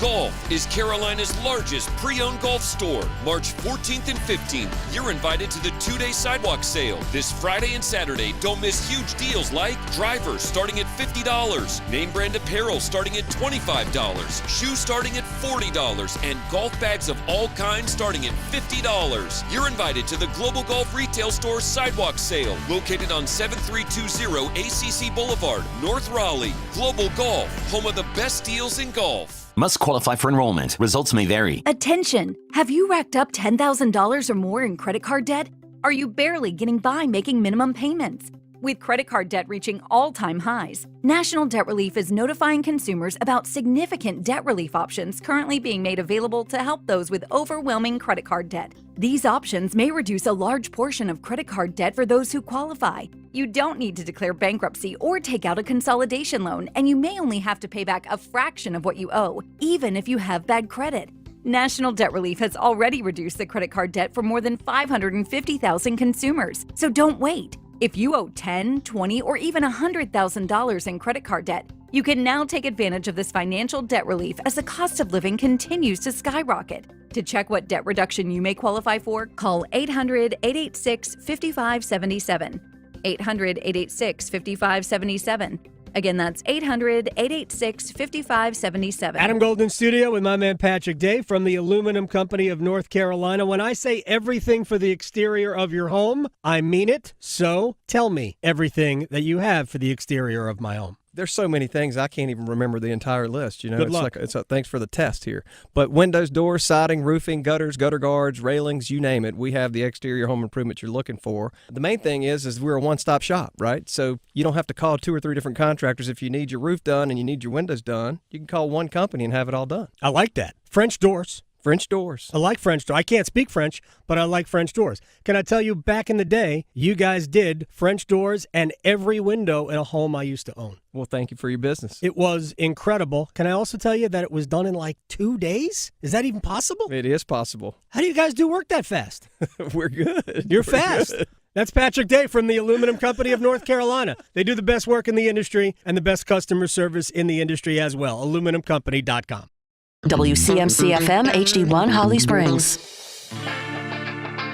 Golf is Carolina's largest pre-owned golf store. March 14th and 15th, you're invited to the two-day sidewalk sale. This Friday and Saturday, don't miss huge deals like drivers starting at $50, name brand apparel starting at $25, shoes starting at $40, and golf bags of all kinds starting at $50. You're invited to the Global Golf Retail Store sidewalk sale, located on 7320 ACC Boulevard, North Raleigh. Global Golf, home of the best deals in golf. Must qualify for enrollment. Results may vary. Attention! Have you racked up $10,000 or more in credit card debt? Are you barely getting by making minimum payments? With credit card debt reaching all-time highs, National Debt Relief is notifying consumers about significant debt relief options currently being made available to help those with overwhelming credit card debt. These options may reduce a large portion of credit card debt for those who qualify. You don't need to declare bankruptcy or take out a consolidation loan, and you may only have to pay back a fraction of what you owe, even if you have bad credit. National Debt Relief has already reduced the credit card debt for more than 550,000 consumers, so don't wait. If you owe $10,000, $20,000, or even $100,000 in credit card debt, you can now take advantage of this financial debt relief as the cost of living continues to skyrocket. To check what debt reduction you may qualify for, call 800-886-5577. 800-886-5577. Again, that's 800-886-5577. Adam Golden Studio with my man Patrick Day from the Aluminum Company of North Carolina. When I say everything for the exterior of your home, I mean it. So tell me everything that you have for the exterior of my home. There's so many things I can't even remember the entire list. You know, Good luck. Thanks for the test here. But windows, doors, siding, roofing, gutters, gutter guards, railings, you name it. We have the exterior home improvement you're looking for. The main thing is we're a one-stop shop, right? So you don't have to call 2 or 3 different contractors if you need your roof done and you need your windows done. You can call one company and have it all done. I like that. French doors. French doors. I like French doors. I can't speak French, but I like French doors. Can I tell you, back in the day, you guys did French doors and every window in a home I used to own. Well, thank you for your business. It was incredible. Can I also tell you that it was done in like 2 days? Is that even possible? It is possible. How do you guys do work that fast? We're good. You're fast. Good. That's Patrick Day from the Aluminum Company of North Carolina. They do the best work in the industry and the best customer service in the industry as well. AluminumCompany.com. WCMC-FM HD1 Holly Springs.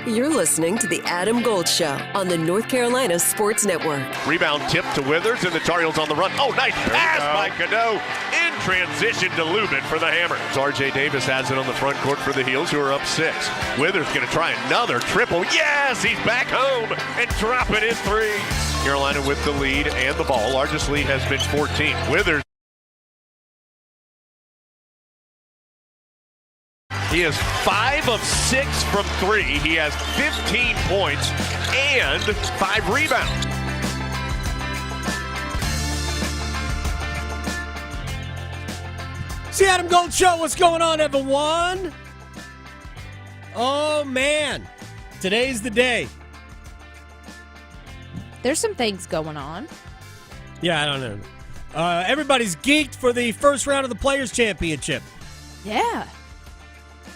You're listening to The Adam Gold Show on the North Carolina Sports Network. Rebound tip to Withers, and the Tar Heels on the run. Oh, nice pass by Cano. In transition to Lubin for the Hammer. R.J. Davis has it on the front court for the Heels, who are up 6. Withers going to try another triple. Yes, he's back home and dropping in 3. Carolina with the lead and the ball. Largest lead has been 14. Withers. He is 5 of 6 from 3. He has 15 points and 5 rebounds. See Adam Gold Show. What's going on, everyone? Oh, man. Today's the day. There's some things going on. Yeah, I don't know. Everybody's geeked for the first round of the Players' Championship. Yeah.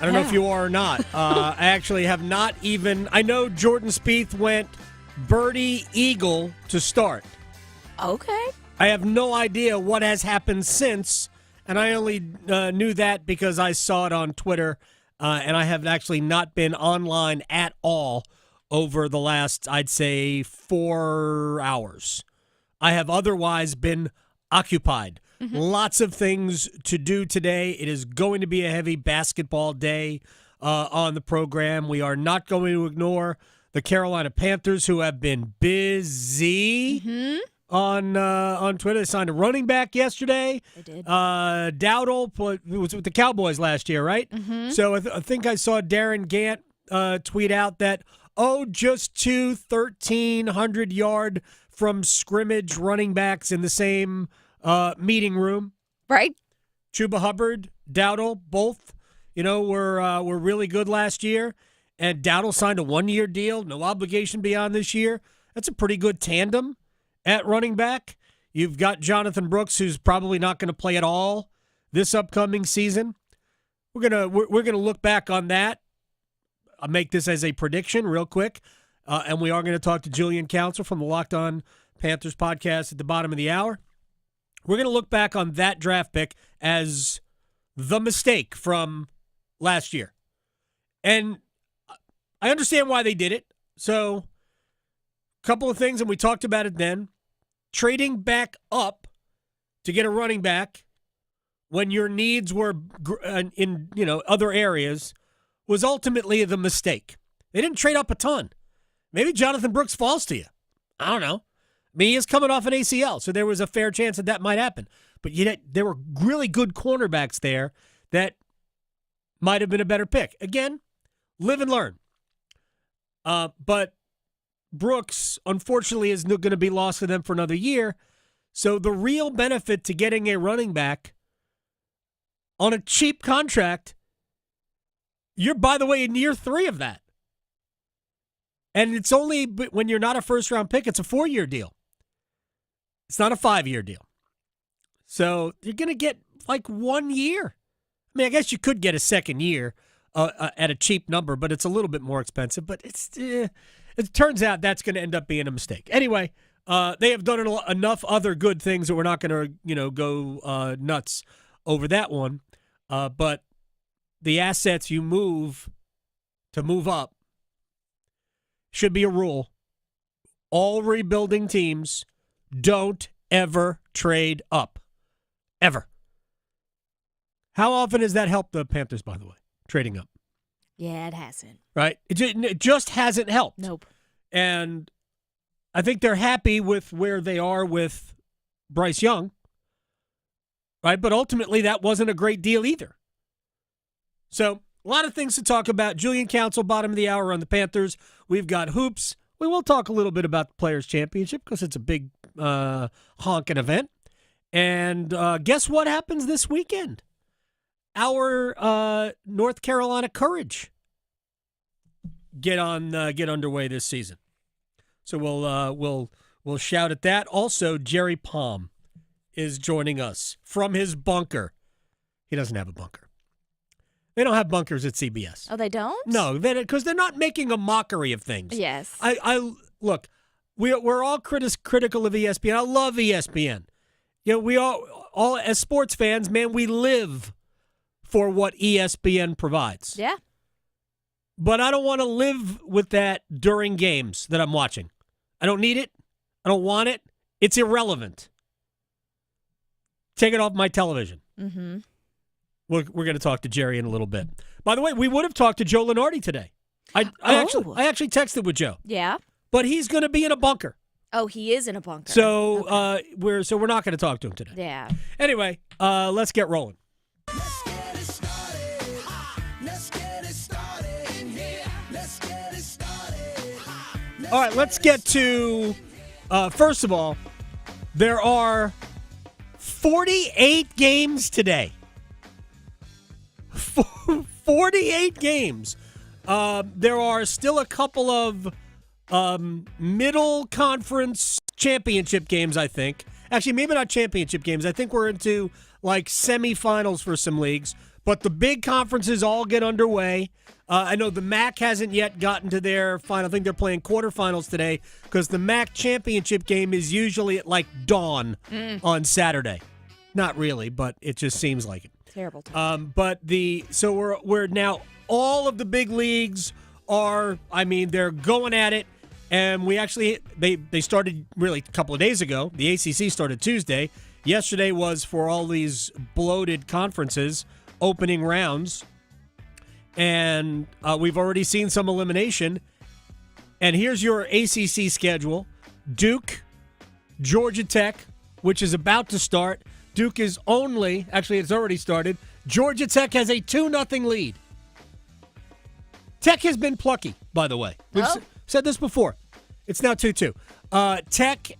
I don't know if you are or not. I actually have not even. I know Jordan Spieth went birdie eagle to start. Okay. I have no idea what has happened since, and I only knew that because I saw it on Twitter, and I have actually not been online at all over the last, I'd say, 4 hours. I have otherwise been occupied. Mm-hmm. Lots of things to do today. It is going to be a heavy basketball day on the program. We are not going to ignore the Carolina Panthers, who have been busy on Twitter. They signed a running back yesterday. They did. Dowdle was with the Cowboys last year, right? Mm-hmm. So I think I saw Darren Gant tweet out that, just 2 1,300-yard from scrimmage running backs in the same meeting room. Right. Chuba Hubbard, Dowdle, both, were really good last year. And Dowdle signed a 1-year deal, no obligation beyond this year. That's a pretty good tandem at running back. You've got Jonathan Brooks, who's probably not going to play at all this upcoming season. We're gonna look back on that. I'll make this as a prediction real quick. And we are going to talk to Julian Council from the Locked On Panthers podcast at the bottom of the hour. We're going to look back on that draft pick as the mistake from last year. And I understand why they did it. So, a couple of things, and we talked about it then. Trading back up to get a running back when your needs were in other areas was ultimately the mistake. They didn't trade up a ton. Maybe Jonathan Brooks falls to you. I don't know. I mean, he is coming off an ACL, so there was a fair chance that might happen. But yet there were really good cornerbacks there that might have been a better pick. Again, live and learn. But Brooks, unfortunately, is going to be lost to them for another year. So the real benefit to getting a running back on a cheap contract, you're, by the way, in year 3 of that. And it's only when you're not a first-round pick, it's a 4-year deal. It's not a 5-year deal. So you're going to get like 1 year. I mean, I guess you could get a second year at a cheap number, but it's a little bit more expensive. But it turns out that's going to end up being a mistake. Anyway, they have done enough other good things that we're not going to go nuts over that one. But the assets you move to move up should be a rule. All rebuilding teams don't ever trade up. Ever. How often has that helped the Panthers, by the way, trading up? Yeah, it hasn't. Right? It just hasn't helped. Nope. And I think they're happy with where they are with Bryce Young. Right? But ultimately, that wasn't a great deal either. So, a lot of things to talk about. Julian Council, bottom of the hour on the Panthers. We've got hoops. We will talk a little bit about the Players' Championship because it's a big honking event. And guess what happens this weekend? Our North Carolina Courage get underway this season. So we'll shout at that. Also, Jerry Palm is joining us from his bunker. He doesn't have a bunker. They don't have bunkers at CBS. Oh, they don't? No, because they're not making a mockery of things. Yes. I look. We're all critical of ESPN. I love ESPN. We all as sports fans, man, we live for what ESPN provides. Yeah. But I don't want to live with that during games that I'm watching. I don't need it. I don't want it. It's irrelevant. Take it off my television. Mm-hmm. We're going to talk to Jerry in a little bit. By the way, we would have talked to Joe Lenardi today. I actually texted with Joe. Yeah. But he's going to be in a bunker. Oh, he is in a bunker. So okay. we're not going to talk to him today. Yeah. Anyway, let's get rolling. All right, let's get to, first of all, there are 48 games today. 48 games. There are still a couple of middle conference championship games, I think. Actually, maybe not championship games. I think we're into like semifinals for some leagues. But the big conferences all get underway. I know the MAC hasn't yet gotten to their final. I think they're playing quarterfinals today because the MAC championship game is usually at like dawn on Saturday. Not really, but it just seems like it. Terrible time. So we're now all of the big leagues are. I mean, they're going at it, and we actually they started really a couple of days ago. The ACC started Tuesday. Yesterday was for all these bloated conferences opening rounds. And we've already seen some elimination. And here's your ACC schedule. Duke, Georgia Tech, which is about to start. Duke is it's already started. Georgia Tech has a 2-0 lead. Tech has been plucky, by the way. We've said this before. It's now 2-2. Tech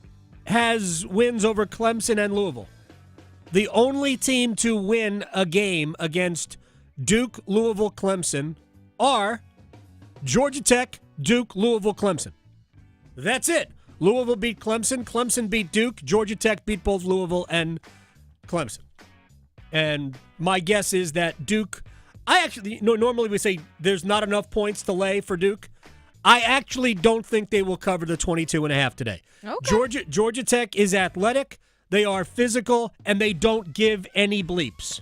has wins over Clemson and Louisville. The only team to win a game against Duke, Louisville, Clemson are Georgia Tech, Duke, Louisville, Clemson. That's it. Louisville beat Clemson. Clemson beat Duke. Georgia Tech beat both Louisville and Clemson. And my guess is that Duke, normally we say there's not enough points to lay for Duke. I actually don't think they will cover the 22.5 today. Okay. Georgia Tech is athletic. They are physical, and they don't give any bleeps.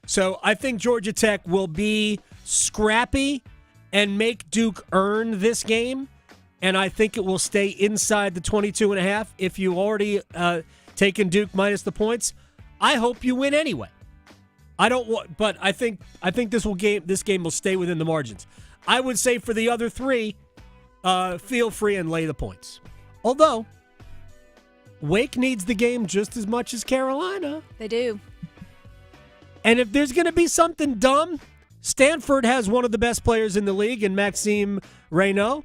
So I think Georgia Tech will be scrappy and make Duke earn this game, and I think it will stay inside the 22.5. If you already taken Duke minus the points, I hope you win anyway. I don't want, but I think this game will stay within the margins. I would say for the other three, feel free and lay the points. Although Wake needs the game just as much as Carolina. They do. And if there's going to be something dumb, Stanford has one of the best players in the league in Maxime Reynaud.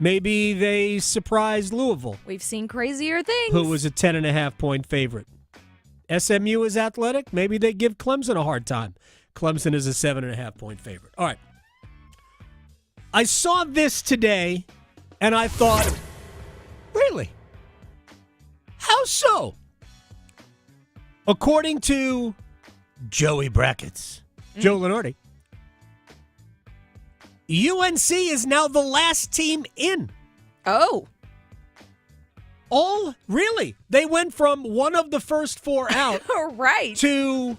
Maybe they surprise Louisville. We've seen crazier things. Who was a 10.5-point favorite. SMU is athletic. Maybe they give Clemson a hard time. Clemson is a 7.5-point favorite. All right. I saw this today, and I thought, really? How so? According to Joey Brackets, Joe Lenardi, UNC is now the last team in. Oh. Really? They went from one of the first four out Right. to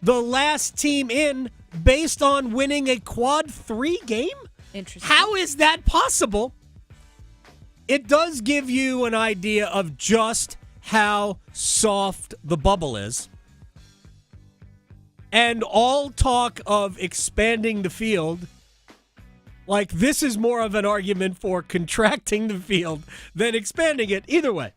the last team in based on winning a quad 3 game? Interesting. How is that possible? It does give you an idea of just how soft the bubble is. And all talk of expanding the field, like this is more of an argument for contracting the field than expanding it. Either way.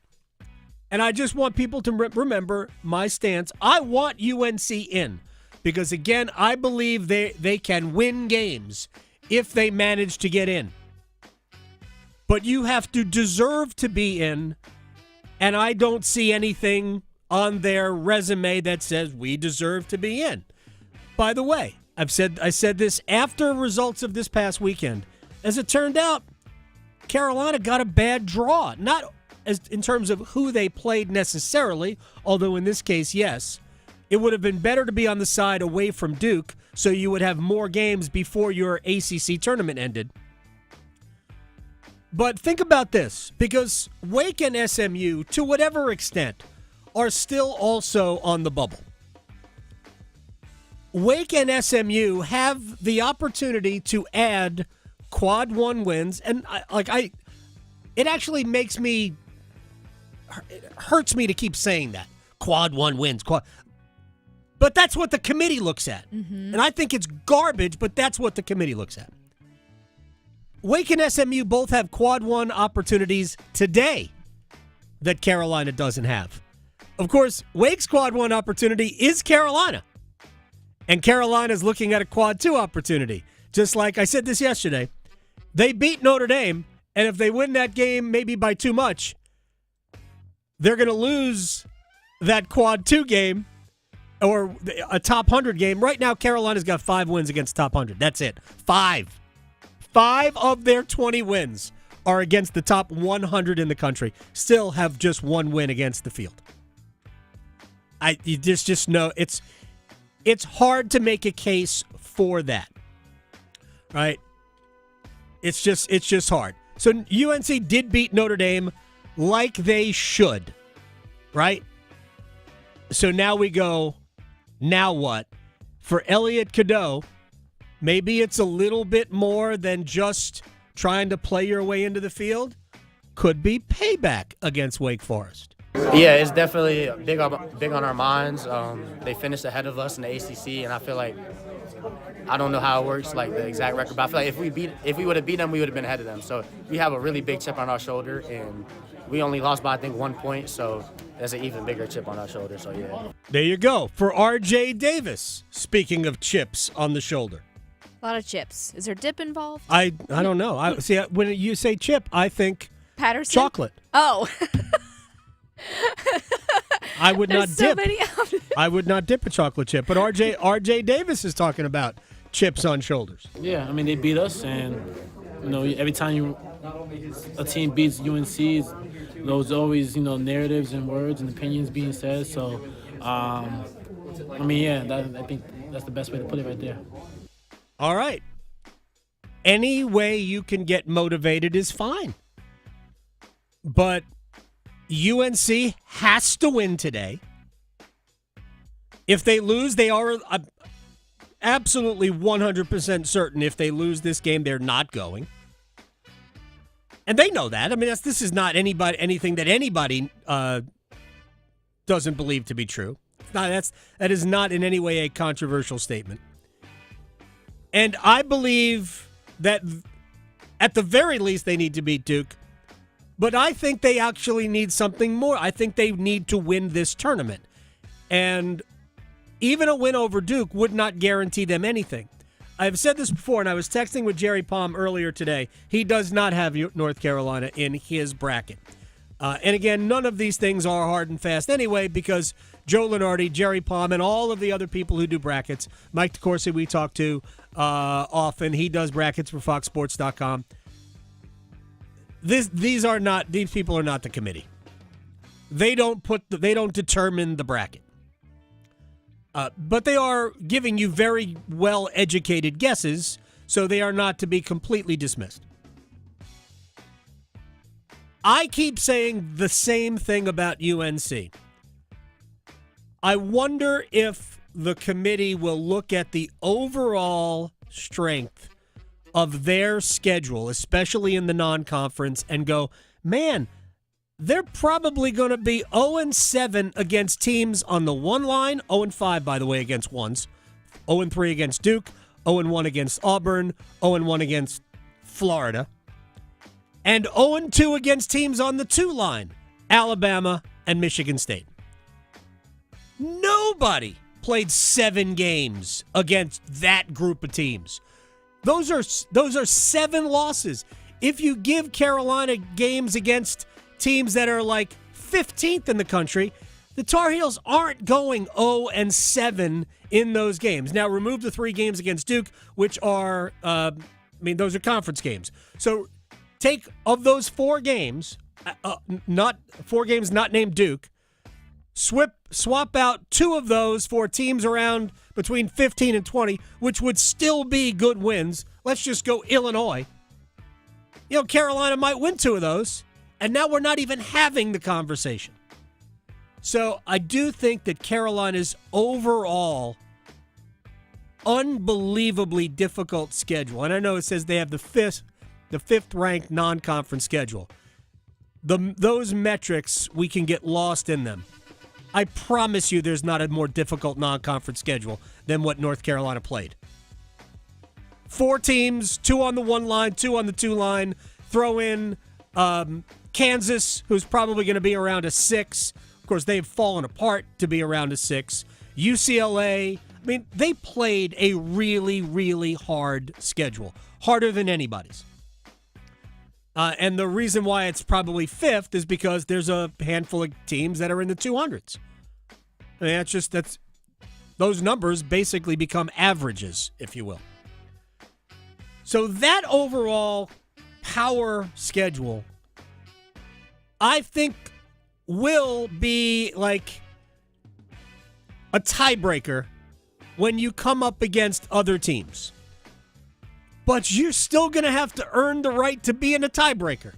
And I just want people to remember my stance. I want UNC in because, again, I believe they can win games if they manage to get in. But you have to deserve to be in, and I don't see anything on their resume that says we deserve to be in. By the way, I said this after results of this past weekend. As it turned out, Carolina got a bad draw. Not as in terms of who they played necessarily, although in this case, yes. It would have been better to be on the side away from Duke so you would have more games before your ACC tournament ended. But think about this, because Wake and SMU, to whatever extent, are still also on the bubble. Wake and SMU have the opportunity to add quad 1 wins, and it actually makes me, it hurts me to keep saying that. Quad 1 wins. But that's what the committee looks at. Mm-hmm. And I think it's garbage, but that's what the committee looks at. Wake and SMU both have quad 1 opportunities today that Carolina doesn't have. Of course, Wake's quad 1 opportunity is Carolina. And Carolina's looking at a quad 2 opportunity. Just like I said this yesterday. They beat Notre Dame, and if they win that game maybe by too much, they're going to lose that quad 2 game or a top 100 game. Right now, Carolina's got 5 wins against top 100. That's it. 5. 5 of their 20 wins are against the top 100 in the country. Still have just 1 win against the field. You just know it's hard to make a case for that, right? It's just hard. So UNC did beat Notre Dame like they should, right? So now we go, now what? For Elliot Cadeau, maybe it's a little bit more than just trying to play your way into the field. Could be payback against Wake Forest. Yeah, it's definitely big on our minds. They finished ahead of us in the ACC, and I feel like I don't know how it works, like the exact record, but I feel like if we would have beat them, we would have been ahead of them. So we have a really big chip on our shoulder, and we only lost by I think 1 point, so that's an even bigger chip on our shoulder. So yeah. There you go for R.J. Davis. Speaking of chips on the shoulder, a lot of chips. Is there dip involved? I don't know. I see when you say chip, I think Patterson chocolate. Oh. I would not so dip. Many I would not dip a chocolate chip. But RJ Davis is talking about chips on shoulders. Yeah, I mean they beat us, and every time a team beats UNC, there's always narratives and words and opinions being said. So, I think that's the best way to put it right there. All right. Any way you can get motivated is fine, but UNC has to win today. If they lose, they are absolutely 100% certain if they lose this game, they're not going. And they know that. I mean, this is not anything that anybody doesn't believe to be true. That is not in any way a controversial statement. And I believe that at the very least they need to beat Duke. But I think they actually need something more. I think they need to win this tournament. And even a win over Duke would not guarantee them anything. I've said this before, and I was texting with Jerry Palm earlier today. He does not have North Carolina in his bracket. And again, none of these things are hard and fast anyway, because Joe Lunardi, Jerry Palm, and all of the other people who do brackets, Mike DeCourcy we talk to often, he does brackets for FoxSports.com. These people are not the committee. They don't determine the bracket. But they are giving you very well-educated guesses, so they are not to be completely dismissed. I keep saying the same thing about UNC. I wonder if the committee will look at the overall strength of their schedule, especially in the non-conference, and go, man, they're probably going to be 0-7 against teams on the one line, 0-5, by the way, against ones, 0-3 against Duke, 0-1 against Auburn, 0-1 against Florida, and 0-2 against teams on the two line, Alabama and Michigan State. Nobody played 7 games against that group of teams. Those are 7 losses. If you give Carolina games against teams that are like 15th in the country, the Tar Heels aren't going 0-7 in those games. Now, remove the 3 games against Duke, which are, those are conference games. So take of those 4 games, not named Duke, swap out 2 of those for teams around between 15 and 20, which would still be good wins. Let's just go Illinois. Carolina might win 2 of those, and now we're not even having the conversation. So I do think that Carolina's overall unbelievably difficult schedule, and I know it says they have the fifth ranked non-conference schedule. Those metrics, we can get lost in them. I promise you there's not a more difficult non-conference schedule than what North Carolina played. 4 teams, 2 on the 1 line, 2 on the 2 line. Throw in Kansas, who's probably going to be around a 6. Of course, they've fallen apart to be around a 6. UCLA, they played a really, really hard schedule. Harder than anybody's. And the reason why it's probably 5th is because there's a handful of teams that are in the 200s. That's those numbers basically become averages, if you will. So that overall power schedule, I think, will be like a tiebreaker when you come up against other teams. But you're still going to have to earn the right to be in a tiebreaker.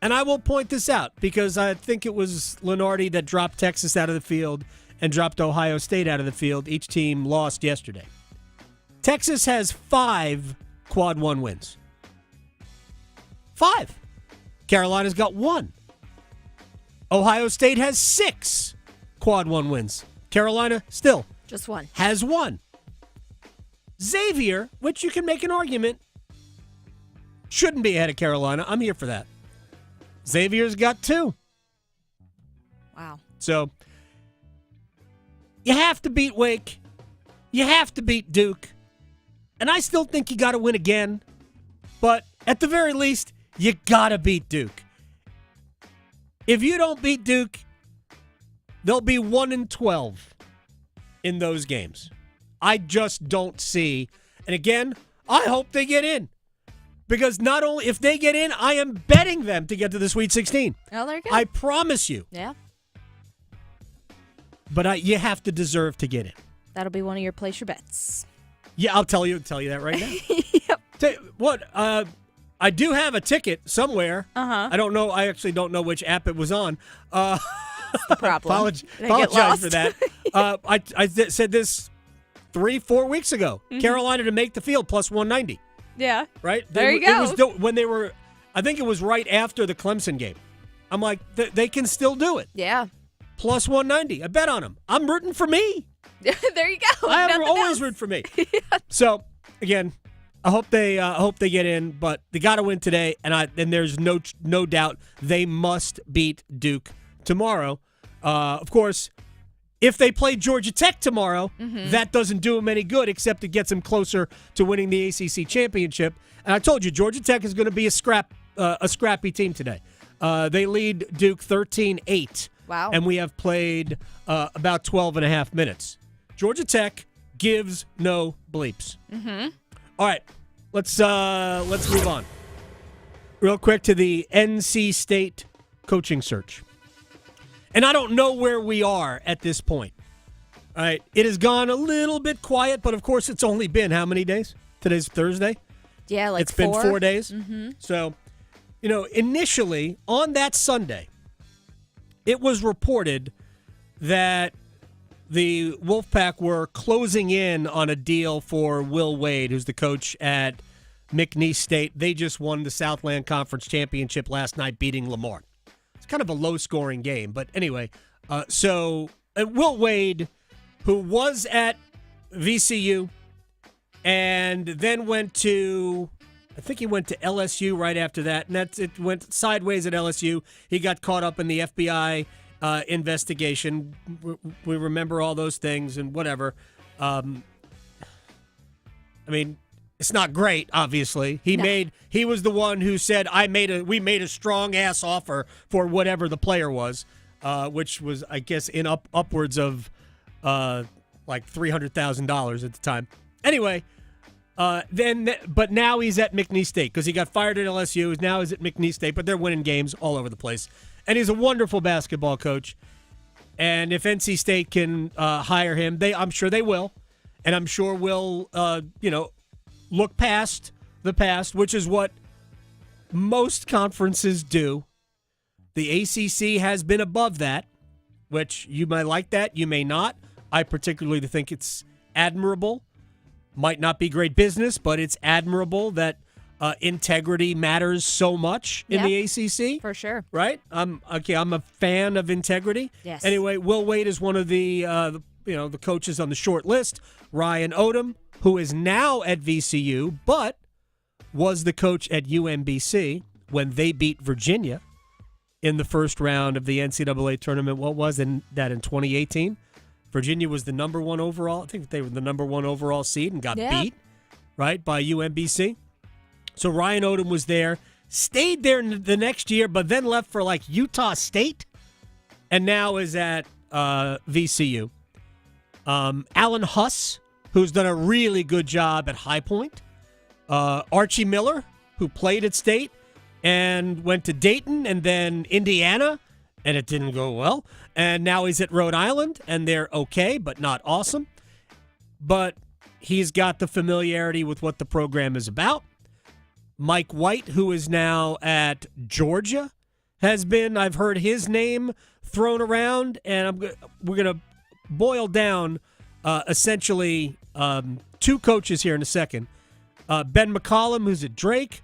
And I will point this out because I think it was Lunardi that dropped Texas out of the field and dropped Ohio State out of the field. Each team lost yesterday. Texas has 5 quad 1 wins. 5. Carolina's got 1. Ohio State has 6 quad 1 wins. Carolina still just 1. Has 1. Xavier, which you can make an argument, shouldn't be ahead of Carolina. I'm here for that. Xavier's got 2. Wow. So you have to beat Wake. You have to beat Duke. And I still think you got to win again. But at the very least, you got to beat Duke. If you don't beat Duke, they'll be 1-12 in those games. I just don't see. And again, I hope they get in. Because not only if they get in, I am betting them to get to the Sweet 16. Oh, there you go. I promise you. Yeah. But you have to deserve to get in. That'll be one of your place your bets. Yeah, I'll tell you that right now. Yep. Tell you what, I do have a ticket somewhere. Uh-huh. I don't know. I actually don't know which app it was on. That's the problem. Apologize for that. I said this 3-4 weeks ago. Carolina to make the field plus 190. Yeah. Right? There you go. It was when they were, I think it was right after the Clemson game. I'm like, they can still do it. Yeah. Plus 190. I bet on them. I'm rooting for me. There you go. I Nothing always else. root for me. So, again, I hope they get in, but they got to win today, and there's no doubt they must beat Duke tomorrow. Of course, if they play Georgia Tech tomorrow, that doesn't do them any good, except it gets them closer to winning the ACC championship. And I told you, Georgia Tech is going to be a scrappy team today. They lead Duke 13-8. Wow. And we have played about 12 and a half minutes. Georgia Tech gives no bleeps. All right, let's move on real quick to the NC State coaching search. And I don't know where we are at this point. All right, it has gone a little bit quiet, but of course it's only been how many days? Today's Thursday. Yeah, like it's been 4 days. So, initially on that Sunday, it was reported that the Wolfpack were closing in on a deal for Will Wade, who's the coach at McNeese State. They just won the Southland Conference Championship last night, beating Lamar. It's kind of a low-scoring game, but anyway. So Will Wade, who was at VCU and then went to, I think he went to LSU right after that, and it went sideways at LSU. He got caught up in the FBI investigation. We remember all those things and whatever. I mean, it's not great, obviously. He was the one who said we made a strong ass offer for whatever the player was, which was, I guess, in upwards of like $300,000 at the time. Anyway, but now he's at McNeese State because he got fired at LSU. Now he's at McNeese State, but they're winning games all over the place. And he's a wonderful basketball coach. And if NC State can hire him, I'm sure they will. And I'm sure we'll, look past the past, which is what most conferences do. The ACC has been above that, which you may like that, you may not. I particularly think it's admirable. Might not be great business, but it's admirable that integrity matters so much in the ACC. For sure. Right? I'm a fan of integrity. Yes. Anyway, Will Wade is one of the coaches on the short list. Ryan Odom, who is now at VCU, but was the coach at UMBC when they beat Virginia in the first round of the NCAA tournament. What was that in 2018? Virginia was the number one overall. I think they were the number one overall seed and got beat, right, by UMBC. So Ryan Odom was there, stayed there the next year, but then left for like Utah State, and now is at VCU. Alan Huss, who's done a really good job at High Point. Archie Miller, who played at State and went to Dayton and then Indiana, and it didn't go well. And now he's at Rhode Island, and they're okay, but not awesome. But he's got the familiarity with what the program is about. Mike White, who is now at Georgia, I've heard his name thrown around, and we're going to boil down essentially two coaches here in a second. Ben McCollum, who's at Drake.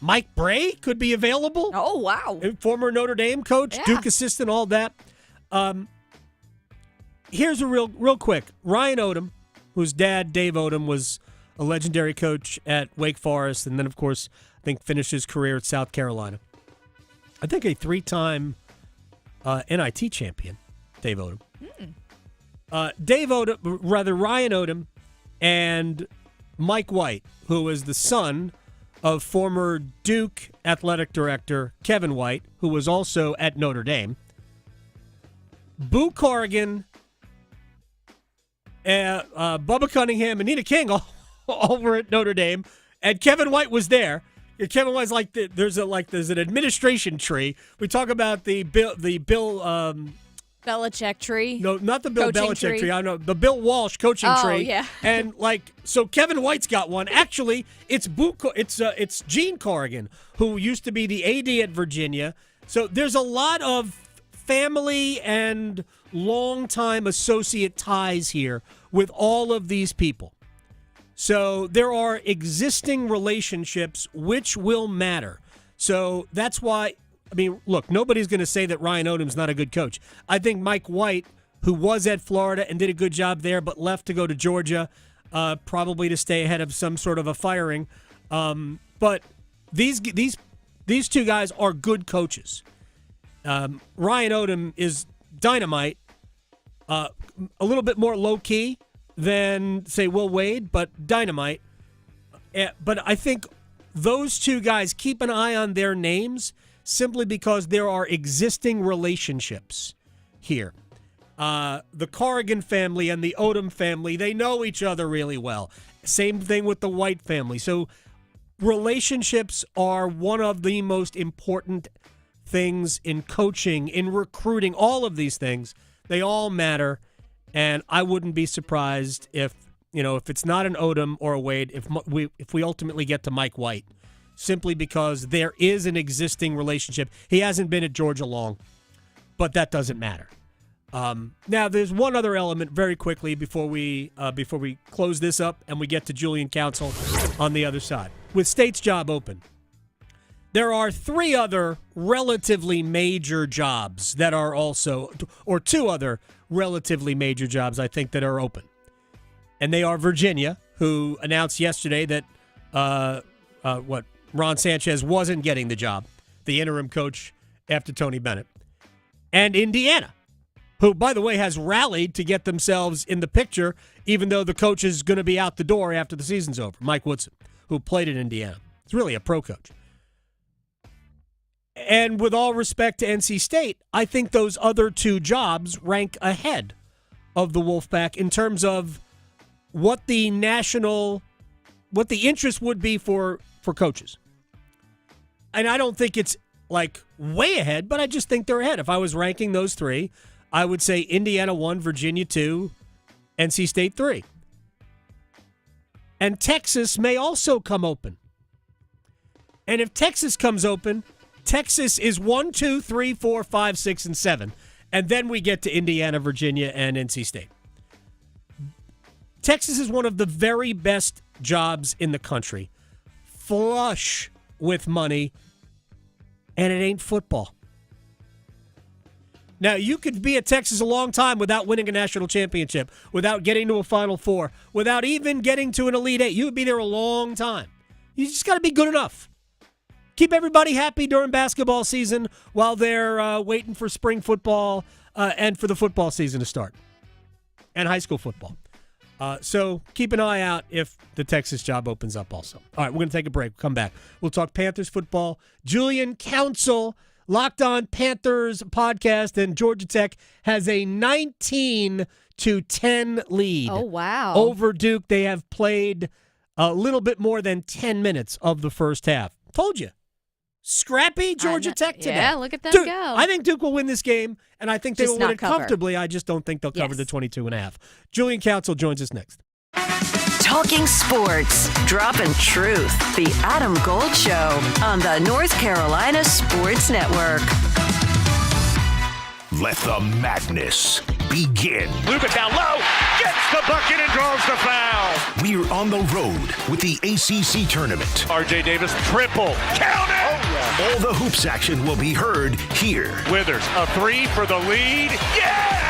Mike Bray could be available. Oh, wow. Former Notre Dame coach, Duke assistant, all that. Here's a real quick. Ryan Odom, whose dad, Dave Odom, was a legendary coach at Wake Forest, and then, of course, I think finished his career at South Carolina. I think a 3-time NIT champion, Dave Odom. Ryan Odom and Mike White, who is the son of former Duke athletic director Kevin White, who was also at Notre Dame. Boo Corrigan, Bubba Cunningham, and Nina King all over at Notre Dame, and Kevin White was there. Kevin White's like there's an administration tree. We talk about the Bill Belichick tree. No, not the Bill Coaching Belichick tree. tree. I know the Bill Walsh coaching tree. Oh, yeah. And so Kevin White's got one. Actually, it's Gene Corrigan, who used to be the AD at Virginia. So there's a lot of family and longtime associate ties here with all of these people. So there are existing relationships which will matter. So that's why, I mean, look, nobody's going to say that Ryan Odom's not a good coach. I think Mike White, who was at Florida and did a good job there but left to go to Georgia, probably to stay ahead of some sort of a firing. But these two guys are good coaches. Ryan Odom is dynamite, a little bit more low-key than, say, Will Wade, but dynamite. But I think those two guys, keep an eye on their names simply because there are existing relationships here. The Corrigan family and the Odom family, they know each other really well. Same thing with the White family. So relationships are one of the most important things in coaching, in recruiting, all of these things. They all matter. And I wouldn't be surprised if it's not an Odom or a Wade, if we ultimately get to Mike White, simply because there is an existing relationship. He hasn't been at Georgia long, but that doesn't matter. Now, there's one other element very quickly before we close this up and we get to Julian Council on the other side. With State's job open, there are 3 other relatively major jobs that are also, or 2 other relatively major jobs, I think, that are open. And they are Virginia, who announced yesterday that Ron Sanchez wasn't getting the job, the interim coach after Tony Bennett. And Indiana, who, by the way, has rallied to get themselves in the picture, even though the coach is going to be out the door after the season's over. Mike Woodson, who played at Indiana. He's really a pro coach. And with all respect to NC State, I think those other 2 jobs rank ahead of the Wolfpack in terms of what the interest would be for coaches. And I don't think it's like way ahead, but I just think they're ahead. If I was ranking those 3, I would say Indiana 1, Virginia 2, NC State 3. And Texas may also come open. And if Texas comes open, Texas is 1, 2, 3, 4, 5, 6, and 7. And then we get to Indiana, Virginia, and NC State. Texas is one of the very best jobs in the country. Flush with money. And it ain't football. Now, you could be at Texas a long time without winning a national championship, without getting to a Final Four, without even getting to an Elite Eight. You would be there a long time. You just got to be good enough. Keep everybody happy during basketball season while they're waiting for spring football and for the football season to start, and high school football. So keep an eye out if the Texas job opens up also. All right, we're going to take a break. We'll come back. We'll talk Panthers football. Julian Council, Locked On Panthers podcast, and Georgia Tech has a 19-10 lead. Oh, wow. Over Duke. They have played a little bit more than 10 minutes of the first half. Told you. Scrappy Georgia Tech today. Yeah, look at them Duke, go. I think Duke will win this game, and I think they Just will win not it cover. comfortably. I just don't think they'll cover the 22.5. Julian Council joins us next. Talking sports, dropping truth. The Adam Gold Show on the North Carolina Sports Network. Let the madness begin. Lubin down low, gets the bucket and draws the foul. We're on the road with the ACC Tournament. RJ Davis triple, count it! Oh, yeah. All the hoops action will be heard here. Withers, a 3 for the lead. Yes!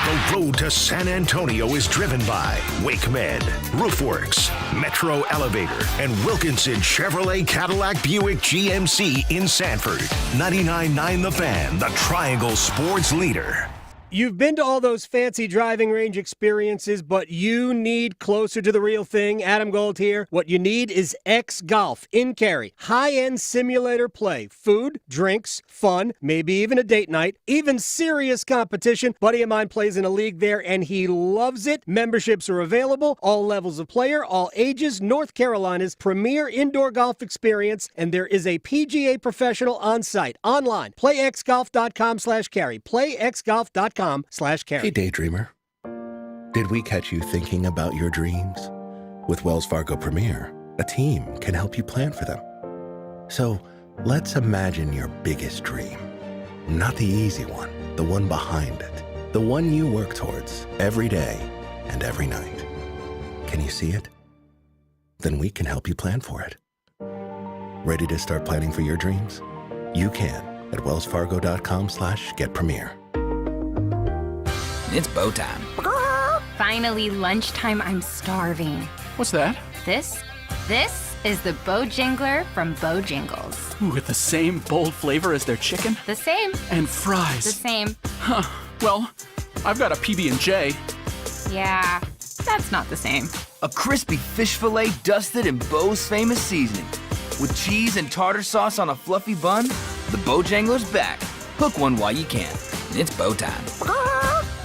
The road to San Antonio is driven by WakeMed, Roofworks, Metro Elevator, and Wilkinson Chevrolet Cadillac Buick GMC in Sanford. 99.9 The Fan, the Triangle Sports leader. You've been to all those fancy driving range experiences, but you need closer to the real thing. Adam Gold here. What you need is X Golf in Cary. High-end simulator play. Food, drinks, fun, maybe even a date night, even serious competition. Buddy of mine plays in a league there, and he loves it. Memberships are available, all levels of player, all ages. North Carolina's premier indoor golf experience, and there is a PGA professional on site. Online, playxgolf.com/Cary. Playxgolf.com/Cary. Hey, daydreamer. Did we catch you thinking about your dreams? With Wells Fargo Premier, a team can help you plan for them. So let's imagine your biggest dream. Not the easy one, the one behind it, the one you work towards every day and every night. Can you see it? Then we can help you plan for it. Ready to start planning for your dreams? You can at wellsfargo.com/getpremier. It's bow time. Finally, lunchtime. I'm starving. What's that? This is the Bojangler from Bojangles. Ooh, with the same bold flavor as their chicken? The same. And fries. The same. Huh. Well, I've got a PB&J. Yeah, that's not the same. A crispy fish fillet dusted in Bo's famous seasoning. With cheese and tartar sauce on a fluffy bun, the Bojangler's back. Hook one while you can. It's bow time.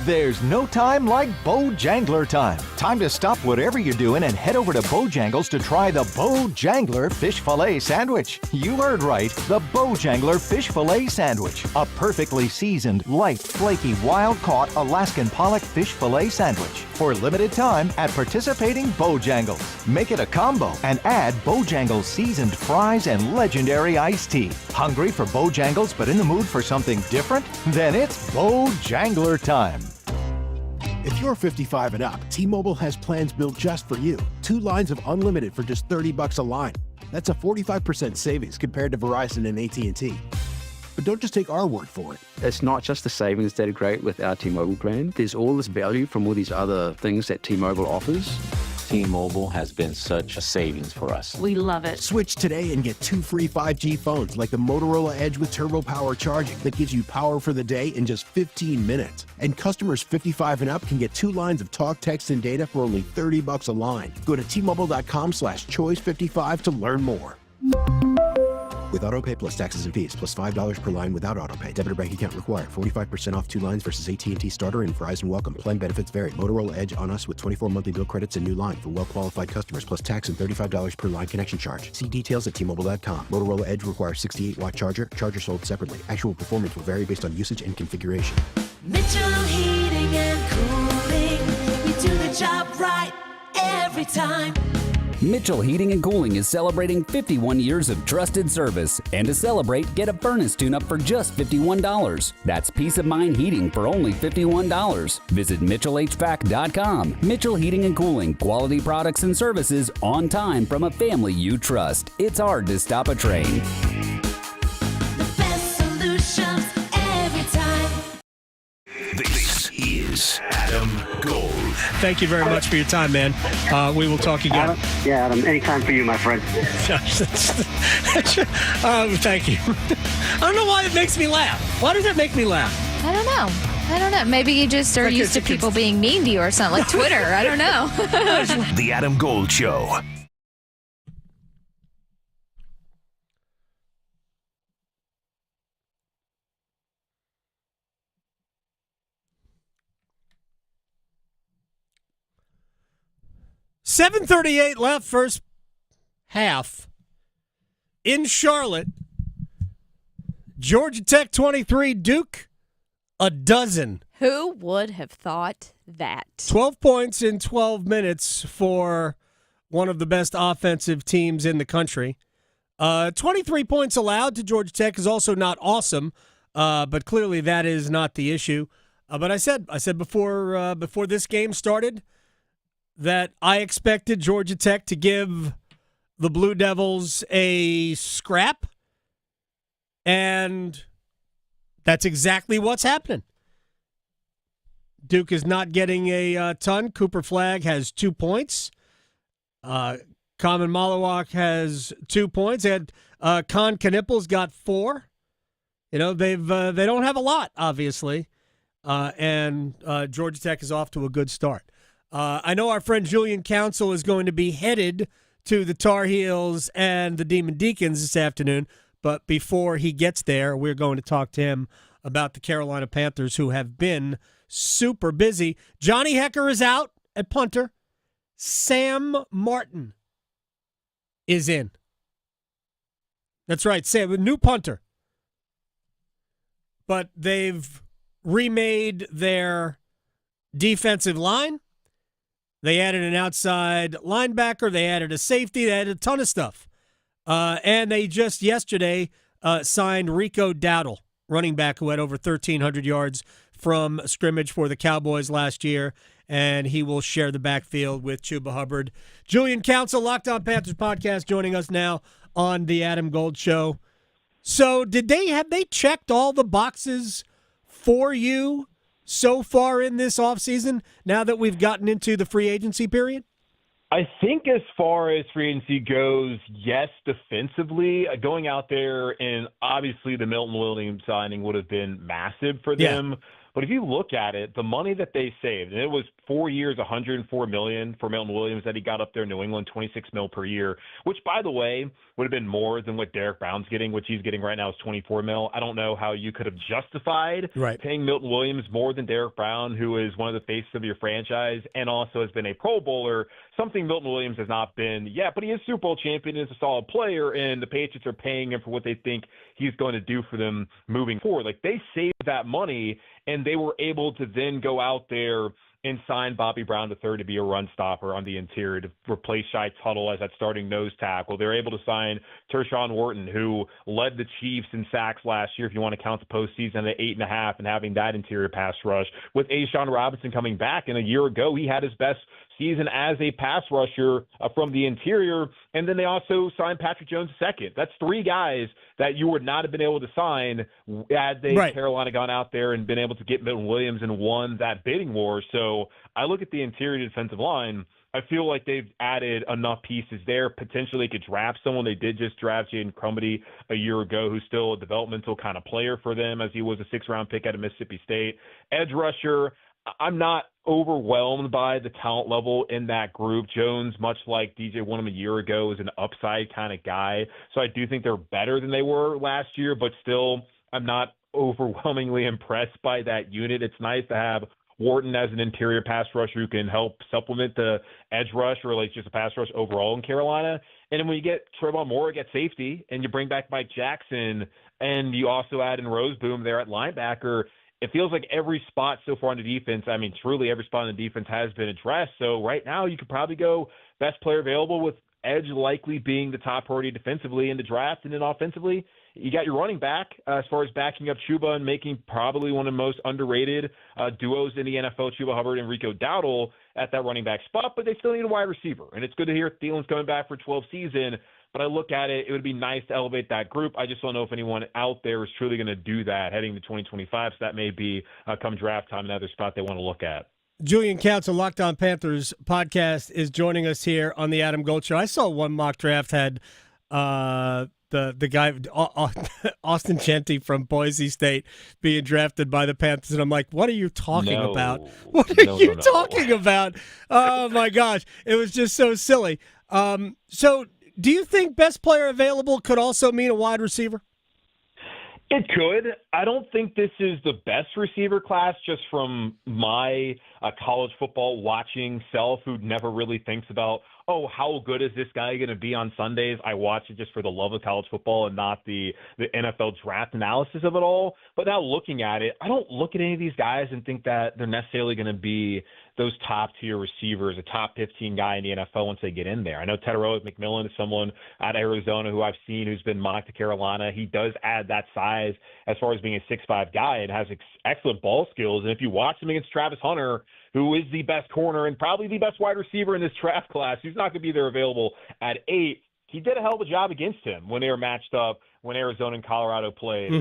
There's no time like Bojangler time. Time to stop whatever you're doing and head over to Bojangles to try the Bojangler Fish Fillet Sandwich. You heard right, the Bojangler Fish Fillet Sandwich. A perfectly seasoned, light, flaky, wild-caught Alaskan pollock fish fillet sandwich. For limited time at participating Bojangles. Make it a combo and add Bojangles seasoned fries and legendary iced tea. Hungry for Bojangles but in the mood for something different? Then it's Bojangler time. If you're 55 and up, T-Mobile has plans built just for you. 2 lines of unlimited for just $30 a line. That's a 45% savings compared to Verizon and AT&T. But don't just take our word for it. It's not just the savings that are great with our T-Mobile plan. There's all this value from all these other things that T-Mobile offers. T-Mobile has been such a savings for us. We love it. Switch today and get 2 free 5G phones like the Motorola Edge with Turbo Power charging that gives you power for the day in just 15 minutes. And customers 55 and up can get 2 lines of talk, text, and data for only $30 a line. Go to T-Mobile.com/choice55 to learn more. With AutoPay plus taxes and fees, plus $5 per line without AutoPay. Debit or bank account required. 45% off 2 lines versus AT&T Starter and Verizon Welcome. Plan benefits vary. Motorola Edge on us with 24 monthly bill credits and new line for well-qualified customers, plus tax and $35 per line connection charge. See details at T-Mobile.com. Motorola Edge requires 68-watt charger. Charger sold separately. Actual performance will vary based on usage and configuration. Mitchell Heating and Cooling. We do the job right every time. Mitchell Heating and Cooling is celebrating 51 years of trusted service. And to celebrate, get a furnace tune-up for just $51. That's peace of mind heating for only $51. Visit MitchellHVAC.com. Mitchell Heating and Cooling. Quality products and services on time from a family you trust. It's hard to stop a train. The best solutions every time. This is Adam Gold. Thank you very much for your time, man. We will talk again. Adam, anytime for you, my friend. Thank you. I don't know why it makes me laugh. Why does it make me laugh? I don't know. Maybe you just are used to people being mean to you or something, like Twitter. I don't know. The Adam Gold Show. .38 left, first half. In Charlotte, Georgia Tech 23, Duke a dozen. Who would have thought that? 12 points in 12 minutes for one of the best offensive teams in the country. 23 points allowed to Georgia Tech is also not awesome, but clearly that is not the issue. But I said before this game started that I expected Georgia Tech to give the Blue Devils a scrap, and that's exactly what's happening. Duke is not getting a ton. Cooper Flagg has 2 points. Common Malawak has 2 points. And Con Knippel's got 4. You know, they don't have a lot, obviously, and Georgia Tech is off to a good start. I know our friend Julian Council is going to be headed to the Tar Heels and the Demon Deacons this afternoon, but before he gets there, we're going to talk to him about the Carolina Panthers, who have been super busy. Johnny Hecker is out at punter. Sam Martin is in. That's right, Sam, a new punter. But they've remade their defensive line. They added an outside linebacker. They added a safety. They added a ton of stuff. And they just yesterday signed Rico Dowdle, running back who had over 1,300 yards from scrimmage for the Cowboys last year, and he will share the backfield with Chuba Hubbard. Julian Council, Locked On Panthers podcast, joining us now on the Adam Gold Show. So have they checked all the boxes for you so far in this offseason, now that we've gotten into the free agency period? I think as far as free agency goes, yes, defensively. Going out there, and obviously the Milton Williams signing would have been massive for them. Yeah. But if you look at it, the money that they saved, and it was 4 years, $104 million for Milton Williams that he got up there in New England, $26 million per year, which, by the way, would have been more than what Derek Brown's getting, which he's getting right now is $24 million. I don't know how you could have justified paying Milton Williams more than Derek Brown, who is one of the faces of your franchise and also has been a Pro Bowler, something Milton Williams has not been yet, but he is Super Bowl champion and is a solid player, and the Patriots are paying him for what they think he's going to do for them moving forward. Like, they saved that money, and they were able to then go out there and sign Bobby Brown III to be a run stopper on the interior to replace Shai Tuttle as that starting nose tackle. They're able to sign Tershawn Wharton, who led the Chiefs in sacks last year, if you want to count the postseason, at 8.5, and having that interior pass rush. With A'Shawn Robinson coming back, and a year ago he had his best season as a pass rusher from the interior. And then they also signed Patrick Jones II. That's three guys that you would not have been able to sign had they Carolina gone out there and been able to get Milton Williams and won that bidding war. So I look at the interior defensive line. I feel like they've added enough pieces there. Potentially could draft someone. They did just draft Jaden Crumedy a year ago, who's still a developmental kind of player for them, as he was a 6th-round pick out of Mississippi State. Edge rusher, I'm not overwhelmed by the talent level in that group. Jones, much like DJ Wonnum a year ago, is an upside kind of guy. So I do think they're better than they were last year, but still I'm not overwhelmingly impressed by that unit. It's nice to have Wharton as an interior pass rusher who can help supplement the edge rush, or like just a pass rush overall in Carolina. And then when you get Trevon Moore at safety and you bring back Mike Jackson and you also add in Roseboom there at linebacker, it feels like every spot so far on the defense, I mean, truly every spot on the defense has been addressed. So right now you could probably go best player available, with edge likely being the top priority defensively in the draft. And then offensively, you got your running back as far as backing up Chuba and making probably one of the most underrated duos in the NFL, Chuba Hubbard and Rico Dowdle at that running back spot, but they still need a wide receiver. And it's good to hear Thielen's coming back for 12 season. But I look at it, it would be nice to elevate that group. I just don't know if anyone out there is truly going to do that heading to 2025. So that may be, come draft time, another spot they want to look at. Julian Council, Locked On Panthers podcast, is joining us here on the Adam Gold Show. I saw one mock draft had the guy, Austin Chenti from Boise State, being drafted by the Panthers. And I'm like, what are you talking about? What are you talking about? Oh, my gosh. It was just so silly. So do you think best player available could also mean a wide receiver? It could. I don't think this is the best receiver class, just from my college football watching self, who never really thinks about, oh, how good is this guy going to be on Sundays? I watch it just for the love of college football and not the NFL draft analysis of it all. But now looking at it, I don't look at any of these guys and think that they're necessarily going to be those top-tier receivers, a top 15 guy in the NFL once they get in there. I know Tedoroa McMillan is someone out of Arizona who I've seen who's been mocked to Carolina. He does add that size as far as being a 6'5" guy and has excellent ball skills. And if you watch him against Travis Hunter, who is the best corner and probably the best wide receiver in this draft class, who's not going to be there available at 8, he did a hell of a job against him when they were matched up when Arizona and Colorado played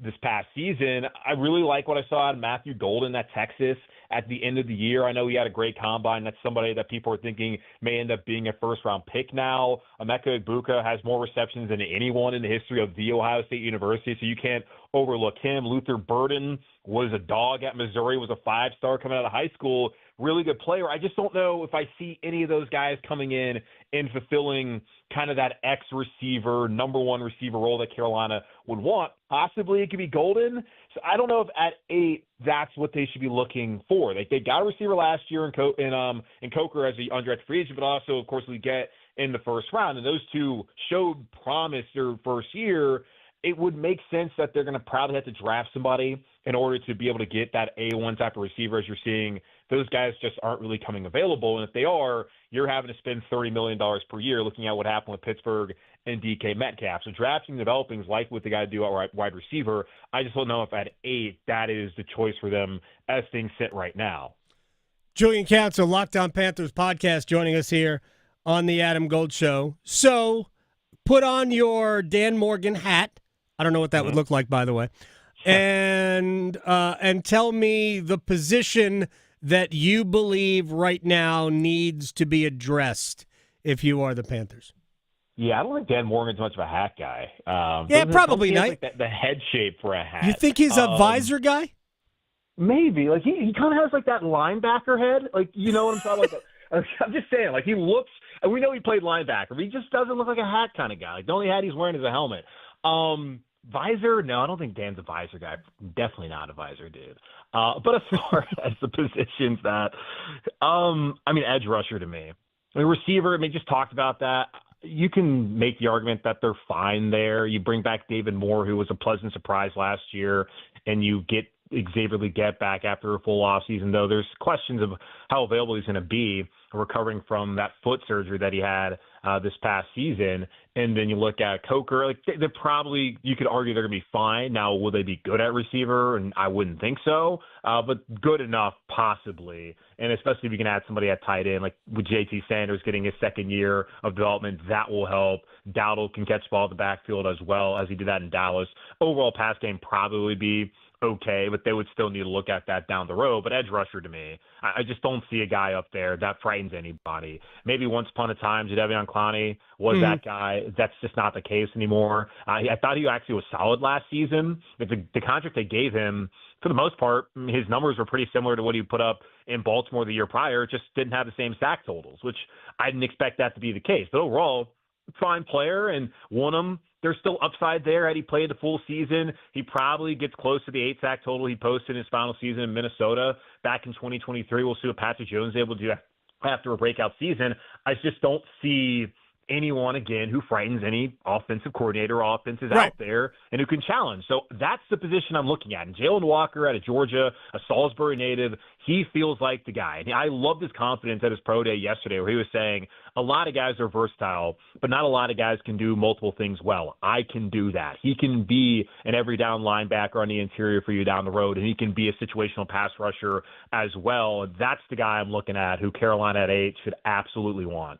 this past season. I really like what I saw out of Matthew Golden at Texas at the end of the year. I know he had a great combine. That's somebody that people are thinking may end up being a first-round pick now. Emeka Egbuka has more receptions than anyone in the history of The Ohio State University, so you can't overlook him. Luther Burden was a dog at Missouri, was a 5-star coming out of high school. Really good player. I just don't know if I see any of those guys coming in and fulfilling kind of that X-receiver, number one receiver role that Carolina would want. Possibly it could be Golden. So I don't know if at 8 that's what they should be looking for. Like, they got a receiver last year in Coker as the undrafted free agent, but also, of course, we get in the first round. And those two showed promise their first year. It would make sense that they're going to probably have to draft somebody in order to be able to get that A1 type of receiver, as you're seeing those guys just aren't really coming available. And if they are, you're having to spend $30 million per year looking at what happened with Pittsburgh and DK Metcalf. So drafting and developing is like what they got to do at wide receiver. I just don't know if at 8 that is the choice for them as things sit right now. Julian Council, Locked On Panthers podcast, joining us here on the Adam Gold Show. So put on your Dan Morgan hat. I don't know what that would look like, by the way. And tell me the position that you believe right now needs to be addressed if you are the Panthers. Yeah, I don't think Dan Morgan's much of a hat guy. Yeah, probably not. Like the head shape for a hat. You think he's a visor guy? Maybe. Like he kind of has like that linebacker head. Like, you know what I'm talking about? I'm just saying, like he looks, and we know he played linebacker, but he just doesn't look like a hat kind of guy. Like the only hat he's wearing is a helmet. Visor? No, I don't think Dan's a visor guy. Definitely not a visor dude. But as far as the positions that, edge rusher to me. Receiver, just talked about that. You can make the argument that they're fine there. You bring back David Moore, who was a pleasant surprise last year, and you get Xavier Legette back after a full offseason, though there's questions of how available he's going to be recovering from that foot surgery that he had this past season. And then you look at Coker, like they're probably, you could argue they're going to be fine. Now, will they be good at receiver? And I wouldn't think so, but good enough possibly. And especially if you can add somebody at tight end, like with JT Sanders getting his second year of development, that will help. Dowdle can catch ball at the backfield as well as he did that in Dallas. Overall pass game probably be okay, but they would still need to look at that down the road. But edge rusher to me, I just don't see a guy up there that frightens anybody. Maybe once upon a time, Jadeveon Clowney was that guy. That's just not the case anymore. I thought he actually was solid last season. The contract they gave him, for the most part, his numbers were pretty similar to what he put up in Baltimore the year prior. Just didn't have the same sack totals, which I didn't expect that to be the case. But overall, fine player and won him. There's still upside there. Had he played the full season, he probably gets close to the 8 sack total he posted in his final season in Minnesota back in 2023. We'll see what Patrick Jones is able to do after a breakout season. I just don't see anyone, again, who frightens any offensive coordinator or offenses out there and who can challenge. So that's the position I'm looking at. And Jalen Walker out of Georgia, a Salisbury native, he feels like the guy. And I loved his confidence at his pro day yesterday where he was saying a lot of guys are versatile, but not a lot of guys can do multiple things well. I can do that. He can be an every down linebacker on the interior for you down the road, and he can be a situational pass rusher as well. That's the guy I'm looking at who Carolina at 8 should absolutely want.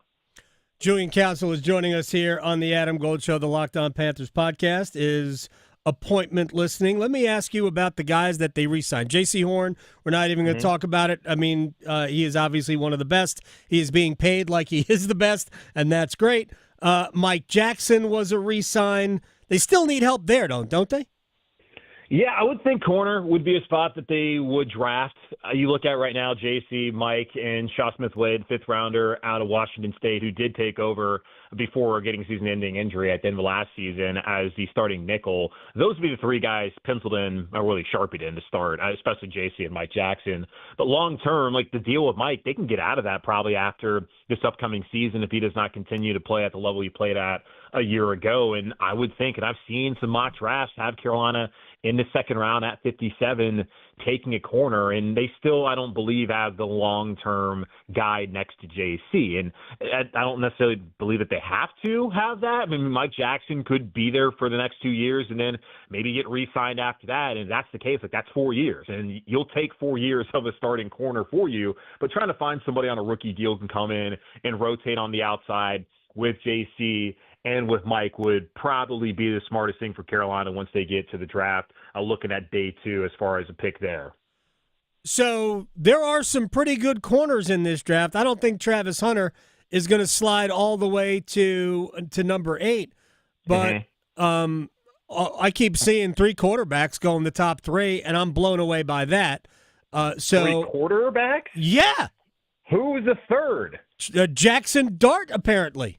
Julian Council is joining us here on the Adam Gold Show. The Locked On Panthers podcast is appointment listening. Let me ask you about the guys that they re-signed. J.C. Horn, we're not even going to talk about it. He is obviously one of the best. He is being paid like he is the best, and that's great. Mike Jackson was a re-sign. They still need help there, don't they? Yeah, I would think corner would be a spot that they would draft. You look at right now, JC, Mike, and Shaw Smith-Wade, 5th rounder out of Washington State, who did take over before getting season-ending injury at the end of last season as the starting nickel. Those would be the 3 guys penciled in, or really sharpied in to start, especially JC and Mike Jackson. But long-term, like the deal with Mike, they can get out of that probably after this upcoming season if he does not continue to play at the level he played at a year ago. And I would think, and I've seen some mock drafts have Carolina in the 2nd round at 57 taking a corner, and they still, I don't believe, have the long-term guy next to JC. And I don't necessarily believe that they have to have that. Mike Jackson could be there for the next 2 years and then maybe get re-signed after that. And if that's the case, like that's 4 years. And you'll take 4 years of a starting corner for you, but trying to find somebody on a rookie deal can come in and rotate on the outside with JC and with Mike would probably be the smartest thing for Carolina once they get to the draft, looking at day 2 as far as a pick there. So there are some pretty good corners in this draft. I don't think Travis Hunter is going to slide all the way to number 8, but I keep seeing 3 quarterbacks go in the top 3, and I'm blown away by that. 3 quarterbacks? Yeah. Who was the 3rd? Jackson Dart, apparently.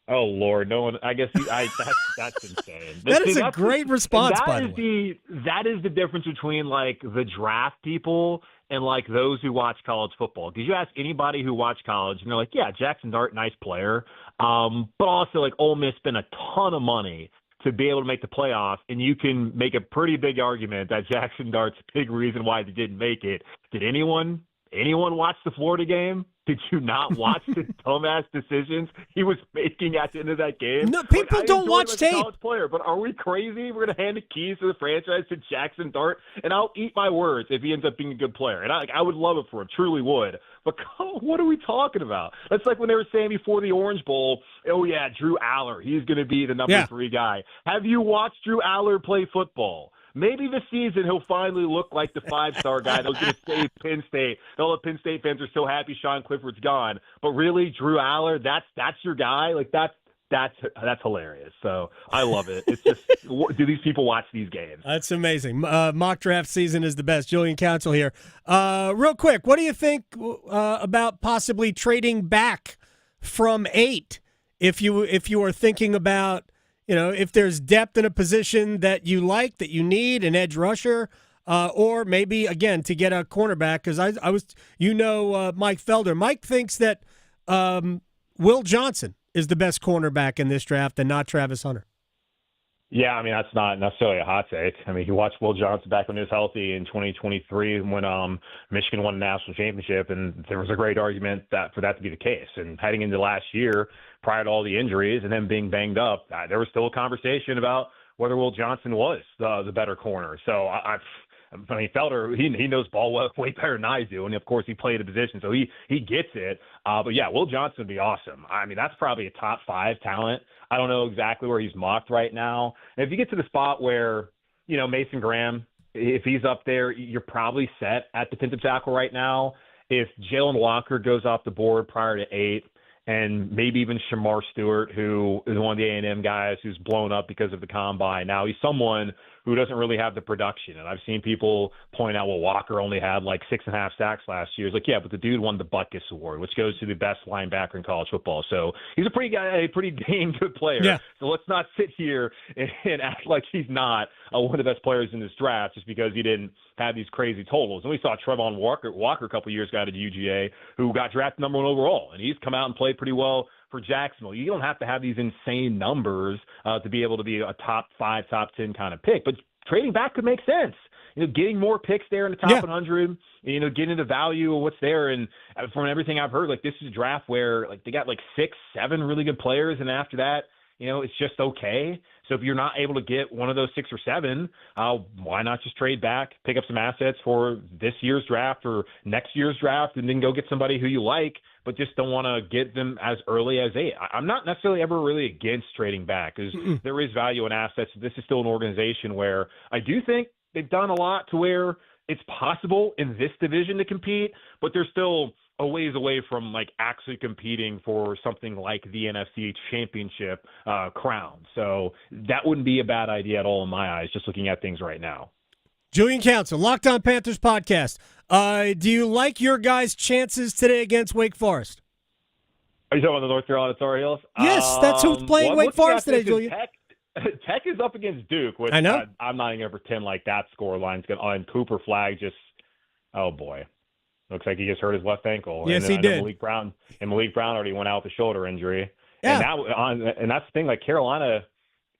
Oh, Lord, no one. I guess that's insane. That is a great response, by the way. That is the difference between like the draft people and like those who watch college football. Because you ask anybody who watched college, and they're like, "Yeah, Jackson Dart, nice player," but also like Ole Miss spent a ton of money to be able to make the playoffs, and you can make a pretty big argument that Jackson Dart's a big reason why they didn't make it. Did anyone anyone watch the Florida game? Did you not watch the dumbass decisions he was making at the end of that game? No, people don't watch tape. College player, but are we crazy? We're going to hand the keys to the franchise to Jackson Dart, and I'll eat my words if he ends up being a good player. And I would love it for him, truly would. But what are we talking about? That's like when they were saying before the Orange Bowl, oh, yeah, Drew Aller, he's going to be the number 3 guy. Have you watched Drew Aller play football? Maybe this season he'll finally look like the 5-star guy that was going to save Penn State. All the Penn State fans are so happy Sean Clifford's gone. But really, Drew Aller, that's your guy? Like, that's hilarious. So I love it. It's just, do these people watch these games? That's amazing. Mock draft season is the best. Julian Council here. Real quick, what do you think about possibly trading back from 8 if you are thinking about, if there's depth in a position that you like, that you need, an edge rusher, or maybe, again, to get a cornerback, because I was, Mike Felder. Mike thinks that Will Johnson is the best cornerback in this draft and not Travis Hunter. Yeah, I mean, that's not necessarily a hot take. I mean, you watched Will Johnson back when he was healthy in 2023 when Michigan won the national championship, and there was a great argument for that to be the case. And heading into last year, prior to all the injuries and then being banged up, there was still a conversation about whether Will Johnson was the better corner. So I mean, Felder, he knows ball way better than I do, and of course he played the position, so he gets it. But yeah, Will Johnson would be awesome. I mean, that's probably a top 5 talent. I don't know exactly where he's mocked right now. And if you get to the spot where, Mason Graham, if he's up there, you're probably set at defensive tackle right now. If Jalen Walker goes off the board prior to 8, and maybe even Shamar Stewart, who is one of the A&M guys who's blown up because of the combine. Now he's someone who doesn't really have the production. And I've seen people point out, well, Walker only had like 6.5 sacks last year. It's like, yeah, but the dude won the Butkus Award, which goes to the best linebacker in college football. So he's a pretty dang good player. Yeah. So let's not sit here and act like he's not one of the best players in this draft just because he didn't have these crazy totals. And we saw Trevon Walker a couple years ago out of UGA, who got drafted number 1 overall, and he's come out and played pretty well for Jacksonville. You don't have to have these insane numbers to be able to be a top 5, top 10 kind of pick, but trading back could make sense. Getting more picks there in the top 100, getting the value of what's there. And from everything I've heard, like, this is a draft where like they got like 6, 7 really good players, and after that, it's just okay. So if you're not able to get one of those 6 or 7, why not just trade back, pick up some assets for this year's draft or next year's draft, and then go get somebody who you like, but just don't want to get them as early as 8. I'm not necessarily ever really against trading back because there is value in assets. This is still an organization where I do think they've done a lot to where it's possible in this division to compete, but they're still a ways away from like actually competing for something like the NFC Championship crown. So that wouldn't be a bad idea at all in my eyes, just looking at things right now. Julian Council, Locked On Panthers podcast. Do you like your guys' chances today against Wake Forest? Are you talking about the North Carolina Tar Heels? Yes, that's who's playing Wake Forest today, Julian. Tech is up against Duke, which I know. I'm not even going to pretend like that score line's going to – and Cooper Flagg just – oh, boy. Looks like he just hurt his left ankle. Yes, he did. Malik Brown already went out with a shoulder injury. Yeah. And that's the thing, like Carolina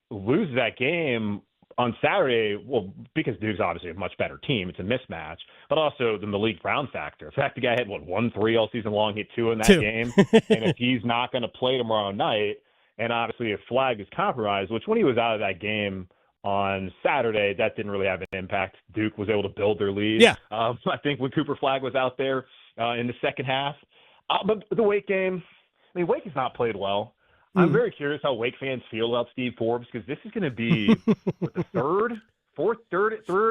loses that game on Saturday, well, because Duke's obviously a much better team. It's a mismatch. But also the Malik Brown factor. In fact, the guy had, 1-3 all season long, hit 2 in that game. And if he's not going to play tomorrow night, and obviously if Flagg is compromised, which when he was out of that game on Saturday, that didn't really have an impact. Duke was able to build their lead. Yeah. I think when Cooper Flagg was out there in the second half. But the Wake game, I mean, Wake has not played well. I'm very curious how Wake fans feel about Steve Forbes because this is going to be the third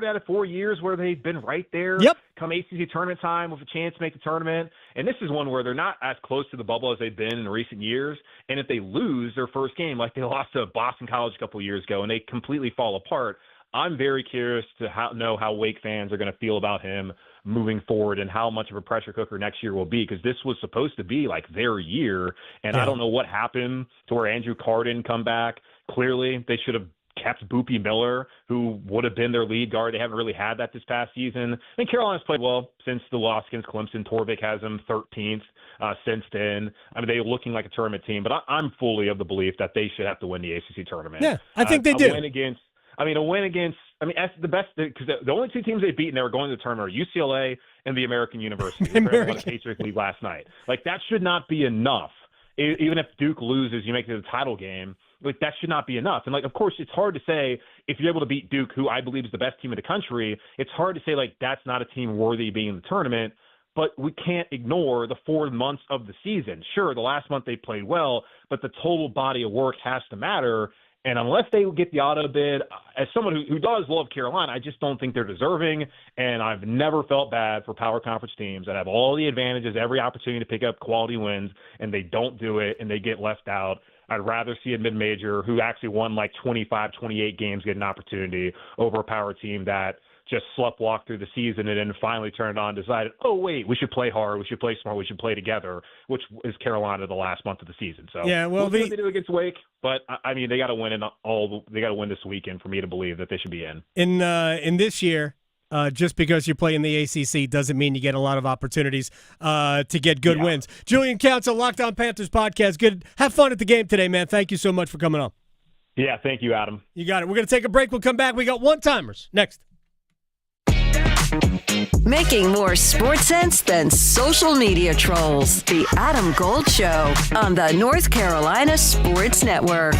out of 4 years where they've been right there. Yep. Come ACC tournament time with a chance to make the tournament. And this is one where they're not as close to the bubble as they've been in recent years. And if they lose their first game, like they lost to Boston College a couple of years ago, and they completely fall apart, I'm very curious to know how Wake fans are going to feel about him moving forward and how much of a pressure cooker next year will be, because this was supposed to be like their year. And I don't know what happened to where Andrew Carr didn't come back. Clearly, they should have kept Boopy Miller, who would have been their lead guard. They haven't really had that this past season. And Carolina's played well since the loss against Clemson. Torvik has them 13th since then. I mean, they're looking like a tournament team, but I'm fully of the belief that they should have to win the ACC tournament. Yeah, I think they do. A win against I mean, that's the best because the only two teams they've beaten that were going to the tournament are UCLA and the American University. They won the Patriots League last night. Like, that should not be enough. Even if Duke loses, you make it a title game. Like, that should not be enough. And, like, of course, it's hard to say if you're able to beat Duke, who I believe is the best team in the country, it's hard to say, like, that's not a team worthy of being in the tournament. But we can't ignore the 4 months of the season. Sure, the last month they played well, but the total body of work has to matter. And unless they get the auto bid, as someone who does love Carolina, I just don't think they're deserving. And I've never felt bad for power conference teams that have all the advantages, every opportunity to pick up quality wins, and they don't do it, and they get left out. I'd rather see a mid-major who actually won like 25, 28 games get an opportunity over a power team that just sleptwalked through the season and then finally turned on, decided, oh, wait, we should play hard, we should play smart, we should play together, which is Carolina the last month of the season. So yeah, well, we'll see what they do against Wake, but I mean, they got to win they got to win this weekend for me to believe that they should be in. In this year, just because you play in the ACC doesn't mean you get a lot of opportunities to get good wins. Julian Council, Locked On Panthers podcast. Good. Have fun at the game today, man. Thank you so much for coming on. Yeah, thank you, Adam. You got it. We're going to take a break. We'll come back. We got one-timers next. Making more sports sense than social media trolls. The Adam Gold Show on the North Carolina Sports Network.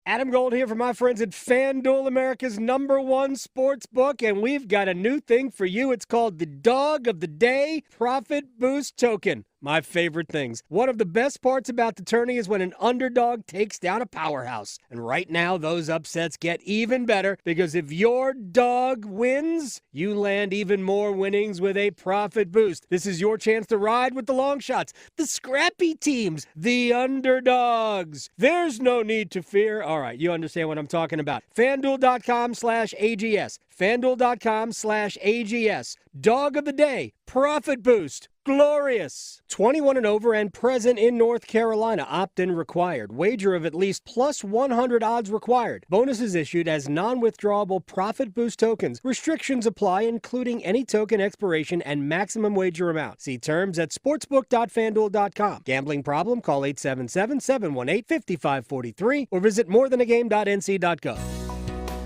Adam Gold here for my friends at FanDuel, America's #1 sports book, and we've got a new thing for you. It's called the Dog of the Day Profit Boost Token. My favorite things. One of the best parts about the tourney is when an underdog takes down a powerhouse. And right now, those upsets get even better because if your dog wins, you land even more winnings with a profit boost. This is your chance to ride with the long shots, the scrappy teams, the underdogs. There's no need to fear. All right, you understand what I'm talking about. FanDuel.com/AGS. FanDuel.com/AGS. Dog of the Day. Profit boost. Glorious. 21 and over and present in North Carolina. Opt-in required. Wager of at least plus 100 odds required. Bonuses issued as non-withdrawable profit boost tokens. Restrictions apply, including any token expiration and maximum wager amount. See terms at sportsbook.fanduel.com. Gambling problem? Call 877-718-5543 or visit morethanagame.nc.gov.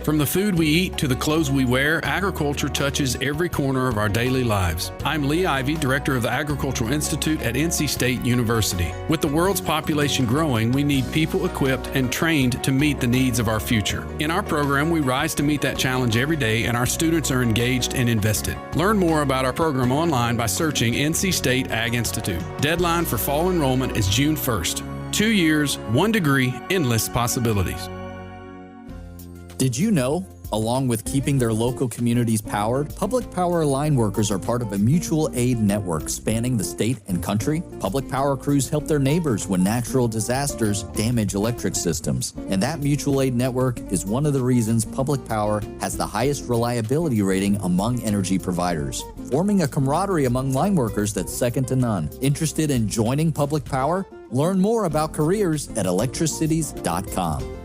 From the food we eat to the clothes we wear, agriculture touches every corner of our daily lives. I'm Lee Ivey, Director of the Agricultural Institute at NC State University. With the world's population growing, we need people equipped and trained to meet the needs of our future. In our program, we rise to meet that challenge every day, and our students are engaged and invested. Learn more about our program online by searching NC State Ag Institute. Deadline for fall enrollment is June 1st. 2 years, 1 degree, endless possibilities. Did you know, along with keeping their local communities powered, public power line workers are part of a mutual aid network spanning the state and country? Public power crews help their neighbors when natural disasters damage electric systems. And that mutual aid network is one of the reasons public power has the highest reliability rating among energy providers, forming a camaraderie among line workers that's second to none. Interested in joining public power? Learn more about careers at electricities.com.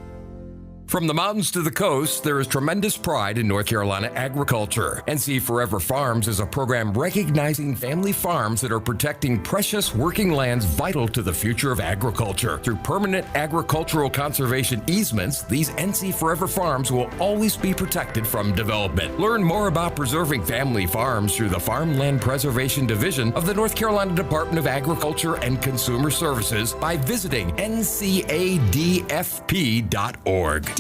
From the mountains to the coast, there is tremendous pride in North Carolina agriculture. NC Forever Farms is a program recognizing family farms that are protecting precious working lands vital to the future of agriculture. Through permanent agricultural conservation easements, these NC Forever Farms will always be protected from development. Learn more about preserving family farms through the Farmland Preservation Division of the North Carolina Department of Agriculture and Consumer Services by visiting ncadfp.org.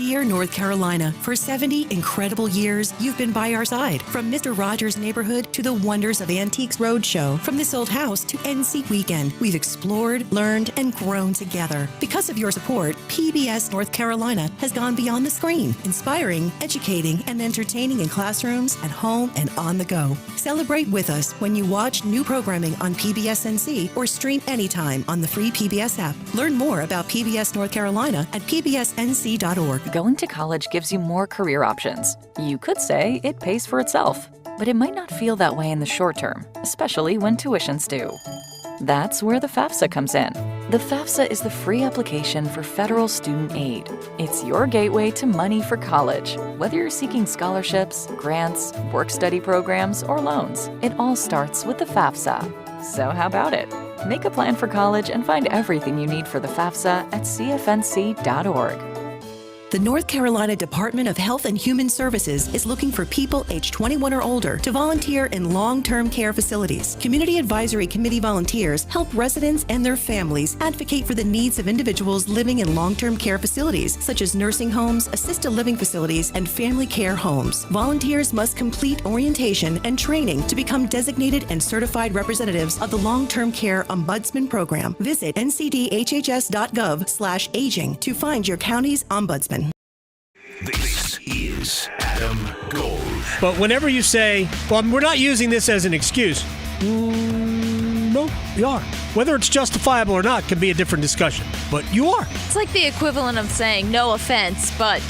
Dear North Carolina, for 70 incredible years, you've been by our side. From Mr. Rogers' Neighborhood to the wonders of Antiques Roadshow, from This Old House to NC Weekend, we've explored, learned, and grown together. Because of your support, PBS North Carolina has gone beyond the screen, inspiring, educating, and entertaining in classrooms, at home, and on the go. Celebrate with us when you watch new programming on PBS NC or stream anytime on the free PBS app. Learn more about PBS North Carolina at pbsnc.org. Going to college gives you more career options. You could say it pays for itself, but it might not feel that way in the short term, especially when tuitions do. That's where the FAFSA comes in. The FAFSA is the free application for federal student aid. It's your gateway to money for college. Whether you're seeking scholarships, grants, work-study programs, or loans, it all starts with the FAFSA. So how about it? Make a plan for college and find everything you need for the FAFSA at cfnc.org. The North Carolina Department of Health and Human Services is looking for people age 21 or older to volunteer in long-term care facilities. Community Advisory Committee volunteers help residents and their families advocate for the needs of individuals living in long-term care facilities, such as nursing homes, assisted living facilities, and family care homes. Volunteers must complete orientation and training to become designated and certified representatives of the Long-Term Care Ombudsman Program. Visit ncdhhs.gov/aging to find your county's ombudsman. This is Adam Gold. But whenever you say, well, we're not using this as an excuse, no, we are. Whether it's justifiable or not can be a different discussion, but you are. It's like the equivalent of saying no offense, but ...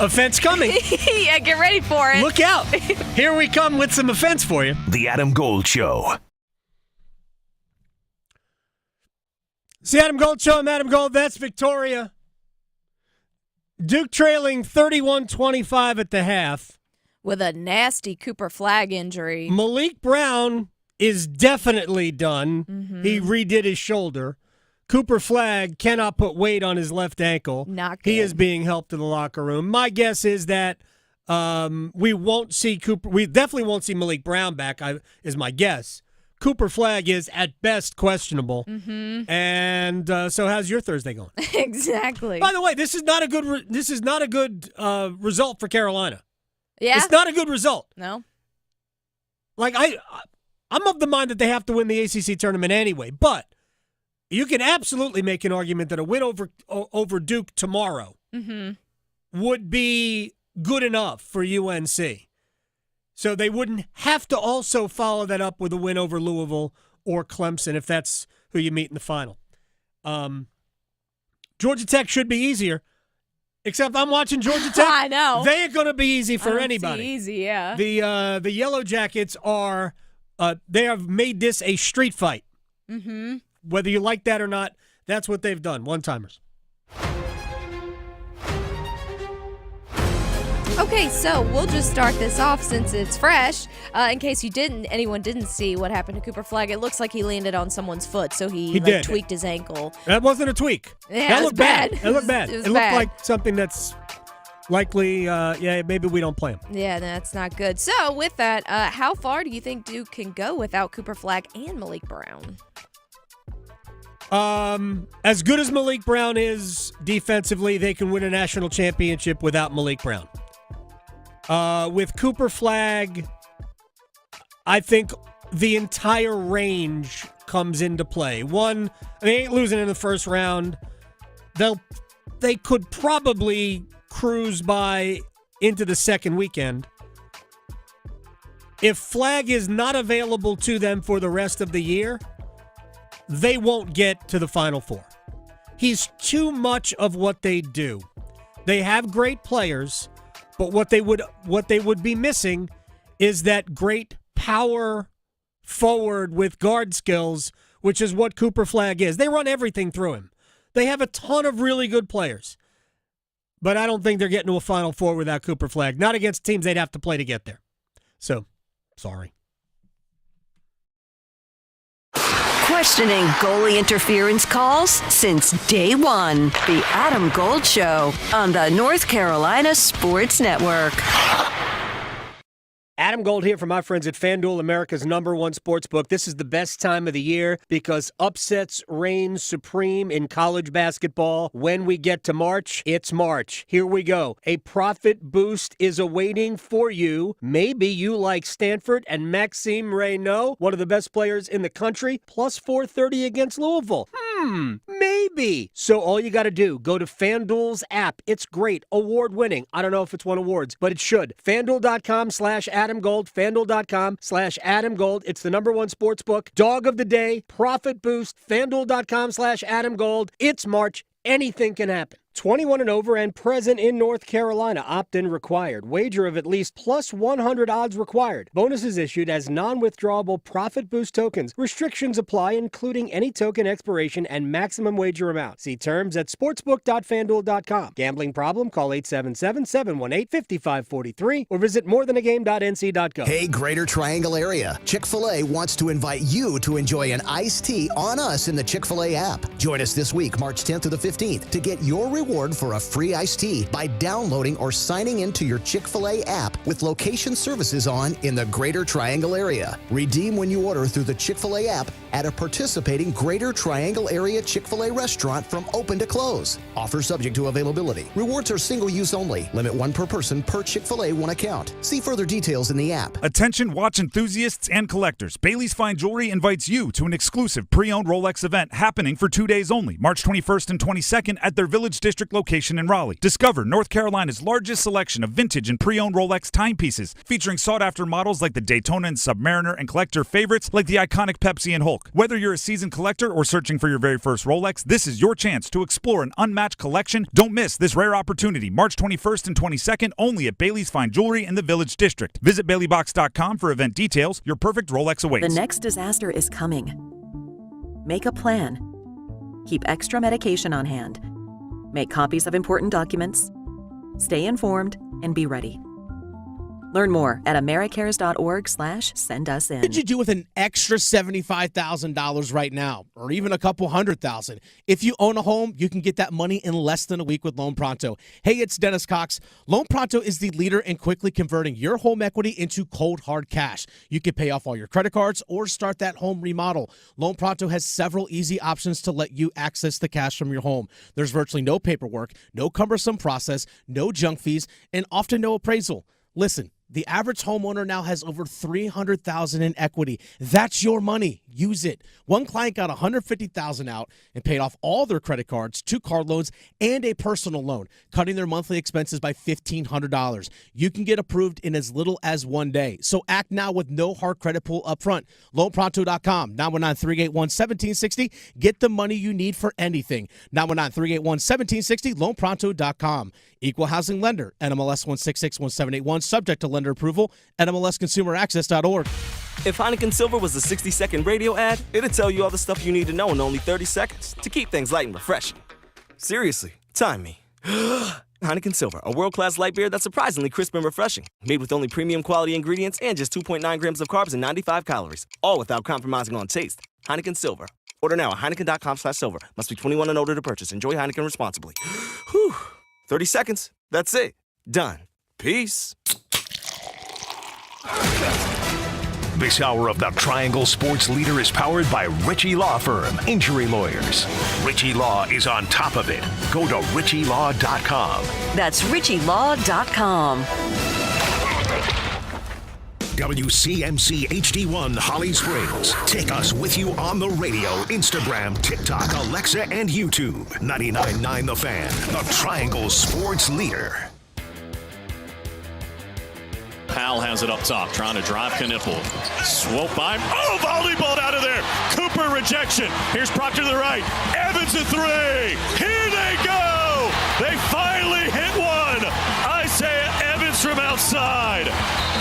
Offense coming. Yeah, get ready for it. Look out. Here we come with some offense for you. The Adam Gold Show. It's the Adam Gold Show. I'm Adam Gold. That's Victoria. Duke trailing 31-25 at the half. With a nasty Cooper Flagg injury. Malik Brown is definitely done. Mm-hmm. He redid his shoulder. Cooper Flagg cannot put weight on his left ankle. Not good. He is being helped to the locker room. My guess is that we won't see Cooper. We definitely won't see Malik Brown back, is my guess. Cooper Flagg is at best questionable. Mm-hmm. And so how's your Thursday going? Exactly. By the way, this is not a good result for Carolina. Yeah. It's not a good result. No. Like I'm of the mind that they have to win the ACC tournament anyway, but you can absolutely make an argument that a win over Duke tomorrow would be good enough for UNC. So they wouldn't have to also follow that up with a win over Louisville or Clemson if that's who you meet in the final. Georgia Tech should be easier, except I'm watching Georgia Tech. I know. They ain't going to be easy for anybody. Easy, yeah. The Yellow Jackets are they have made this a street fight. Mm-hmm. Whether you like that or not, that's what they've done. One-timers. Okay, so we'll just start this off since it's fresh. In case anyone didn't see what happened to Cooper Flagg, it looks like he landed on someone's foot, so he tweaked his ankle. That wasn't a tweak. Yeah, that looked bad. It looked bad. It looked bad. like something that's likely, maybe we don't play him. Yeah, that's not good. So with that, how far do you think Duke can go without Cooper Flagg and Malik Brown? As good as Malik Brown is defensively, they can win a national championship without Malik Brown. With Cooper Flagg, I think the entire range comes into play. One, they ain't losing in the first round. They could probably cruise by into the second weekend. If Flagg is not available to them for the rest of the year, they won't get to the Final Four. He's too much of what they do. They have great players, but what they would be missing is that great power forward with guard skills, which is what Cooper Flagg is. They run everything through him. They have a ton of really good players. But I don't think they're getting to a Final Four without Cooper Flagg. Not against teams they'd have to play to get there. So, sorry. Questioning goalie interference calls since day one. The Adam Gold Show on the North Carolina Sports Network. Adam Gold here from my friends at FanDuel, America's #1 sportsbook. This is the best time of the year because upsets reign supreme in college basketball. When we get to March, it's March. Here we go. A profit boost is awaiting for you. Maybe you like Stanford and Maxime Reynaud, one of the best players in the country, plus 430 against Louisville. Maybe. So all you got to do, go to FanDuel's app. It's great. Award-winning. I don't know if it's won awards, but it should. FanDuel.com/Adam Gold. FanDuel.com/Adam Gold. It's the #1 sports book. Dog of the day. Profit boost. FanDuel.com/Adam Gold. It's March. Anything can happen. 21 and over and present in North Carolina. Opt-in required. Wager of at least plus 100 odds required. Bonuses issued as non-withdrawable profit boost tokens. Restrictions apply, including any token expiration and maximum wager amount. See terms at sportsbook.fanduel.com. Gambling problem? Call 877-718-5543 or visit morethanagame.nc.gov. Hey, Greater Triangle area. Chick-fil-A wants to invite you to enjoy an iced tea on us in the Chick-fil-A app. Join us this week, March 10th through the 15th, to get your reward for a free iced tea by downloading or signing into your Chick-fil-A app with location services on in the Greater Triangle area. Redeem when you order through the Chick-fil-A app at a participating Greater Triangle area Chick-fil-A restaurant from open to close. Offer subject to availability. Rewards are single use only. Limit 1 per person per Chick-fil-A 1 account. See further details in the app. Attention watch enthusiasts and collectors. Bailey's Fine Jewelry invites you to an exclusive pre-owned Rolex event happening for 2 days only, March 21st and 22nd at their Village District location in Raleigh. Discover North Carolina's largest selection of vintage and pre-owned Rolex timepieces featuring sought-after models like the Daytona and Submariner and collector favorites like the iconic Pepsi and Hulk. Whether you're a seasoned collector or searching for your very first Rolex, this is your chance to explore an unmatched collection. Don't miss this rare opportunity, March 21st and 22nd, only at Bailey's Fine Jewelry in the Village District. Visit BaileyBox.com for event details. Your perfect Rolex awaits. The next disaster is coming. Make a plan. Keep extra medication on hand. Make copies of important documents. Stay informed and be ready. Learn more at americares.org/send-us-in. What could you do with an extra $75,000 right now, or even a couple $100,000? If you own a home, you can get that money in less than a week with Loan Pronto. Hey, it's Dennis Cox. Loan Pronto is the leader in quickly converting your home equity into cold, hard cash. You can pay off all your credit cards or start that home remodel. Loan Pronto has several easy options to let you access the cash from your home. There's virtually no paperwork, no cumbersome process, no junk fees, and often no appraisal. Listen, the average homeowner now has over $300,000 in equity. That's your money. Use it. One client got $150,000 out and paid off all their credit cards, 2 car loans, and a personal loan, cutting their monthly expenses by $1,500. You can get approved in as little as 1 day. So act now with no hard credit pull up front. LoanPronto.com, 919-381-1760. Get the money you need for anything. 919-381-1760, LoanPronto.com. Equal housing lender, NMLS 1661781, subject to lender approval, NMLSconsumeraccess.org. If Heineken Silver was a 60-second radio ad, it'd tell you all the stuff you need to know in only 30 seconds to keep things light and refreshing. Seriously, time me. Heineken Silver, a world-class light beer that's surprisingly crisp and refreshing. Made with only premium quality ingredients and just 2.9 grams of carbs and 95 calories, all without compromising on taste. Heineken Silver. Order now at Heineken.com/silver. Must be 21 and older to purchase. Enjoy Heineken responsibly. Whew. 30 seconds. That's it. Done. Peace. This hour of the Triangle Sports Leader is powered by Ritchie Law Firm, injury lawyers. Ritchie Law is on top of it. Go to RitchieLaw.com. That's RitchieLaw.com. WCMC HD1 Holly Springs. Take us with you on the radio, Instagram, TikTok, Alexa, and YouTube. 99.9 The Fan, the Triangle Sports Leader. Powell has it up top, trying to drive Knippel. Swope by. Oh, volleyball out of there. Cooper rejection. Here's Proctor to the right. Evans a 3. Here they go. They finally hit one. Isaiah Evans from outside.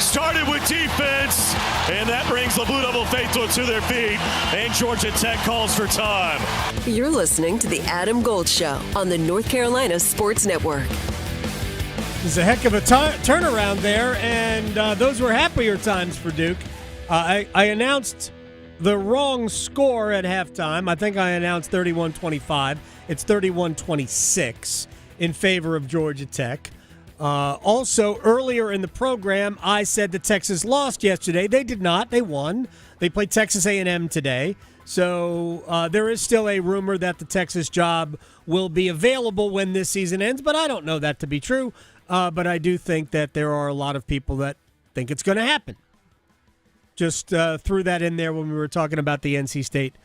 Started with defense, and that brings the Blue Devil faithful to their feet, and Georgia Tech calls for time. You're listening to The Adam Gold Show on the North Carolina Sports Network. It's a heck of a turnaround there, and those were happier times for Duke. I announced the wrong score at halftime. I think I announced 31-25. It's 31-26 in favor of Georgia Tech. Also, earlier in the program, I said that Texas lost yesterday. They did not. They won. They played Texas A&M today. So there is still a rumor that the Texas job will be available when this season ends, but I don't know that to be true. But I do think that there are a lot of people that think it's going to happen. Just threw that in there when we were talking about the NC State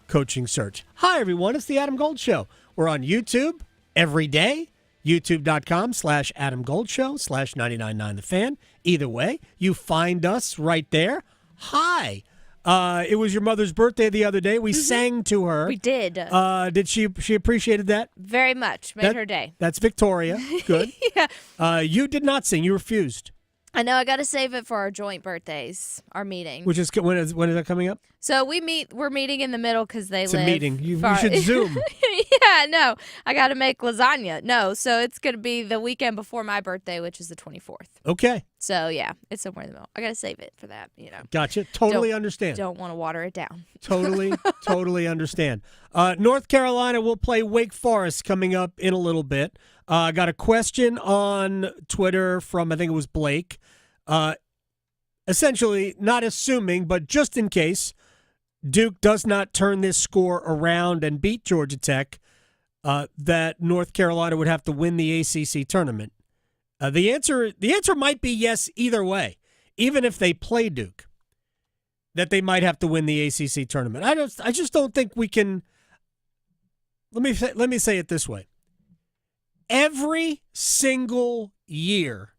coaching search. Hi, everyone. It's the Adam Gold Show. We're on YouTube every day. YouTube.com/Adam Gold Show /999 The Fan. Either way, you find us right there. Hi. It was your mother's birthday the other day. We sang to her. We did. Did she appreciated that? Very much. Made her day. That's Victoria. Good. Yeah. You did not sing. You refused. I know. I got to save it for our joint birthdays, our meeting. Which is when is that coming up? So we're meeting in the middle because they live. It's a meeting. You should Zoom. Yeah, no, I got to make lasagna. No, so it's going to be the weekend before my birthday, which is the 24th. Okay. So, yeah, it's somewhere in the middle. I got to save it for that, Gotcha. Totally understand. Don't want to water it down. Totally understand. North Carolina will play Wake Forest coming up in a little bit. I got a question on Twitter from, I think it was Blake. Essentially, not assuming, but just in case Duke does not turn this score around and beat Georgia Tech, that North Carolina would have to win the ACC tournament. The answer might be yes either way, even if they play Duke, that they might have to win the ACC tournament. I just don't think we can. Let me say it this way. Every single year,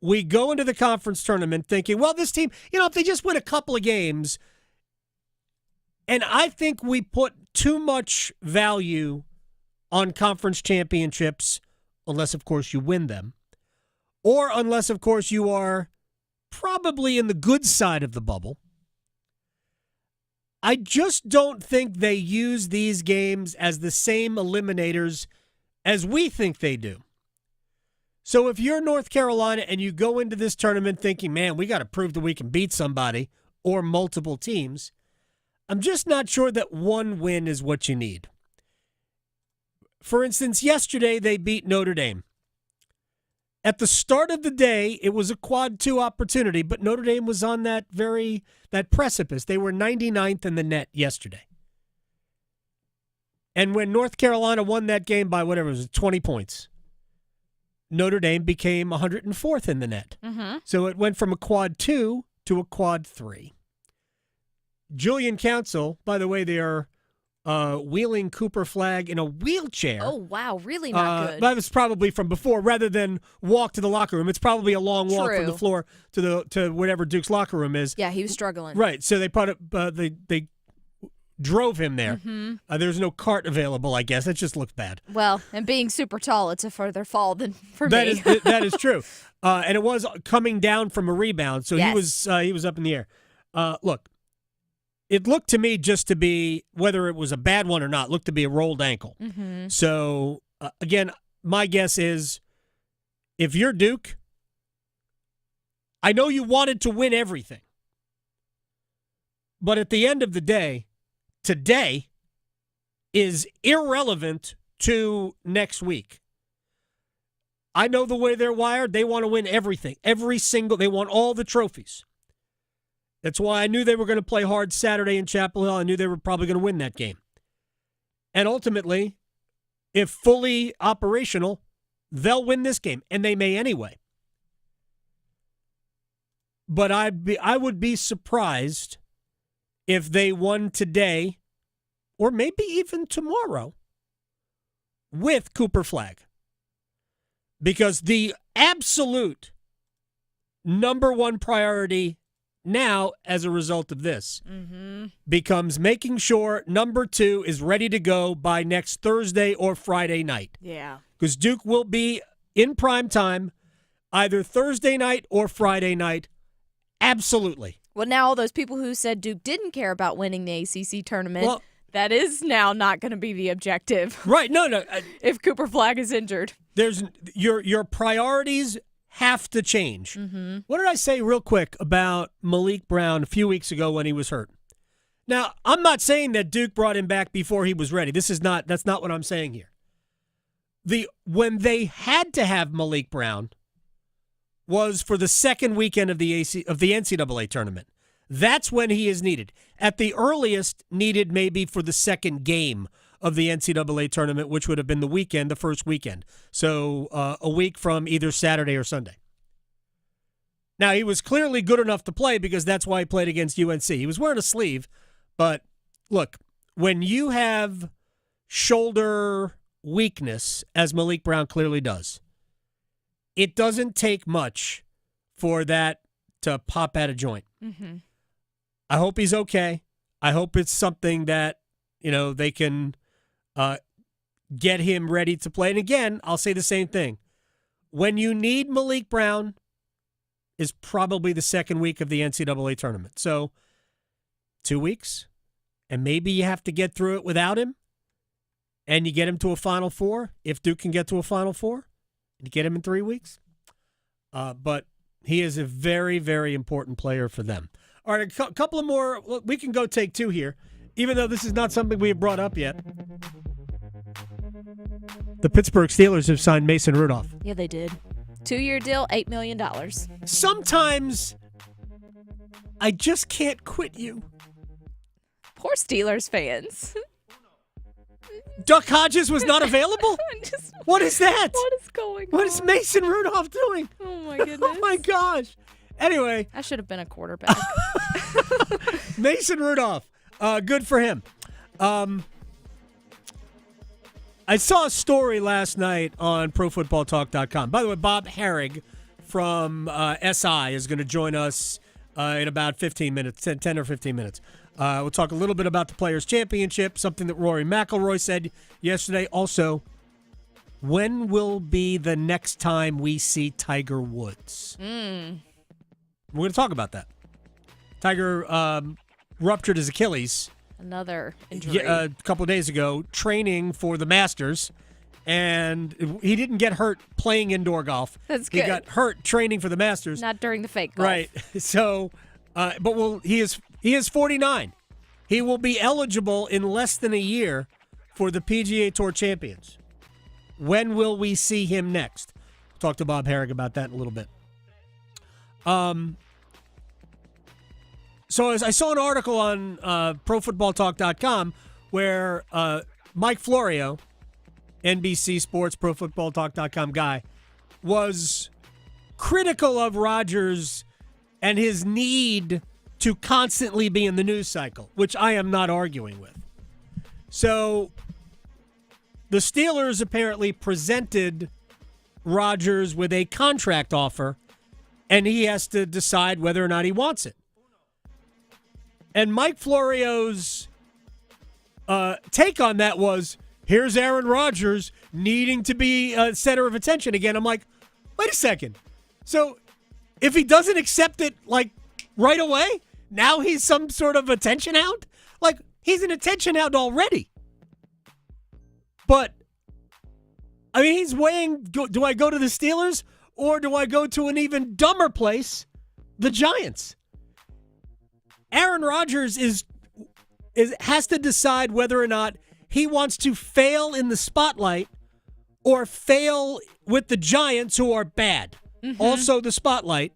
we go into the conference tournament thinking, well, this team, if they just win a couple of games. And I think we put too much value on conference championships, unless, of course, you win them, or unless, of course, you are probably in the good side of the bubble. I just don't think they use these games as the same eliminators as we think they do. So if you're North Carolina and you go into this tournament thinking, man, we got to prove that we can beat somebody or multiple teams, I'm just not sure that one win is what you need. For instance, yesterday they beat Notre Dame. At the start of the day, it was a quad 2 opportunity, but Notre Dame was on that precipice. They were 99th in the net yesterday. And when North Carolina won that game by 20 points, Notre Dame became 104th in the net. Mm-hmm. So it went from a quad 2 to a quad 3. Julian Council, by the way, they are wheeling Cooper Flagg in a wheelchair. Oh, wow. Really not good. That was probably from before. Rather than walk to the locker room, it's probably a long walk from the floor to whatever Duke's locker room is. Yeah, he was struggling. Right. So they they drove him there. Mm-hmm. There's no cart available, I guess. It just looked bad. Well, and being super tall, it's a further fall than for me. That is true. And it was coming down from a rebound, so yes. he was up in the air. Look. It looked to me just to be, whether it was a bad one or not, looked to be a rolled ankle. Mm-hmm. So, again, my guess is if you're Duke, I know you wanted to win everything. But at the end of the day, today is irrelevant to next week. I know the way they're wired. They want to win everything. They want all the trophies. That's why I knew they were going to play hard Saturday in Chapel Hill. I knew they were probably going to win that game. And ultimately, if fully operational, they'll win this game, and they may anyway. But I would be surprised if they won today, or maybe even tomorrow, with Cooper Flagg. Because the absolute number one priority now, as a result of this, becomes making sure number 2 is ready to go by next Thursday or Friday night. Yeah. Because Duke will be in prime time either Thursday night or Friday night. Absolutely. Well, now all those people who said Duke didn't care about winning the ACC tournament, that is now not going to be the objective. Right. No. If Cooper Flagg is injured. There's your priorities have to change. Mm-hmm. What did I say real quick about Malik Brown a few weeks ago when he was hurt? Now, I'm not saying that Duke brought him back before he was ready. That's not what I'm saying here. When they had to have Malik Brown was for the second weekend of the NCAA tournament. That's when he is needed. At the earliest, needed maybe for the second game of the NCAA tournament, which would have been the first weekend. So a week from either Saturday or Sunday. Now, he was clearly good enough to play because that's why he played against UNC. He was wearing a sleeve, but look, when you have shoulder weakness, as Malik Brown clearly does, it doesn't take much for that to pop out of joint. Mm-hmm. I hope he's okay. I hope it's something that, they can get him ready to play. And again, I'll say the same thing. When you need Malik Brown is probably the second week of the NCAA tournament. So 2 weeks, and maybe you have to get through it without him. and you get him to a Final Four, if Duke can get to a Final Four, you get him in 3 weeks. But he is a very, very important player for them. All right, a couple of more. We can go take two here, even though this is not something we have brought up yet. The Pittsburgh Steelers have signed Mason Rudolph. Yeah, they did. 2-year deal, $8 million. Sometimes I just can't quit you. Poor Steelers fans. Duck Hodges was not available? What is that? What is going on? What is Mason Rudolph doing? Oh, my goodness. Oh, my gosh. Anyway. I should have been a quarterback. Mason Rudolph. Good for him. I saw a story last night on ProFootballTalk.com. By the way, Bob Harig from SI is going to join us in about 15 minutes, 10 or 15 minutes. We'll talk a little bit about the Players' Championship, something that Rory McIlroy said yesterday. Also, when will be the next time we see Tiger Woods? We're going to talk about that. Tiger ruptured his Achilles. Another injury. A couple of days ago, training for the Masters, and he didn't get hurt playing indoor golf. That's good. He got hurt training for the Masters. Not during the fake golf. Right. So, he is 49. He will be eligible in less than a year for the PGA Tour Champions. When will we see him next? Talk to Bob Harig about that in a little bit. So as I saw an article on ProFootballTalk.com where Mike Florio, NBC Sports, ProFootballTalk.com guy, was critical of Rodgers and his need to constantly be in the news cycle, which I am not arguing with. So the Steelers apparently presented Rodgers with a contract offer, and he has to decide whether or not he wants it. And Mike Florio's take on that was, here's Aaron Rodgers needing to be a center of attention again. I'm like, wait a second. So if he doesn't accept it, like, right away, now he's some sort of attention hound? Like, he's an attention hound already. But, I mean, he's weighing, do I go to the Steelers or do I go to an even dumber place, the Giants? Aaron Rodgers has to decide whether or not he wants to fail in the spotlight or fail with the Giants, who are bad. Mm-hmm. Also the spotlight,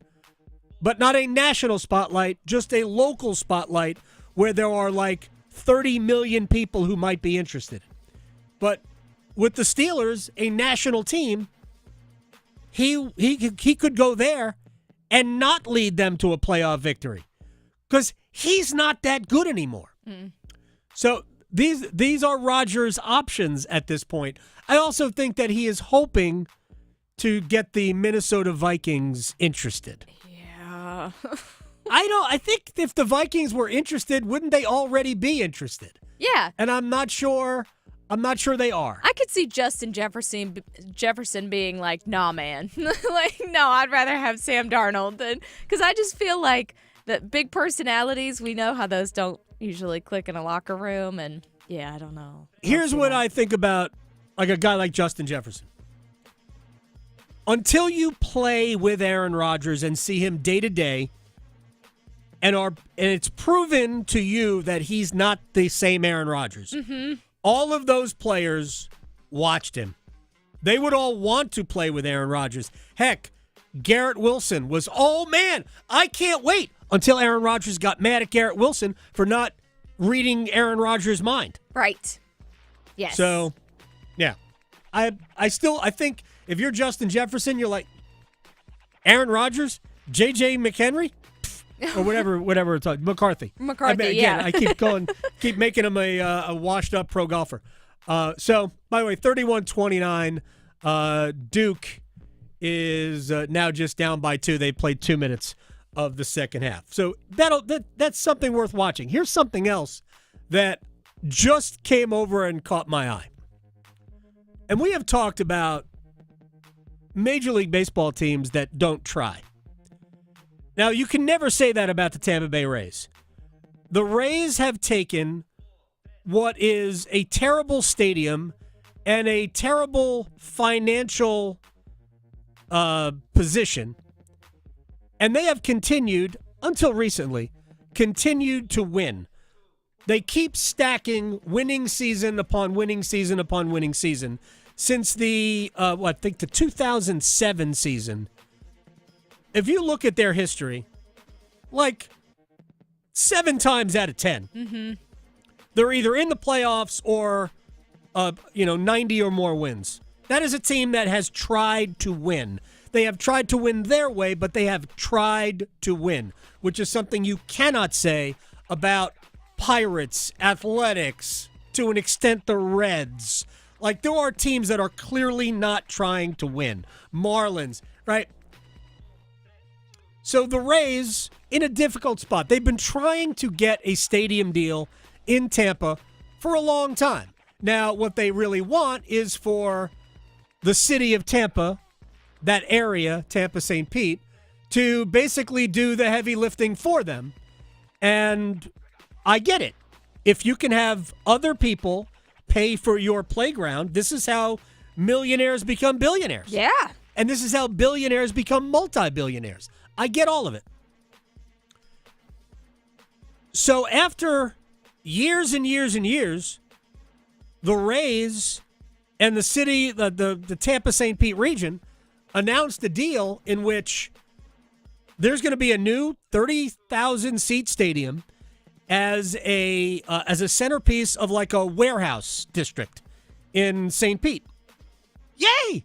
but not a national spotlight, just a local spotlight where there are like 30 million people who might be interested. But with the Steelers, a national team, he could go there and not lead them to a playoff victory because he's not that good anymore. So these are Rodgers' options at this point. I also think that he is hoping to get the Minnesota Vikings interested. Yeah. I think if the Vikings were interested, wouldn't they already be interested? Yeah. And I'm not sure they are. I could see Justin Jefferson being like, nah, man. Like, no, I'd rather have Sam Darnold than, because I just feel like the big personalities, we know how those don't usually click in a locker room, and yeah, I don't know. Here's what I think about like a guy like Justin Jefferson. Until you play with Aaron Rodgers and see him day to day, and it's proven to you that he's not the same Aaron Rodgers. Mm-hmm. All of those players watched him. They would all want to play with Aaron Rodgers. Heck, Garrett Wilson was, oh man, I can't wait until Aaron Rodgers got mad at Garrett Wilson for not reading Aaron Rodgers' mind. Right. Yes. So, yeah. I think if you're Justin Jefferson, you're like, Aaron Rodgers, J.J. McHenry, or whatever it's called, McCarthy. Yeah. I keep making him a washed-up pro golfer. So, by the way, 31-29, Duke is now just down by 2. They played 2 minutes of the second half. So that's something worth watching. Here's something else that just came over and caught my eye. And we have talked about Major League Baseball teams that don't try. Now, you can never say that about the Tampa Bay Rays. The Rays have taken what is a terrible stadium and a terrible financial position, and they have continued, until recently, continued to win. They keep stacking winning season upon winning season upon winning season since the, I think the 2007 season. If you look at their history, like 7 times out of 10, they're either in the playoffs or, 90 or more wins. That is a team that has tried to win. They have tried to win their way, but they have tried to win, which is something you cannot say about Pirates, Athletics, to an extent the Reds. Like, there are teams that are clearly not trying to win. Marlins, right? So the Rays, in a difficult spot. They've been trying to get a stadium deal in Tampa for a long time. Now, what they really want is for the city of Tampa, that area, Tampa, St. Pete, to basically do the heavy lifting for them. And I get it. If you can have other people pay for your playground, this is how millionaires become billionaires. Yeah. And this is how billionaires become multi-billionaires. I get all of it. So after years and years and years, the Rays and the city, the Tampa St. Pete region, announced a deal in which there's going to be a new 30,000-seat stadium as a centerpiece of like a warehouse district in St. Pete. Yay!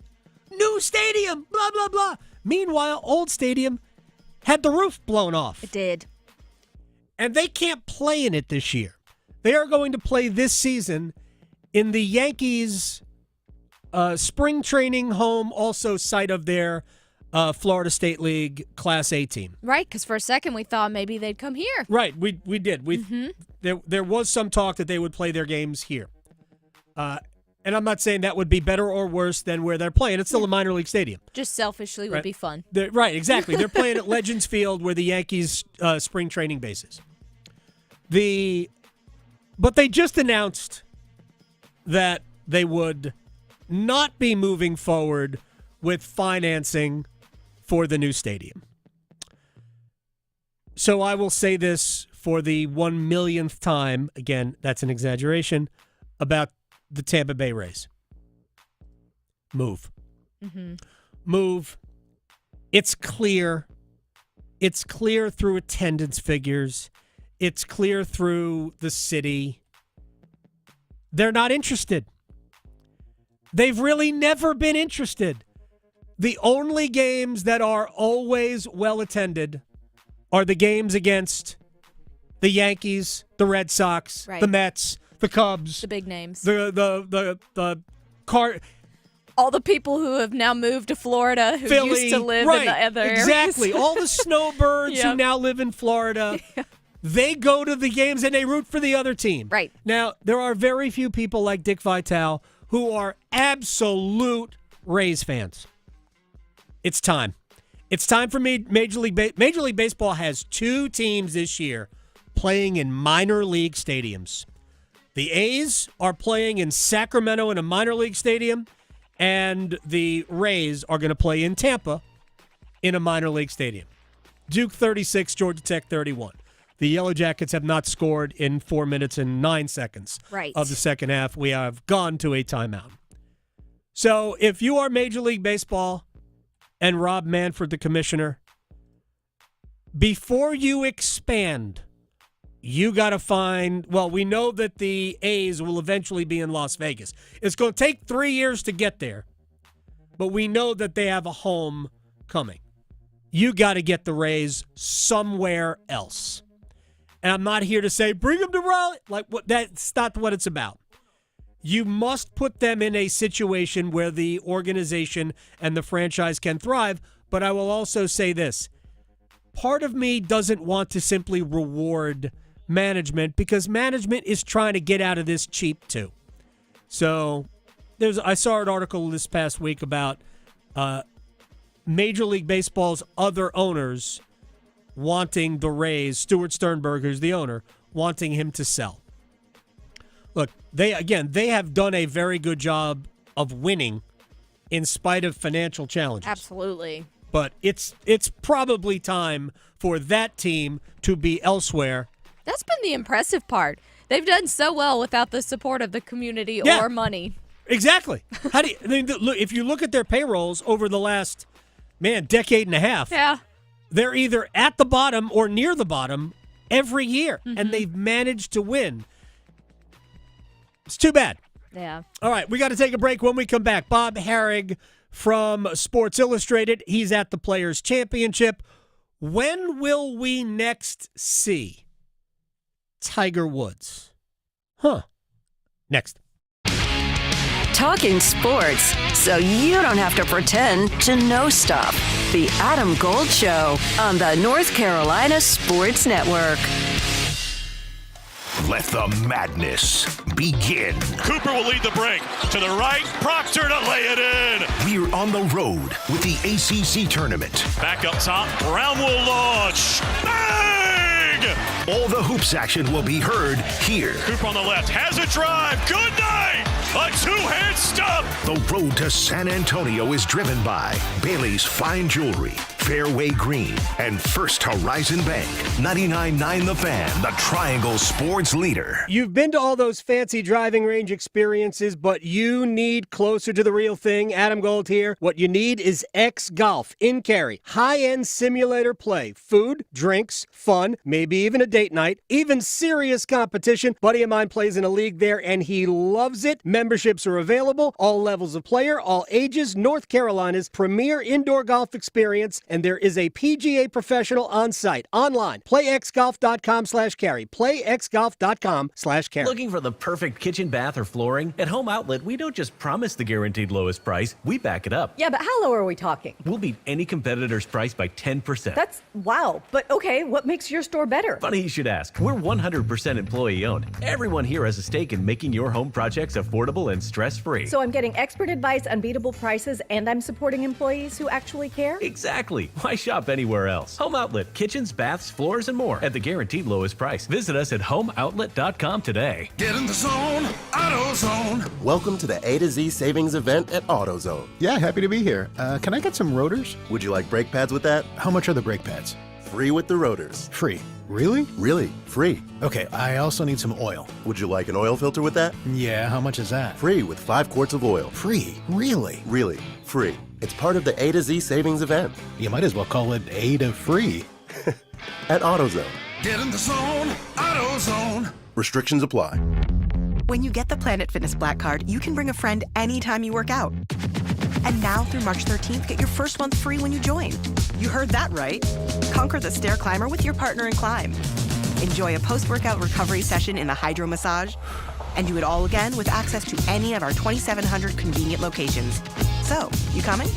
New stadium, blah, blah, blah. Meanwhile, old stadium had the roof blown off. It did. And they can't play in it this year. They are going to play this season in the Yankees' spring training home, also site of their Florida State League Class A team. Right, because for a second we thought maybe they'd come here. Right, we did. There was some talk that they would play their games here. And I'm not saying that would be better or worse than where they're playing. It's still a minor league stadium. Just selfishly would be fun. Right, exactly. They're playing at Legends Field where the Yankees' spring training base is. But they just announced that they would not be moving forward with financing for the new stadium. So I will say this for the 1 millionth time, again, that's an exaggeration, about the Tampa Bay Rays. Move. Move. It's clear. It's clear through attendance figures. It's clear through the city. They're not interested. They've really never been interested. The only games that are always well attended are the games against the Yankees, the Red Sox, the Mets, the Cubs, the big names, the all the people who have now moved to Florida who Philly, used to live in the other areas. Exactly. All the snowbirds who now live in Florida. They go to the games and they root for the other team. Right. Now, there are very few people like Dick Vitale who are absolute Rays fans. It's time. It's time for me. Major League Baseball has 2 teams this year playing in minor league stadiums. The A's are playing in Sacramento in a minor league stadium, and the Rays are going to play in Tampa in a minor league stadium. Duke 36, Georgia Tech 31. The Yellow Jackets have not scored in 4 minutes and 9 seconds of the second half. We have gone to a timeout. So if you are Major League Baseball and Rob Manfred, the commissioner, before you expand, you got to find, well, we know that the A's will eventually be in Las Vegas. It's going to take 3 years to get there, but we know that they have a home coming. You got to get the Rays somewhere else. And I'm not here to say, bring them to Raleigh. Like, that's not what it's about. You must put them in a situation where the organization and the franchise can thrive. But I will also say this. Part of me doesn't want to simply reward management because management is trying to get out of this cheap too. So I saw an article this past week about Major League Baseball's other owners wanting the Rays, Stuart Sternberg, who's the owner, wanting him to sell. Look, they have done a very good job of winning in spite of financial challenges. Absolutely. But it's probably time for that team to be elsewhere. That's been the impressive part. They've done so well without the support of the community or money. Exactly. Look, if you look at their payrolls over the last, decade and a half, they're either at the bottom or near the bottom every year, and they've managed to win. It's too bad. Yeah. All right, we got to take a break. When we come back, Bob Harig from Sports Illustrated. He's at the Players' Championship. When will we next see Tiger Woods? Next. Talking sports so you don't have to pretend to know stuff. The Adam Gold Show on the North Carolina Sports Network. Let the madness begin. Cooper will lead the break. To the right, Proctor to lay it in. We're on the road with the ACC Tournament. Back up top, Brown will launch. Bang! All the hoops action will be heard here. Cooper on the left, has a drive. Good night! A two-hand stop. The road to San Antonio is driven by Bailey's Fine Jewelry, Fairway Green, and First Horizon Bank. 99.9 The Fan, the Triangle Sports leader. You've been to all those fancy driving range experiences, but you need closer to the real thing. Adam Gold here. What you need is X Golf in Cary. High-end simulator play. Food, drinks, fun, maybe even a date night, even serious competition. Buddy of mine plays in a league there, and he loves it. Memberships are available, all levels of player, all ages. North Carolina's premier indoor golf experience, and there is a PGA professional on site, online. PlayXGolf.com/Cary. PlayXGolf.com/Cary. Looking for the perfect kitchen, bath, or flooring? At Home Outlet, we don't just promise the guaranteed lowest price, we back it up. Yeah, but how low are we talking? We'll beat any competitor's price by 10%. That's wow. But okay, what makes your store better? Funny you should ask. We're 100% employee owned. Everyone here has a stake in making your home projects affordable and stress-free. So I'm getting expert advice, unbeatable prices, and I'm supporting employees who actually care? Exactly. Why shop anywhere else? Home Outlet, kitchens, baths, floors, and more at the guaranteed lowest price. Visit us at homeoutlet.com today. Get in the zone, AutoZone. Welcome to the A to Z savings event at AutoZone. Yeah, happy to be here. Can I get some rotors? Would you like brake pads with that? How much are the brake pads? Free with the rotors. Free. Really? Really, free. Okay, I also need some oil. Would you like an oil filter with that? Yeah, how much is that? Free with 5 quarts of oil. Free? Really? Really, free. It's part of the A to Z savings event. You might as well call it A to free. At AutoZone. Get in the zone, AutoZone. Restrictions apply. When you get the Planet Fitness Black Card, you can bring a friend anytime you work out. And now through March 13th, get your first month free when you join. You heard that right. Conquer the stair climber with your partner in climb. Enjoy a post-workout recovery session in the hydro massage. And do it all again with access to any of our 2,700 convenient locations. So, you coming?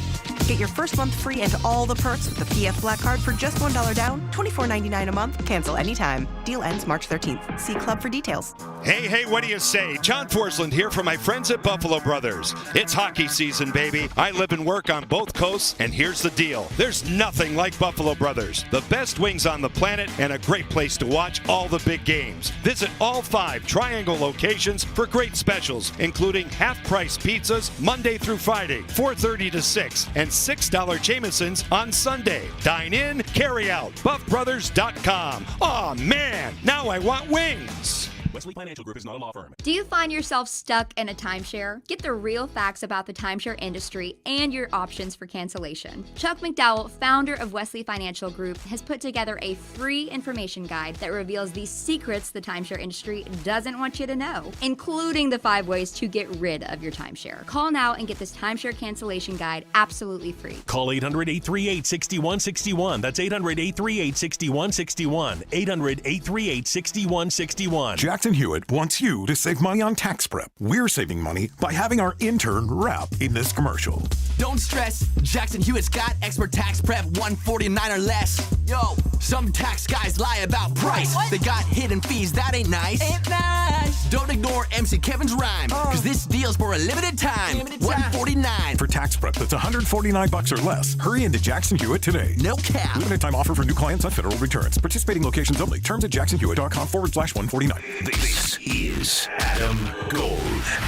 Get your first month free and all the perks with the PF Black Card for just $1 down, $24.99 a month. Cancel anytime. Deal ends March 13th. See Club for details. Hey, what do you say? John Forsland here for my friends at Buffalo Brothers. It's hockey season, baby. I live and work on both coasts, and here's the deal. There's nothing like Buffalo Brothers. The best wings on the planet and a great place to watch all the big games. Visit all 5 Triangle locations for great specials, including half-price pizzas Monday through Friday, 4:30 to 6, and $6 Jamesons on Sunday. Dine in, carry out. BuffBrothers.com. Aw, man, now I want wings. Wesley Financial Group is not a law firm. Do you find yourself stuck in a timeshare? Get the real facts about the timeshare industry and your options for cancellation. Chuck McDowell, founder of Wesley Financial Group, has put together a free information guide that reveals the secrets the timeshare industry doesn't want you to know, including the 5 ways to get rid of your timeshare. Call now and get this timeshare cancellation guide absolutely free. Call 800-838-6161. That's 800-838-6161. 800-838-6161. Jackson Hewitt wants you to save money on tax prep. We're saving money by having our intern rap in this commercial. Don't stress, Jackson Hewitt's got expert tax prep, $149 or less. Yo, some tax guys lie about price. What? They got hidden fees, that ain't nice. Ain't nice. Don't ignore MC Kevin's rhyme, cause this deal's for a limited time. $149. For tax prep that's $149 or less, hurry into Jackson Hewitt today. No cap. Limited time offer for new clients on federal returns. Participating locations only. Terms at jacksonhewitt.com/149. This is Adam Gold.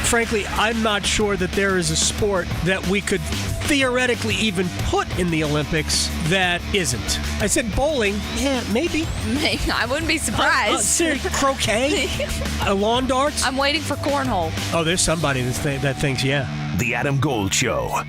frankly, I'm not sure that there is a sport that we could theoretically even put in the Olympics that isn't. I said bowling. Yeah, maybe. I wouldn't be surprised. Croquet? Lawn darts? I'm waiting for cornhole. Oh, there's somebody that thinks, yeah. The Adam Gold Show.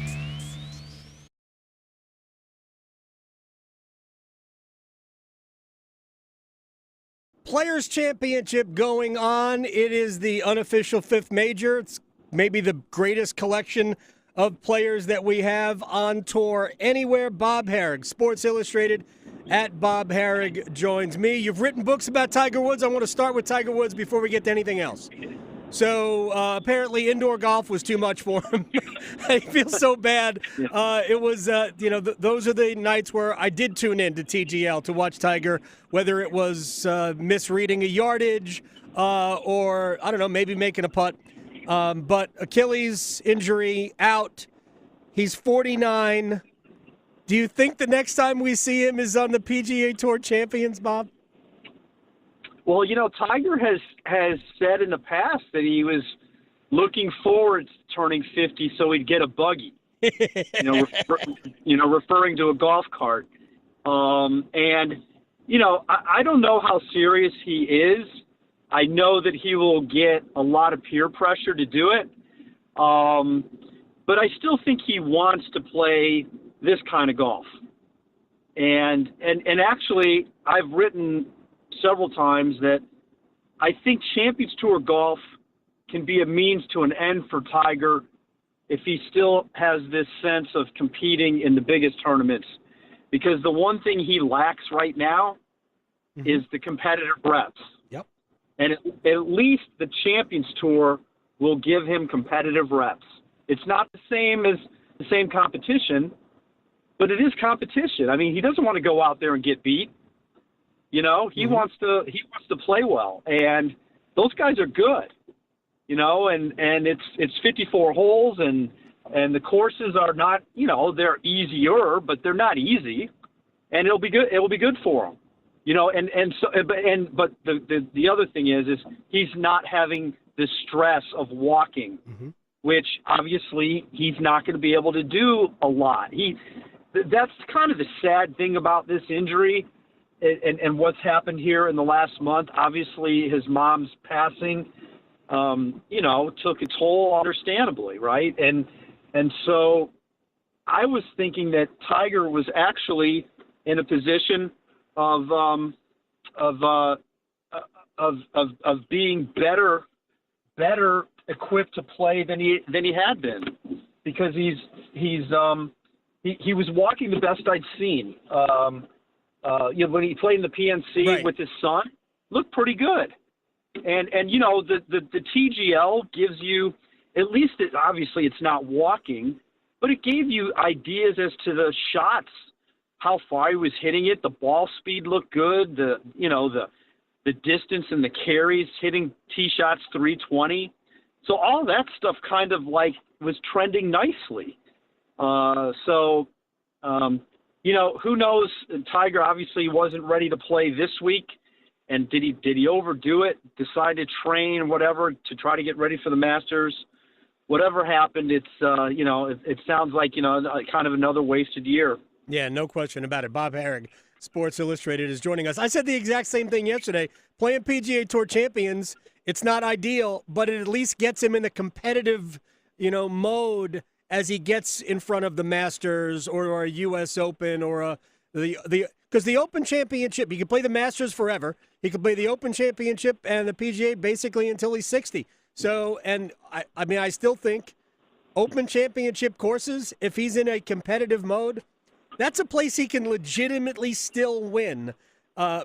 Players' Championship going on. It is the unofficial fifth major. It's maybe the greatest collection of players that we have on tour anywhere. Bob Harig, Sports Illustrated at Bob Harig, joins me. You've written books about Tiger Woods. I want to start with Tiger Woods before we get to anything else. So apparently indoor golf was too much for him. I feel so bad. It was, those are the nights where I did tune in to TGL to watch Tiger, whether it was misreading a yardage or, I don't know, maybe making a putt. But Achilles injury out. He's 49. Do you think the next time we see him is on the PGA Tour Champions, Bob? Well, Tiger has said in the past that he was looking forward to turning 50 so he'd get a buggy, referring to a golf cart. I don't know how serious he is. I know that he will get a lot of peer pressure to do it. But I still think he wants to play this kind of golf. And actually, I've written several times that I think Champions Tour golf can be a means to an end for Tiger if he still has this sense of competing in the biggest tournaments. Because the one thing he lacks right now is the competitive reps. Yep. And at least the Champions Tour will give him competitive reps. It's not the same competition, but it is competition. I mean, he doesn't want to go out there and get beat. He wants to play well, and those guys are good. And it's 54 holes, and the courses are not, they're easier, but they're not easy, and it'll be good. It will be good for him. But the other thing is he's not having the stress of walking, which obviously he's not going to be able to do a lot. That's kind of the sad thing about this injury. And what's happened here in the last month, obviously his mom's passing, took a toll, understandably, right? And so I was thinking that Tiger was actually in a position of being better equipped to play than he had been, because he was walking the best I'd seen. When he played in the PNC with his son, looked pretty good. And the TGL gives you, at least obviously it's not walking, but it gave you ideas as to the shots, how far he was hitting it. The ball speed looked good. The distance and the carries, hitting tee shots 320. So all that stuff kind of like was trending nicely. Who knows? Tiger obviously wasn't ready to play this week. And did he overdo it, decide to train, whatever, to try to get ready for the Masters? Whatever happened, it sounds like, kind of another wasted year. Yeah, no question about it. Bob Harig, Sports Illustrated, is joining us. I said the exact same thing yesterday. Playing PGA Tour Champions, it's not ideal, but it at least gets him in the competitive, mode as he gets in front of the Masters or a U.S. Open or because the Open Championship, he can play the Masters forever. He can play the Open Championship and the PGA basically until he's 60. So, and I still think Open Championship courses, if he's in a competitive mode, that's a place he can legitimately still win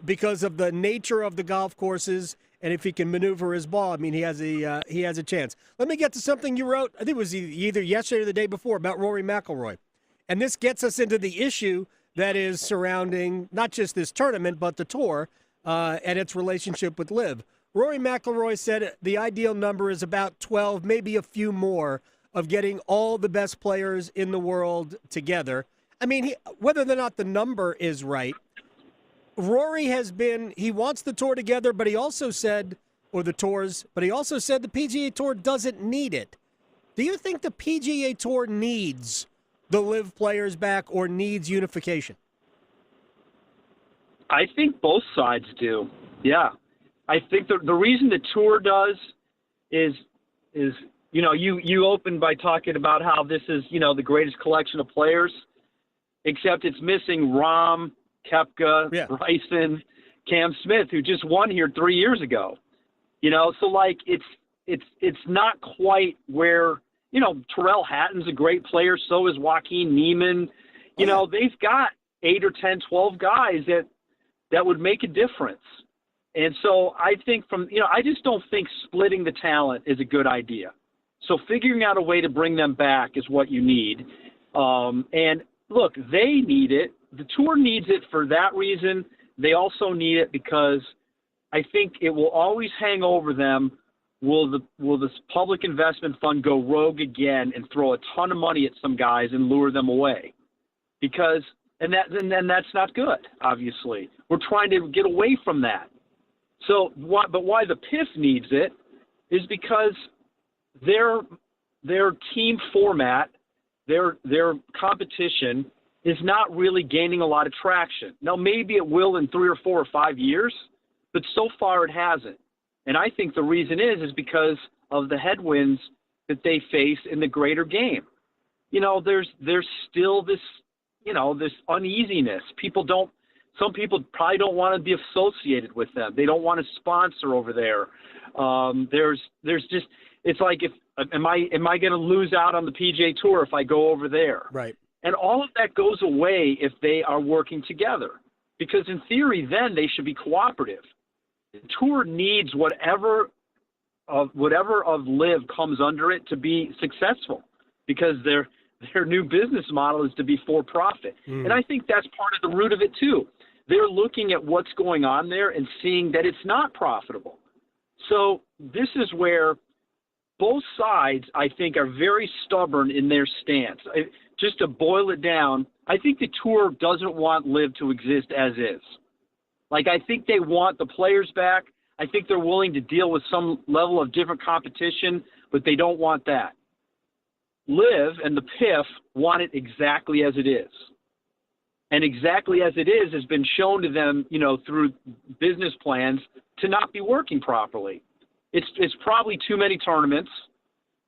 because of the nature of the golf courses. And if he can maneuver his ball, he has a chance. Let me get to something you wrote, I think it was either yesterday or the day before, about Rory McIlroy. And this gets us into the issue that is surrounding not just this tournament, but the tour and its relationship with LIV. Rory McIlroy said the ideal number is about 12, maybe a few more, of getting all the best players in the world together. Whether or not the number is right, Rory he wants the tour together, but he also said, or the tours, but he also said the PGA Tour doesn't need it. Do you think the PGA Tour needs the LIV players back or needs unification? I think both sides do. Yeah. I think the reason the Tour does is you opened by talking about how this is, the greatest collection of players, except it's missing Rahm, Koepka, Bryson, Cam Smith, who just won here 3 years ago. So like it's not quite where, Terrell Hatton's a great player, so is Joaquin Neiman. They've got 8 or 10, 12 guys that would make a difference. And so I think I just don't think splitting the talent is a good idea. So figuring out a way to bring them back is what you need. And look, they need it. The Tour needs it for that reason. They also need it because I think it will always hang over them. Will this public investment fund go rogue again and throw a ton of money at some guys and lure them away? Because and that's not good, obviously. We're trying to get away from that. So why the PIF needs it is because their team format, their competition is not really gaining a lot of traction. Now maybe it will in 3 or 4 or 5 years, but so far it hasn't. And I think the reason is because of the headwinds that they face in the greater game. There's still this, this uneasiness. Some people probably don't want to be associated with them. They don't want to sponsor over there. There's just, it's like, am I going to lose out on the PGA Tour if I go over there? Right. And all of that goes away if they are working together, because in theory, then they should be cooperative. The Tour needs whatever of LIV comes under it to be successful, because their new business model is to be for profit. And I think that's part of the root of it too. They're looking at what's going on there and seeing that it's not profitable. So this is where both sides, I think, are very stubborn in their stance. Just to boil it down, I think the Tour doesn't want LIV to exist as is. Like, I think they want the players back. I think they're willing to deal with some level of different competition, but they don't want that. LIV and the PIF want it exactly as it is. And exactly as it is has been shown to them, through business plans to not be working properly. It's probably too many tournaments,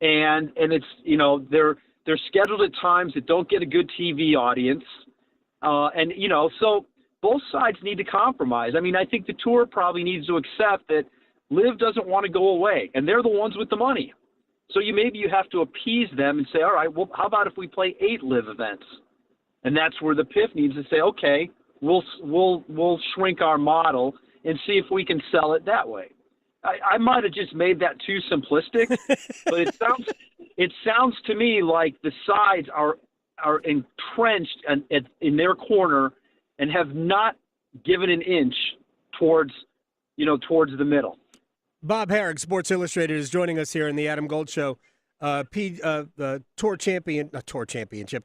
and it's, they're scheduled at times that don't get a good TV audience. So both sides need to compromise. I mean, I think the Tour probably needs to accept that LIV doesn't want to go away, and they're the ones with the money. So maybe you have to appease them and say, all right, well, how about if we play 8 LIV events? And that's where the PIF needs to say, okay, we'll shrink our model and see if we can sell it that way. I might have just made that too simplistic, but it sounds to me like the sides are entrenched in their corner and have not given an inch towards the middle. Bob Harig, Sports Illustrated, is joining us here in the Adam Gold Show. The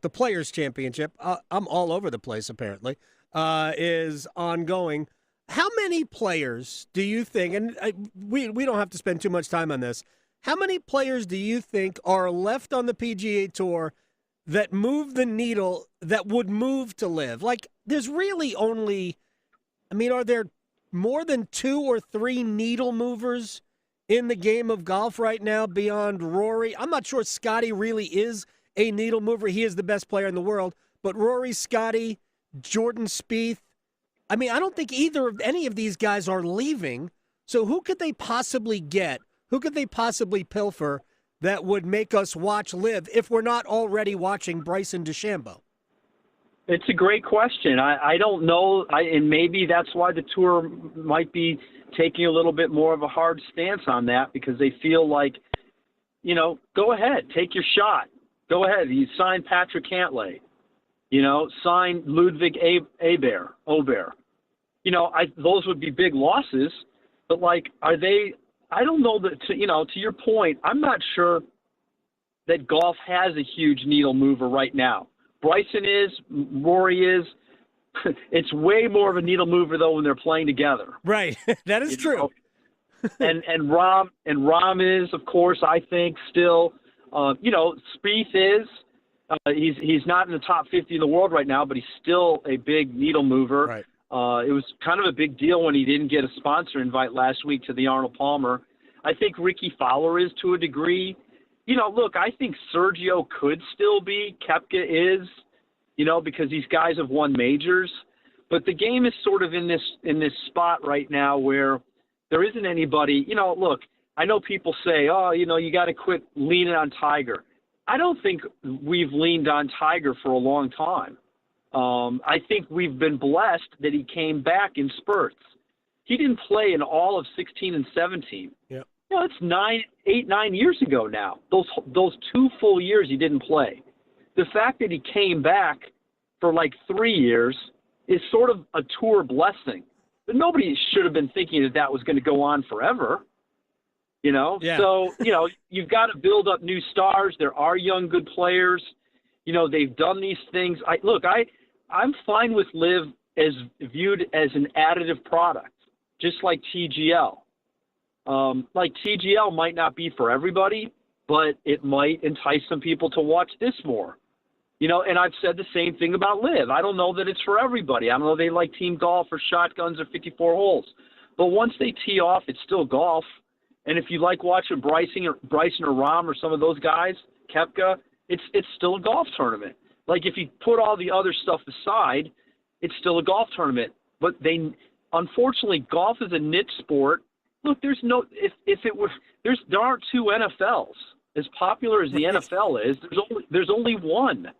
the Players Championship, I'm all over the place apparently, is ongoing. How many players do you think, and we don't have to spend too much time on this, how many players do you think are left on the PGA Tour that move the needle, that would move to LIV? Like, there's really only, are there more than 2 or 3 needle movers in the game of golf right now beyond Rory? I'm not sure Scotty really is a needle mover. He is the best player in the world. But Rory, Scotty, Jordan Spieth, I don't think any of these guys are leaving. So who could they possibly get? Who could they possibly pilfer that would make us watch LIV if we're not already watching Bryce and DeChambeau? It's a great question. I don't know, and maybe that's why the Tour might be taking a little bit more of a hard stance on that, because they feel like, go ahead, take your shot. Go ahead. You sign Patrick Cantlay. Sign Ludwig Aubert. Those would be big losses, but are they? I don't know that. To your point, I'm not sure that golf has a huge needle mover right now. Bryson is, Rory is. It's way more of a needle mover though when they're playing together. Right, that is true. and Rom is, of course, I think still. Spieth is. He's not in the top 50 in the world right now, but he's still a big needle mover. Right. It was kind of a big deal when he didn't get a sponsor invite last week to the Arnold Palmer. I think Ricky Fowler is to a degree. Look, I think Sergio could still be. Koepka is, because these guys have won majors. But the game is sort of in this spot right now where there isn't anybody. Look, I know people say, you got to quit leaning on Tiger. I don't think we've leaned on Tiger for a long time. I think we've been blessed that he came back in spurts. He didn't play in all of 16 and 17. Yeah. It's 9 years ago now. Those 2 full years he didn't play. The fact that he came back for like 3 years is sort of a tour blessing. But nobody should have been thinking that was going to go on forever. Yeah. So, you've got to build up new stars. There are young, good players. They've done these things. I'm fine with LIV as viewed as an additive product, just like TGL. TGL might not be for everybody, but it might entice some people to watch this more. And I've said the same thing about LIV. I don't know that it's for everybody. I don't know if they like team golf or shotguns or 54 holes. But once they tee off, it's still golf. And if you like watching Bryson or Rahm or some of those guys, Koepka, it's still a golf tournament. Like if you put all the other stuff aside, it's still a golf tournament. But unfortunately, golf is a niche sport. Look, there aren't 2 NFLs. As popular as the NFL is, there's only one,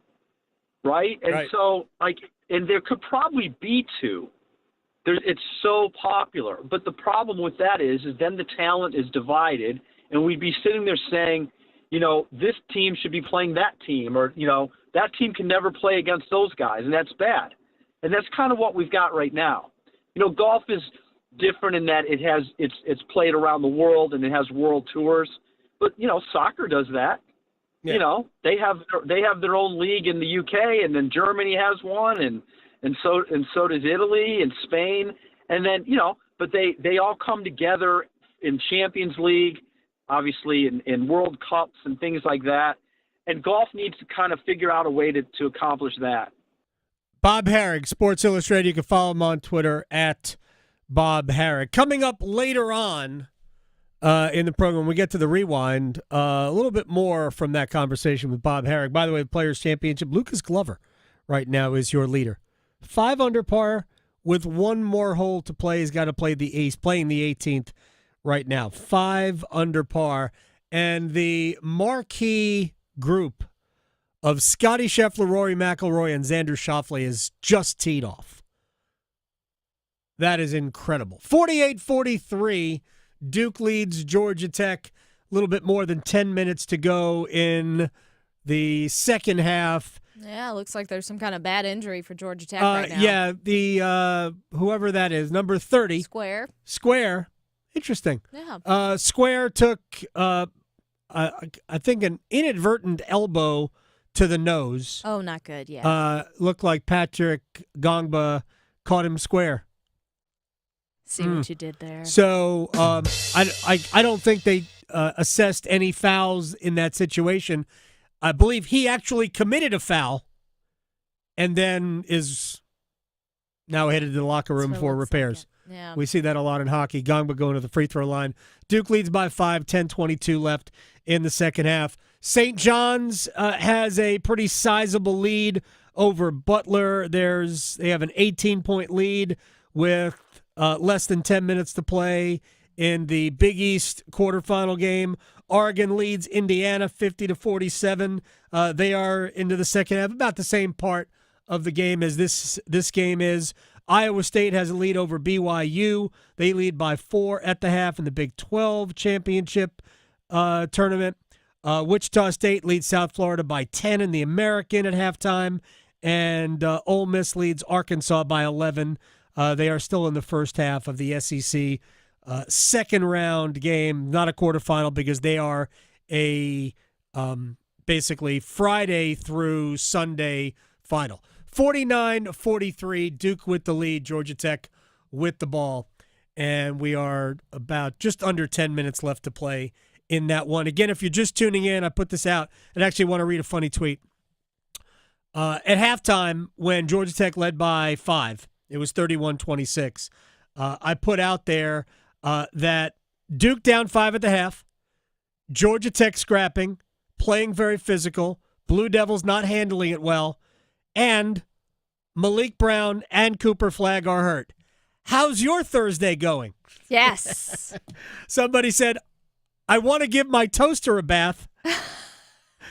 right? And right. So and there could probably be 2. It's so popular. But the problem with that is then the talent is divided, and we'd be sitting there saying, this team should be playing that team, or, that team can never play against those guys, and that's bad. And that's kind of what we've got right now. Golf is different in that it's played around the world and it has world tours. But, soccer does that. Yeah. They have their own league in the UK, and then Germany has one, and so does Italy and Spain. And then, but they all come together in Champions League, obviously in World Cups and things like that. And golf needs to kind of figure out a way to accomplish that. Bob Harig, Sports Illustrated. You can follow him on Twitter at Bob Harig. Coming up later on in the program, we get to the rewind, a little bit more from that conversation with Bob Harig. By the way, the Players' Championship, Lucas Glover right now is your leader. 5 under par with 1 more hole to play. He's got to play he's playing the 18th right now. 5 under par. And the marquee group of Scotty Scheffler, Rory McIlroy, and Xander Schauffele is just teed off. That is incredible. 48-43, Duke leads Georgia Tech. A little bit more than 10 minutes to go in the second half. Yeah, looks like there's some kind of bad injury for Georgia Tech right now. Yeah, the whoever that is, number 30. Square. Interesting. Yeah. Square took, I think, an inadvertent elbow to the nose. Oh, not good, yeah. Looked like Patrick Gongba caught him square. See what you did there. So I don't think they assessed any fouls in that situation. I believe he actually committed a foul and then is now headed to the locker room for repairs. Yeah. We see that a lot in hockey. Gongba going to the free throw line. Duke leads by 5, 10:22 left in the second half. St. John's has a pretty sizable lead over Butler. They have an 18-point lead with less than 10 minutes to play in the Big East quarterfinal game. Oregon leads Indiana 50-47. They are into the second half, about the same part of the game as this game is. Iowa State has a lead over BYU. They lead by 4 at the half in the Big 12 championship tournament. Wichita State leads South Florida by 10 in the American at halftime, and Ole Miss leads Arkansas by 11. They are still in the first half of the SEC second round game, not a quarterfinal because they are a basically Friday through Sunday final. 49-43, Duke with the lead, Georgia Tech with the ball. and we are about just under 10 minutes left to play in that one. Again, if you're just tuning in, I put this out and actually want to read a funny tweet. At halftime, when Georgia Tech led by 5, it was 31-26. I put out there that Duke down 5 at the half, Georgia Tech scrapping, playing very physical, Blue Devils not handling it well, and Malik Brown and Cooper Flagg are hurt. How's your Thursday going? Yes. Somebody said, I want to give my toaster a bath.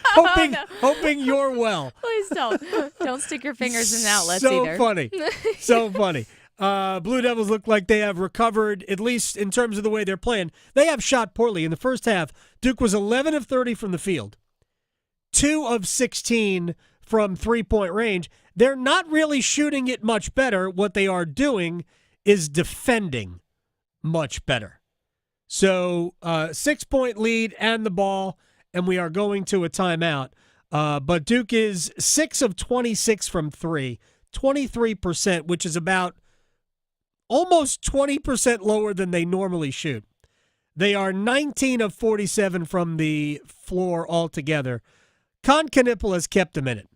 Hoping you're well. Please don't. Don't stick your fingers in outlets so either. Funny. So funny. Blue Devils look like they have recovered, at least in terms of the way they're playing. They have shot poorly. In the first half, Duke was 11 of 30 from the field, 2 of 16 from three-point range. They're not really shooting it much better. What they are doing is defending much better. So 6-point lead and the ball, and we are going to a timeout. But Duke is 6 of 26 from 3, 23%, which is about almost 20% lower than they normally shoot. They are 19 of 47 from the floor altogether. Con Knipple has kept them in it.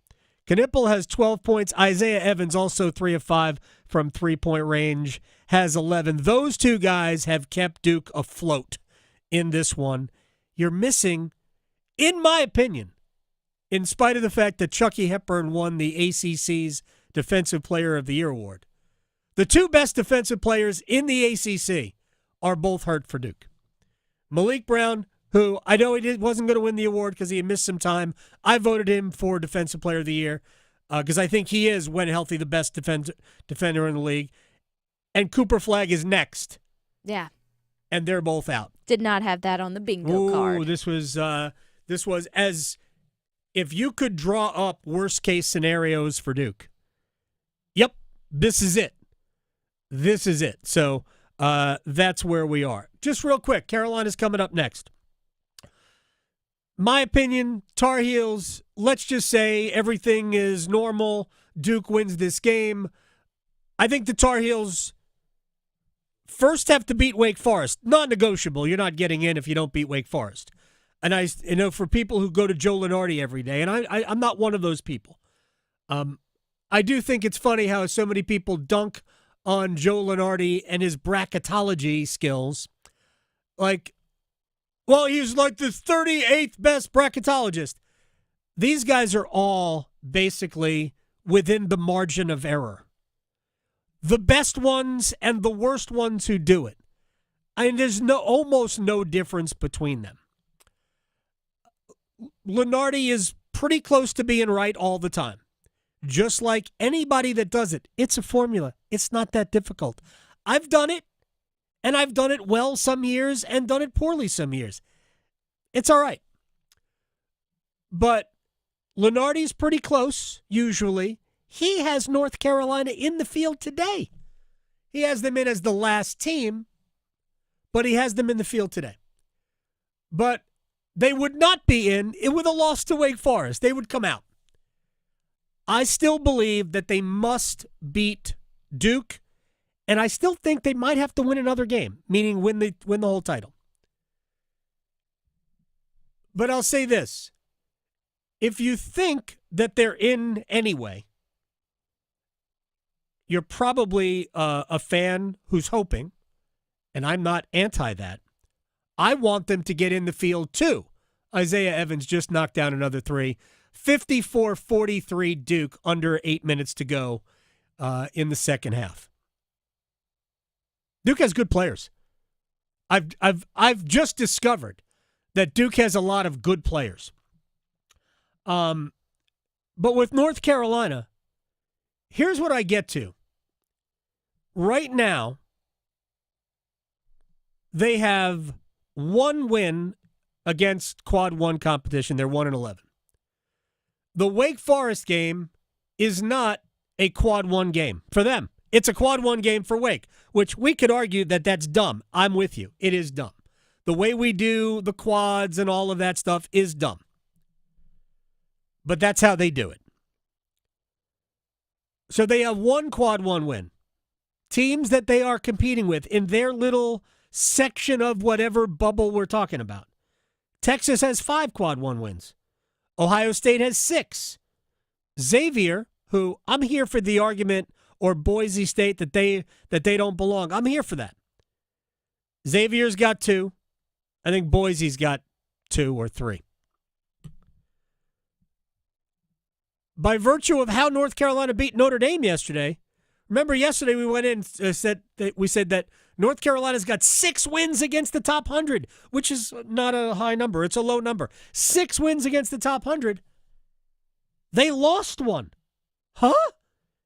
Knipple has 12 points. Isaiah Evans, also 3 of 5 from three-point range, has 11. Those two guys have kept Duke afloat in this one. You're missing, in my opinion, in spite of the fact that Chucky Hepburn won the ACC's Defensive Player of the Year award, the two best defensive players in the ACC are both hurt for Duke. Malik Brown, who I know he wasn't going to win the award because he had missed some time. I voted him for Defensive Player of the Year because I think he is, when healthy, the best defender in the league. And Cooper Flagg is next. Yeah. And they're both out. Did not have that on the bingo card. This was as if you could draw up worst-case scenarios for Duke. Yep, this is it. This is it. So that's where we are. Just real quick, Carolina's coming up next. My opinion, Tar Heels, let's just say everything is normal. Duke wins this game. I think the Tar Heels first have to beat Wake Forest. Non-negotiable. You're not getting in if you don't beat Wake Forest. And I know for people who go to Joe Lunardi every day, and I'm not one of those people. I do think it's funny how so many people dunk on Joe Lunardi and his bracketology skills. Like, well, he's like the 38th best bracketologist. These guys are all basically within the margin of error. The best ones and the worst ones who do it. I mean, there's almost no difference between them. Lunardi is pretty close to being right all the time. Just like anybody that does it. It's a formula. It's not that difficult. I've done it, and I've done it well some years and done it poorly some years. It's all right. But Lunardi's pretty close, usually. He has North Carolina in the field today. He has them in as the last team, but he has them in the field today. But they would not be in with a loss to Wake Forest. They would come out. I still believe that they must beat Duke, and I still think they might have to win another game, meaning win the whole title. But I'll say this. If you think that they're in anyway, you're probably a fan who's hoping, and I'm not anti that. I want them to get in the field too. Isaiah Evans just knocked down another 3. 54-43 Duke, under 8 minutes to go in the second half. Duke has good players. I've just discovered that Duke has a lot of good players. But with North Carolina, here's what I get to. Right now, they have one win against Quad 1 competition. They're 1-11. The Wake Forest game is not a Quad 1 game for them. It's a Quad 1 game for Wake, which we could argue that that's dumb. I'm with you. It is dumb. The way we do the quads and all of that stuff is dumb. But that's how they do it. So they have one Quad 1 win. teams that they are competing with in their little section of whatever bubble we're talking about. Texas has 5 quad 1 wins. Ohio State has 6. Xavier, who I'm here for the argument, or Boise State that they don't belong. I'm here for that. Xavier's got 2. I think Boise's got 2 or 3. By virtue of how North Carolina beat Notre Dame yesterday, remember yesterday we went in and said that North Carolina's got 6 wins against the top 100, which is not a high number. It's a low number. 6 wins against the top 100. They lost 1. Huh?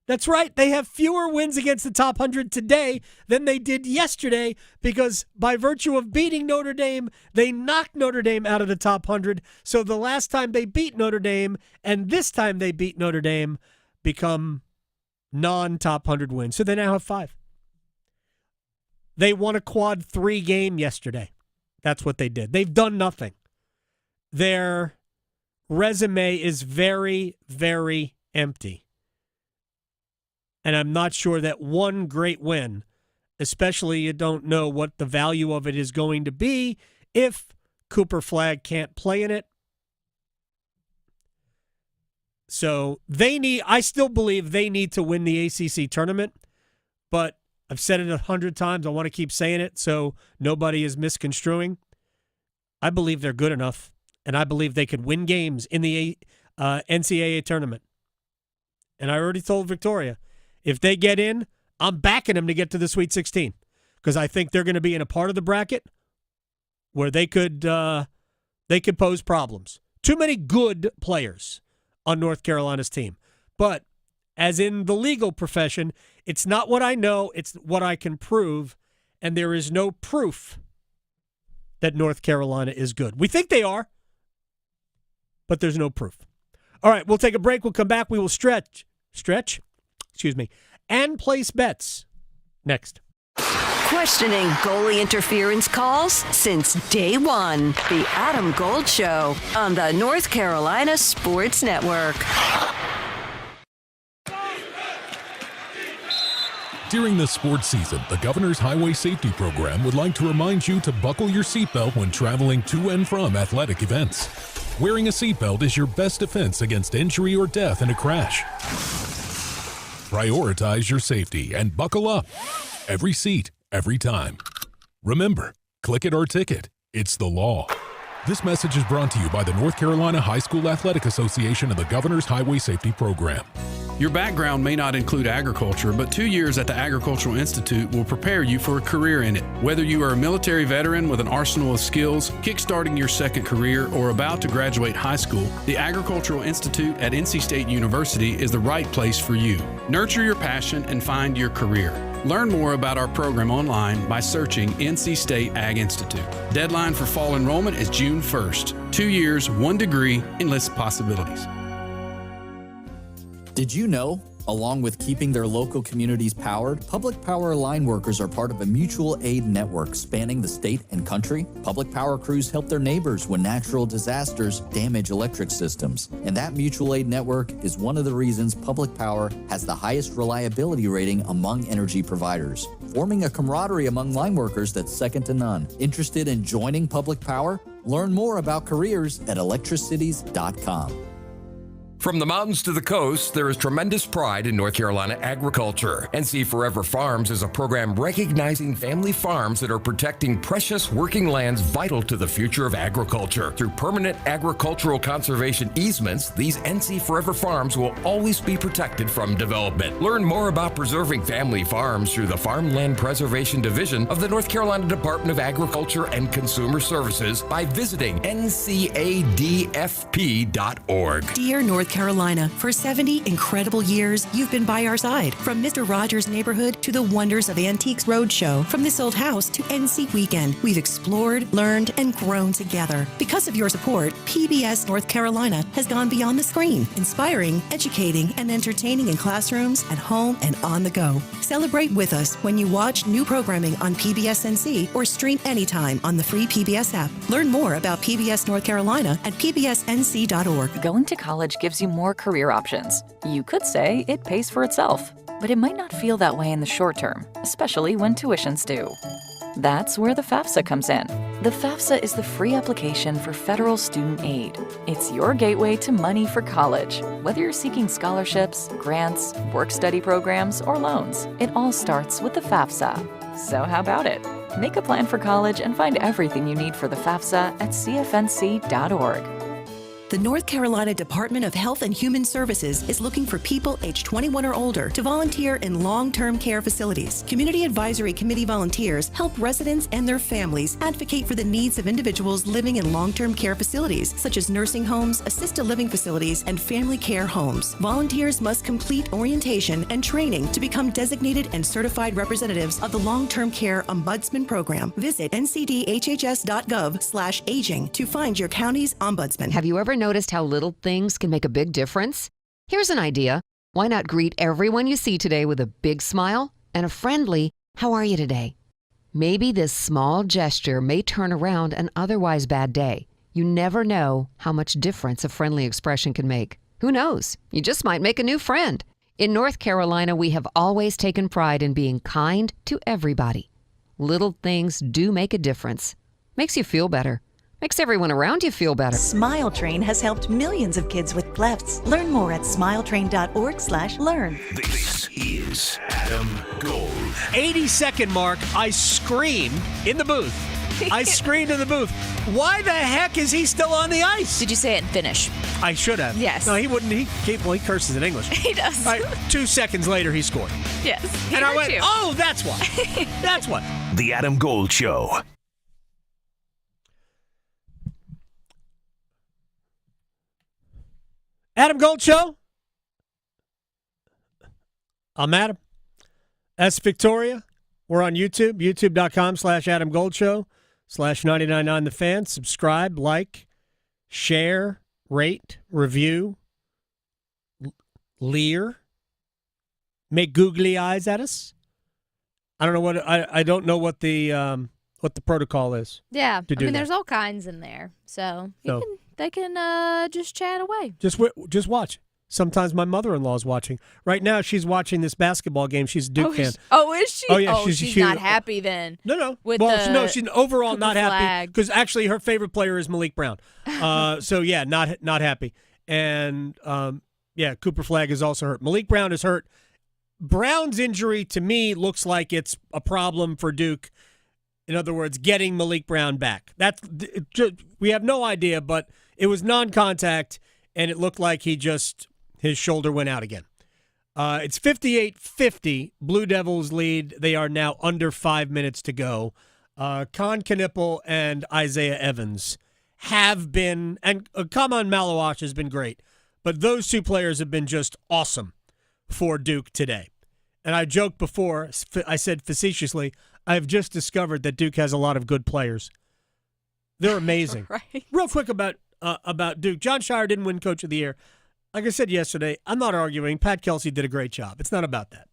That's right. They have fewer wins against the top 100 today than they did yesterday because by virtue of beating Notre Dame, they knocked Notre Dame out of the top 100. So the last time they beat Notre Dame and this time they beat Notre Dame become non-top 100 wins. So they now have 5. They won a quad 3 game yesterday. That's what they did. They've done nothing. Their resume is very, very empty. And I'm not sure that one great win, especially you don't know what the value of it is going to be if Cooper Flagg can't play in it. So I still believe they need to win the ACC tournament, but I've said it 100 times. I want to keep saying it so nobody is misconstruing. I believe they're good enough, and I believe they could win games in the NCAA tournament. And I already told Victoria, if they get in, I'm backing them to get to the Sweet 16 because I think they're going to be in a part of the bracket where they could pose problems. Too many good players on North Carolina's team. But as in the legal profession, it's not what I know, it's what I can prove, and there is no proof that North Carolina is good. We think they are, but there's no proof. All right, we'll take a break. We'll come back. We will stretch, and place bets next. Questioning goalie interference calls since day one. The Adam Gold Show on the North Carolina Sports Network. During the sports season, the Governor's Highway Safety Program would like to remind you to buckle your seatbelt when traveling to and from athletic events. Wearing a seatbelt is your best defense against injury or death in a crash. Prioritize your safety and buckle up. Every seat, every time. Remember, click it or ticket. It's the law. This message is brought to you by the North Carolina High School Athletic Association and the Governor's Highway Safety Program. Your background may not include agriculture, but 2 years at the Agricultural Institute will prepare you for a career in it. Whether you are a military veteran with an arsenal of skills, kickstarting your second career, or about to graduate high school, the Agricultural Institute at NC State University is the right place for you. Nurture your passion and find your career. Learn more about our program online by searching NC State Ag Institute. Deadline for fall enrollment is June 1st. 2 years, 1 degree, endless possibilities. Did you know, along with keeping their local communities powered, public power line workers are part of a mutual aid network spanning the state and country? Public power crews help their neighbors when natural disasters damage electric systems. And that mutual aid network is one of the reasons public power has the highest reliability rating among energy providers, forming a camaraderie among line workers that's second to none. Interested in joining public power? Learn more about careers at electricities.com. From the mountains to the coast, there is tremendous pride in North Carolina agriculture. NC Forever Farms is a program recognizing family farms that are protecting precious working lands vital to the future of agriculture. Through permanent agricultural conservation easements, these NC Forever Farms will always be protected from development. Learn more about preserving family farms through the Farmland Preservation Division of the North Carolina Department of Agriculture and Consumer Services by visiting ncadfp.org. Dear North Carolina, for 70 incredible years, you've been by our side. From Mr. Rogers' Neighborhood to the wonders of Antiques Roadshow, from This Old House to NC Weekend, we've explored, learned, and grown together. Because of your support, PBS North Carolina has gone beyond the screen, inspiring, educating, and entertaining in classrooms, at home, and on the go. Celebrate with us when you watch new programming on PBS NC or stream anytime on the free PBS app. Learn more about PBS North Carolina at pbsnc.org. Going to college gives you more career options. You could say it pays for itself. but it might not feel that way in the short term, especially when tuition's due. That's where the FAFSA comes in. The FAFSA is the free application for federal student aid. It's your gateway to money for college. Whether you're seeking scholarships, grants, work-study programs, or loans, it all starts with the FAFSA. So how about it? Make a plan for college and find everything you need for the FAFSA at cfnc.org. The North Carolina Department of Health and Human Services is looking for people age 21 or older to volunteer in long-term care facilities. Community Advisory Committee volunteers help residents and their families advocate for the needs of individuals living in long-term care facilities, such as nursing homes, assisted living facilities, and family care homes. Volunteers must complete orientation and training to become designated and certified representatives of the Long-Term Care Ombudsman Program. Visit ncdhhs.gov/aging to find your county's ombudsman. Have you ever noticed how little things can make a big difference? Here's an idea. Why not greet everyone you see today with a big smile and a friendly, "How are you today?" Maybe this small gesture may turn around an otherwise bad day. You never know how much difference a friendly expression can make. Who knows? You just might make a new friend. In North Carolina, we have always taken pride in being kind to everybody. Little things do make a difference. Makes you feel better. Makes everyone around you feel better. Smile Train has helped millions of kids with clefts. Learn more at smiletrain.org/learn. This is Adam Gold. 80-second mark, I scream in the booth. I screamed in the booth. Why the heck is he still on the ice? Did you say it in Finnish? I should have. Yes. No, he wouldn't. He curses in English. He does. All right, 2 seconds later, he scored. Yes. And I went, oh, that's why. That's why. The Adam Gold Show. Adam Gold Show. I'm Adam. That's Victoria. We're on YouTube, youtube.com/Adam Gold Show, /999 The Fan. Subscribe, like, share, rate, review, leer, make googly eyes at us. I don't know what I don't know what the protocol is. Yeah, to do that. there's all kinds in there, so they can just chat away. Just watch. Sometimes my mother-in-law is watching. Right now, she's watching this basketball game. She's a Duke fan. Is she? Oh, yeah. She's not happy then. No. With she's overall not happy flag. because actually her favorite player is Malik Brown. So, yeah, not happy. And, Cooper Flagg is also hurt. Malik Brown is hurt. Brown's injury, to me, looks like it's a problem for Duke. In other words, getting Malik Brown back. We have no idea, but it was non-contact, and it looked like his shoulder went out again. It's 58-50. Blue Devils lead. They are now under 5 minutes to go. Con Knipple and Isaiah Evans have been, and Kaman Malawash has been great, but those two players have been just awesome for Duke today. And I joked before, I said facetiously, I've just discovered that Duke has a lot of good players. They're amazing. Right. Real quick about Duke. John Shire didn't win Coach of the Year. Like I said yesterday, I'm not arguing. Pat Kelsey did a great job. It's not about that.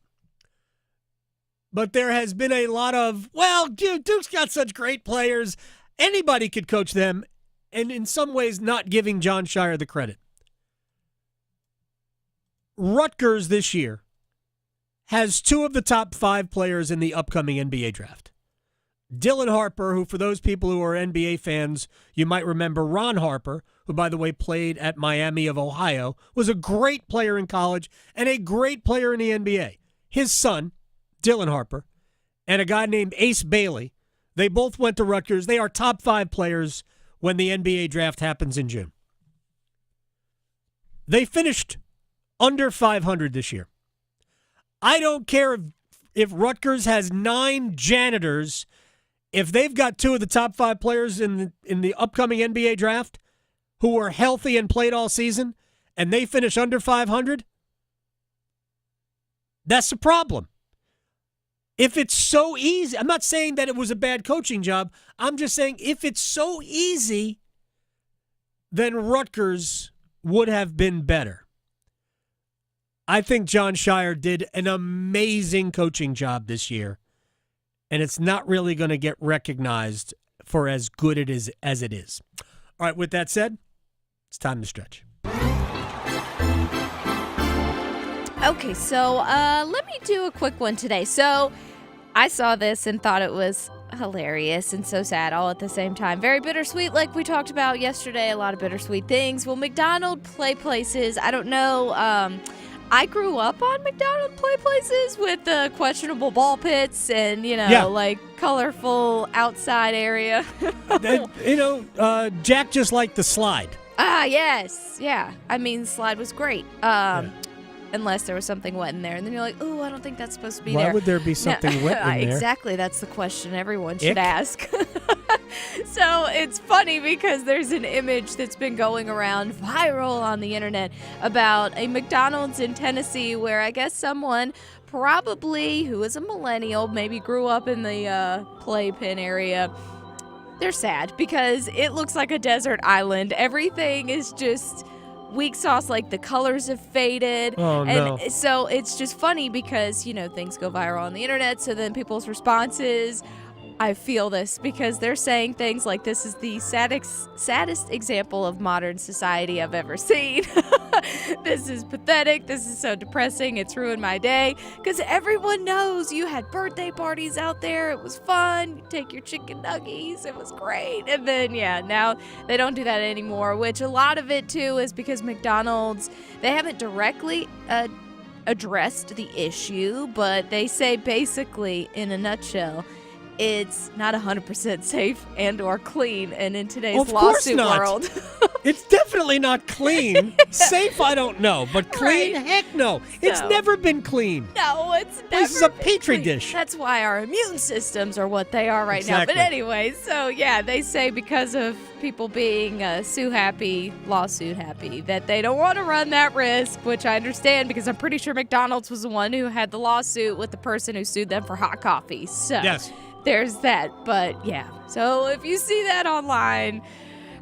But there has been a lot of, Duke's got such great players. Anybody could coach them, and in some ways not giving John Shire the credit. Rutgers this year has 2 of the top 5 players in the upcoming NBA draft. Dylan Harper, who for those people who are NBA fans, you might remember Ron Harper, who, by the way, played at Miami of Ohio, was a great player in college and a great player in the NBA. His son, Dylan Harper, and a guy named Ace Bailey, they both went to Rutgers. They are top 5 players when the NBA draft happens in June. They finished under 500 this year. I don't care if Rutgers has 9 janitors. If they've got 2 of the top 5 players in the upcoming NBA draft who are healthy and played all season, and they finish under 500, that's a problem. If it's so easy, I'm not saying that it was a bad coaching job. I'm just saying if it's so easy, then Rutgers would have been better. I think John Shire did an amazing coaching job this year, and it's not really going to get recognized for as good it is as it is. All right, with that said, it's time to stretch. Okay, so let me do a quick one today. So I saw this and thought it was hilarious and so sad all at the same time. Very bittersweet, like we talked about yesterday, a lot of bittersweet things. Well, McDonald's play places, I don't know, I grew up on McDonald's play places with the questionable ball pits and, like colorful outside area. Jack just liked the slide. Yes. Yeah. I mean, the slide was great. Unless there was something wet in there. And then you're like, oh, I don't think that's supposed to be there. Why would there be something wet in there? Exactly. That's the question everyone should ask. So it's funny because there's an image that's been going around viral on the internet about a McDonald's in Tennessee where I guess someone probably who is a millennial, maybe grew up in the playpen area. They're sad because it looks like a desert island. Everything is just weak sauce, like the colors have faded. Oh, no. And so it's just funny because, things go viral on the internet. So then people's responses, I feel this because they're saying things like, this is the saddest example of modern society I've ever seen. This is pathetic. This is so depressing. It's ruined my day. Because everyone knows you had birthday parties out there. It was fun. You take your chicken nuggies. It was great. And then, now they don't do that anymore, which a lot of it, too, is because McDonald's, they haven't directly addressed the issue, but they say basically, in a nutshell, it's not 100% safe and or clean. And in today's lawsuit world, it's definitely not clean. Safe, I don't know, but clean, Right. heck no. It's never been clean. No, it's never This is a been petri clean. dish. That's why our immune systems are what they are right Exactly. now. But anyway, so they say because of people being sue happy, lawsuit happy, that they don't want to run that risk, which I understand because I'm pretty sure McDonald's was the one who had the lawsuit with the person who sued them for hot coffee. So Yes. there's that. But so if you see that online,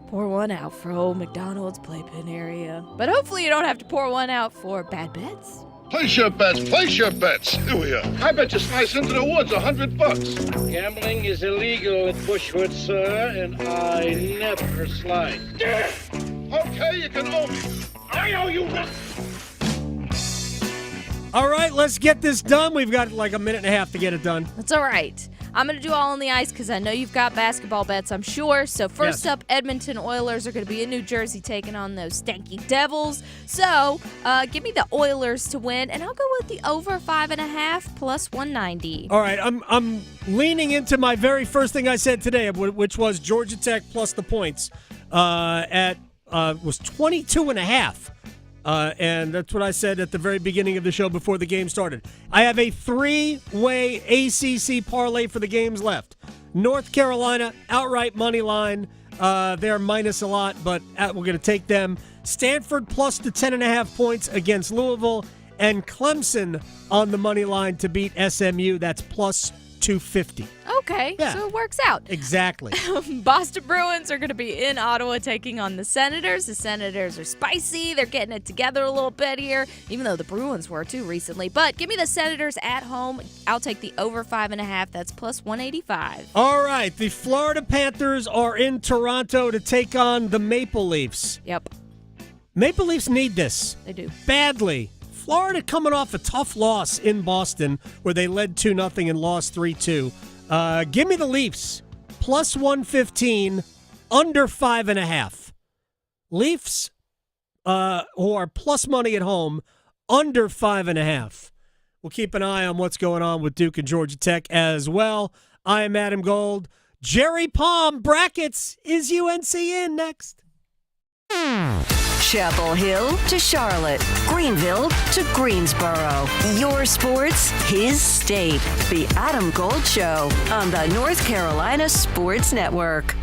pour one out for old McDonald's playpen area. But hopefully you don't have to pour one out for bad bets. Place your bets, place your bets. Here we are. I bet you slice into the woods $100. Gambling is illegal at Bushwood, sir, and I never slide. Okay, you can owe me. I owe you one. All right, let's get this done. We've got like a minute and a half to get it done. That's all right. I'm going to do all on the ice because I know you've got basketball bets, I'm sure. So first up, Edmonton Oilers are going to be in New Jersey taking on those stanky Devils. So give me the Oilers to win, and I'll go with the over 5.5 plus 190. All right, I'm leaning into my very first thing I said today, which was Georgia Tech plus the points was 22.5. And that's what I said at the very beginning of the show before the game started. I have a 3-way ACC parlay for the games left. North Carolina, outright money line. They're minus a lot, but we're going to take them. Stanford plus the 10.5 points against Louisville. And Clemson on the money line to beat SMU. That's plus 250. Okay, so it works out. Exactly. Boston Bruins are going to be in Ottawa taking on the Senators. The Senators are spicy. They're getting it together a little bit here, even though the Bruins were too recently. But give me the Senators at home. I'll take the over 5.5. That's plus 185. All right, the Florida Panthers are in Toronto to take on the Maple Leafs. Yep. Maple Leafs need this. They do. Badly. Florida coming off a tough loss in Boston where they led 2-0 and lost 3-2. Give me the Leafs, plus 115, under 5.5. Leafs, who are plus money at home, under 5.5. We'll keep an eye on what's going on with Duke and Georgia Tech as well. I am Adam Gold. Jerry Palm, brackets, is UNC in next? Chapel Hill to Charlotte, Greenville to Greensboro. Your sports, his state. The Adam Gold Show on the North Carolina Sports Network.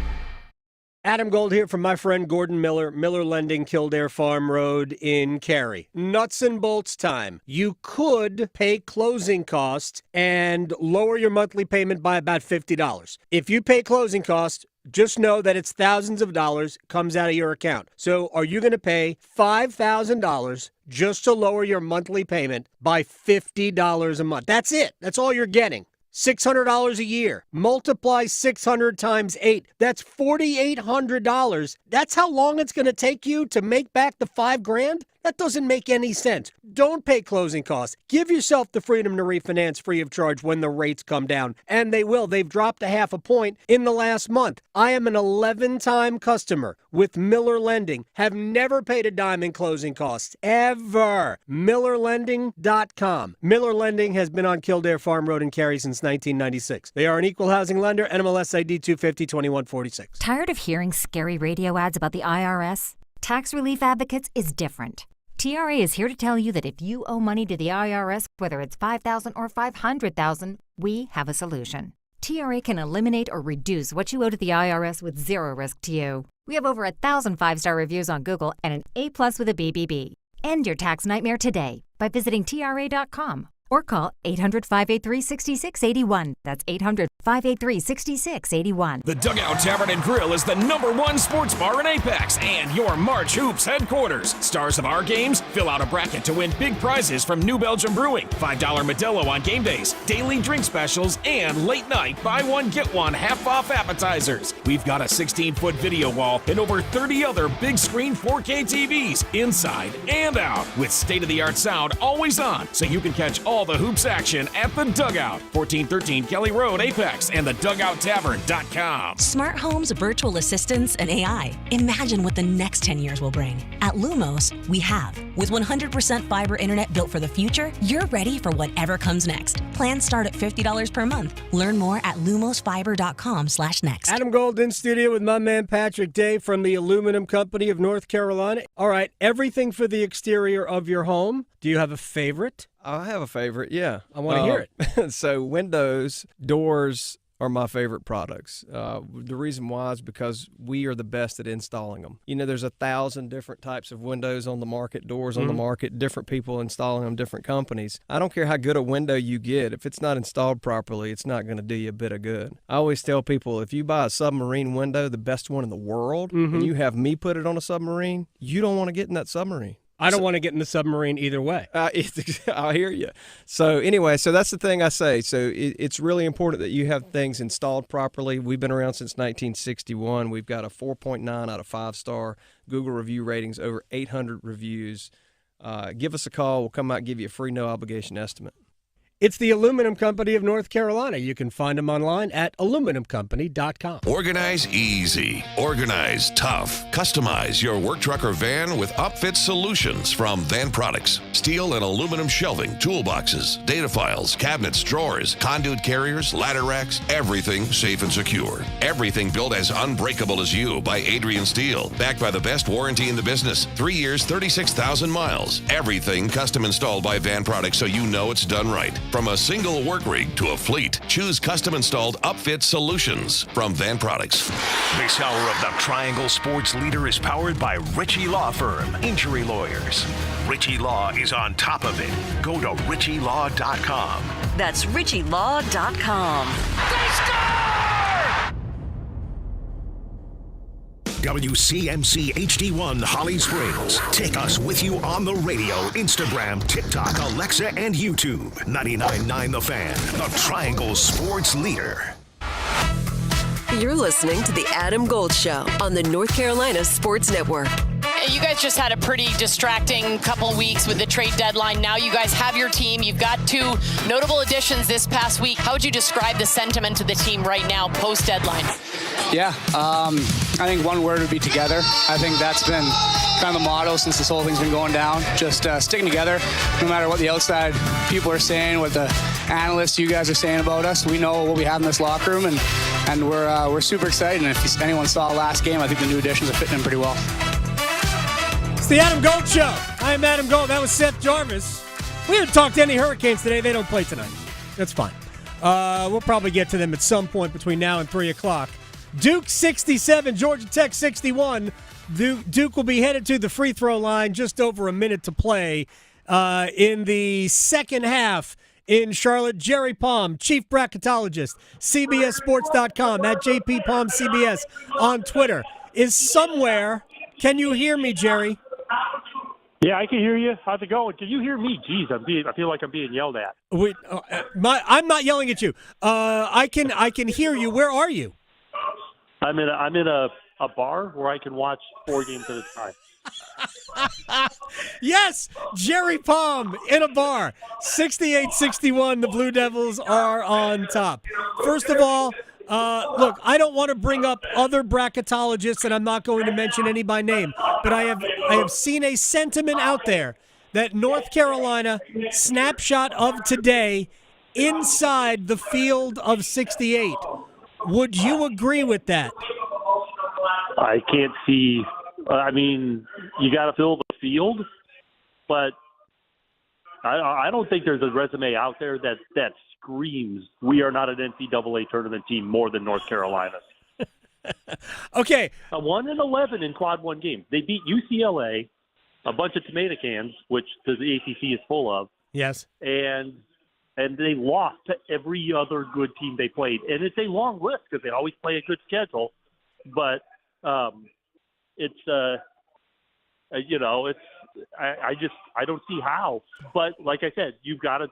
Adam Gold here from my friend Gordon Miller, Miller Lending, Kildare Farm Road in Cary. Nuts and bolts time. You could pay closing costs and lower your monthly payment by about $50. If you pay closing costs, just know that it's thousands of dollars comes out of your account. So are you going to pay $5,000 just to lower your monthly payment by $50 a month? That's it. That's all you're getting. $600 a year. Multiply 600 times 8. That's $4,800. That's how long it's going to take you to make back the $5,000. That doesn't make any sense. Don't pay closing costs. Give yourself the freedom to refinance free of charge when the rates come down. And they will. They've dropped a half a point in the last month. I am an 11-time customer with Miller Lending. Have never paid a dime in closing costs. Ever. MillerLending.com. Miller Lending has been on Kildare Farm Road in Cary since 1996. They are an equal housing lender, NMLS ID 250-2146. Tired of hearing scary radio ads about the IRS? Tax Relief Advocates is different. TRA is here to tell you that if you owe money to the IRS, whether it's $5,000 or $500,000, we have a solution. TRA can eliminate or reduce what you owe to the IRS with zero risk to you. We have over 1,000 5-star reviews on Google and an A+ with a BBB. End your tax nightmare today by visiting TRA.com or call 800-583-6681. That's 800-583-6681. The Dugout Tavern and Grill is the #1 sports bar in Apex and your March Hoops headquarters. Stars of our games, fill out a bracket to win big prizes from New Belgium Brewing, $5 Modelo on game days, daily drink specials, and late night buy one get one half off appetizers. We've got a 16-foot video wall and over 30 other big screen 4K TVs inside and out with state-of-the-art sound always on, so you can catch all the hoops action at the Dugout, 1413 Kelly Road, Apex, and the DugoutTavern.com. Smart homes, virtual assistants, and AI. Imagine what the next 10 years will bring. At Lumos, we have. With 100% fiber internet built for the future, you're ready for whatever comes next. Plans start at $50 per month. Learn more at lumosfiber.com/next. Adam Gold in studio with my man Patrick Day from the Aluminum Company of North Carolina. All right, everything for the exterior of your home. Do you have a favorite? I have a favorite, yeah. I want to hear it. So windows, doors are my favorite products. The reason why is because we are the best at installing them. You know, there's 1,000 different types of windows on the market, doors on the market, different people installing them, different companies. I don't care how good a window you get. If it's not installed properly, it's not going to do you a bit of good. I always tell people, if you buy a submarine window, the best one in the world, and you have me put it on a submarine, you don't want to get in that submarine. I don't want to get in the submarine either way. I hear you. So anyway, so that's the thing I say. So it's really important that you have things installed properly. We've been around since 1961. We've got a 4.9 out of 5-star Google review ratings, over 800 reviews. Give us a call. We'll come out and give you a free no-obligation estimate. It's the Aluminum Company of North Carolina. You can find them online at aluminumcompany.com. Organize easy. Organize tough. Customize your work truck or van with upfit solutions from Van Products. Steel and aluminum shelving, toolboxes, data files, cabinets, drawers, conduit carriers, ladder racks, everything safe and secure. Everything built as unbreakable as you by Adrian Steel. Backed by the best warranty in the business. 3 years, 36,000 miles. Everything custom installed by Van Products so you know it's done right. From a single work rig to a fleet, choose custom installed upfit solutions from Van Products. This hour of the Triangle Sports Leader is powered by Ritchie Law Firm, injury lawyers. Ritchie Law is on top of it. Go to ritchielaw.com. That's ritchielaw.com. They score! WCMC HD1 Holly Springs. Take us with you on the radio, Instagram, TikTok, Alexa, and YouTube. 99.9 The Fan, the Triangle Sports Leader. You're listening to The Adam Gold Show on the North Carolina Sports Network. You guys just had a pretty distracting couple weeks with the trade deadline. Now you guys have your team. You've got 2 notable additions this past week. How would you describe the sentiment of the team right now post-deadline? Yeah, I think one word would be together. I think that's been kind of the motto since this whole thing's been going down. Just sticking together, no matter what the outside people are saying, what the analysts, you guys are saying about us. We know what we have in this locker room, and we're super excited. And if anyone saw last game, I think the new additions are fitting in pretty well. It's the Adam Gold Show. I'm Adam Gold. That was Seth Jarvis. We haven't talked to any Hurricanes today. They don't play tonight. That's fine. We'll probably get to them at some point between now and 3 o'clock. Duke 67, Georgia Tech 61. Duke will be headed to the free throw line, just over a minute to play in the second half in Charlotte. Jerry Palm, chief bracketologist, CBSSports.com, at JP Palm CBS on Twitter, is somewhere. Can you hear me, Jerry? Yeah, I can hear you. How's it going? Can you hear me? Jeez, I feel like I'm being yelled at. I'm not yelling at you. I can hear you. Where are you? I'm in a bar where I can watch 4 games at a time. Yes, Jerry Palm in a bar. 68-61, the Blue Devils are on top. First of all, look, I don't want to bring up other bracketologists, and I'm not going to mention any by name, but I have seen a sentiment out there that North Carolina, snapshot of today, inside the field of 68. Would you agree with that? I can't see. I mean, you got to fill the field, but I don't think there's a resume out there that screams we are not an NCAA tournament team more than North Carolina. Okay. 1-11 in quad one games. They beat UCLA, a bunch of tomato cans, which the ACC is full of. Yes. And they lost to every other good team they played. And it's a long list because they always play a good schedule. But it's I don't see how. But like I said, you've got to.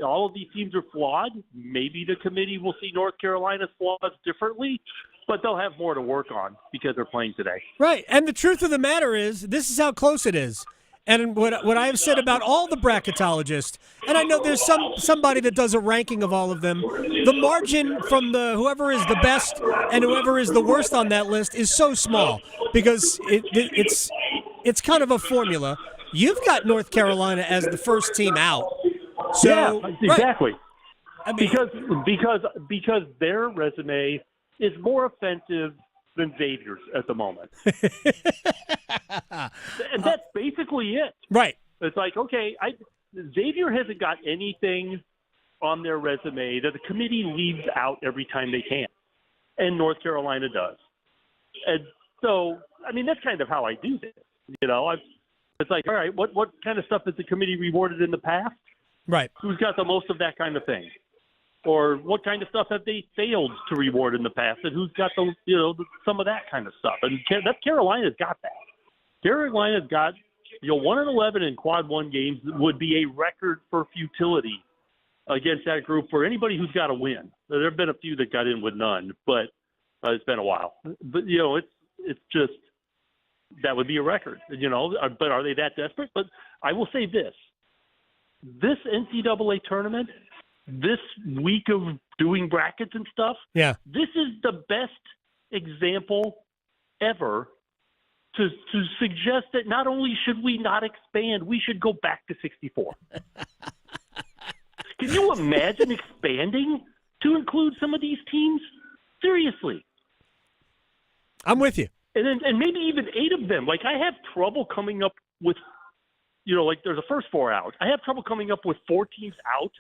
All of these teams are flawed. Maybe the committee will see North Carolina's flaws differently, but they'll have more to work on because they're playing today. Right, and the truth of the matter is, this is how close it is. And what I have said about all the bracketologists, and I know there's somebody that does a ranking of all of them, the margin from whoever is the best and whoever is the worst on that list is so small because it's kind of a formula. You've got North Carolina as the first team out. So, yeah, exactly. Right. I mean, because their resume is more offensive than Xavier's at the moment. And that's basically it. Right. It's like, okay, Xavier hasn't got anything on their resume that the committee leaves out every time they can, and North Carolina does. And so, I mean, that's kind of how I do this. It's like, all right, what kind of stuff has the committee rewarded in the past? Right. Who's got the most of that kind of thing? Or what kind of stuff have they failed to reward in the past? And who's got some of that kind of stuff? And Carolina's got that. Carolina's got 1-11 in quad one games would be a record for futility against that group for anybody who's got to win. There have been a few that got in with none, but it's been a while. But it's just that would be a record. But are they that desperate? But I will say this. This NCAA tournament, this week of doing brackets and stuff, this is the best example ever to suggest that not only should we not expand, we should go back to 64. Can you imagine expanding to include some of these teams? Seriously. I'm with you. And maybe even 8 of them. Like, I have trouble coming up with there's a first 4 out. I have trouble coming up with 4 teams out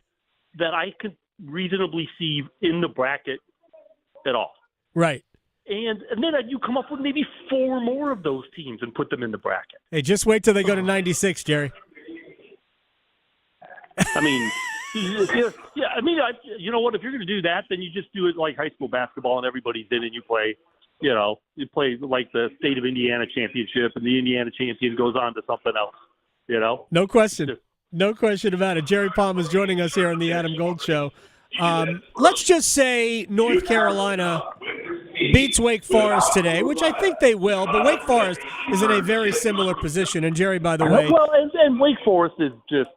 that I could reasonably see in the bracket at all. Right. And then you come up with maybe 4 more of those teams and put them in the bracket. Hey, just wait till they go to 96, Jerry. I mean, yeah. I mean, you know what? If you're going to do that, then you just do it like high school basketball, and everybody's in, and you play. You play like the state of Indiana championship, and the Indiana champion goes on to something else. No question. No question about it. Jerry Palm is joining us here on the Adam Gold Show. Let's just say North Carolina beats Wake Forest today, which I think they will, but Wake Forest is in a very similar position. And Jerry, by the way. Well, and Wake Forest is just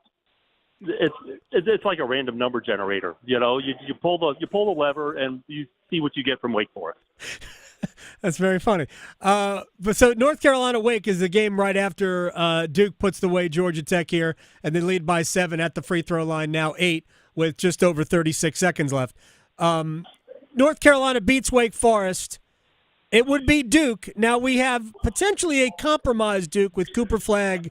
it's like a random number generator. You pull the lever and you see what you get from Wake Forest. That's very funny. But so North Carolina Wake is the game right after Duke puts away Georgia Tech here, and they lead by 7 at the free throw line, now 8 with just over 36 seconds left. North Carolina beats Wake Forest. It would be Duke. Now we have potentially a compromised Duke with Cooper Flagg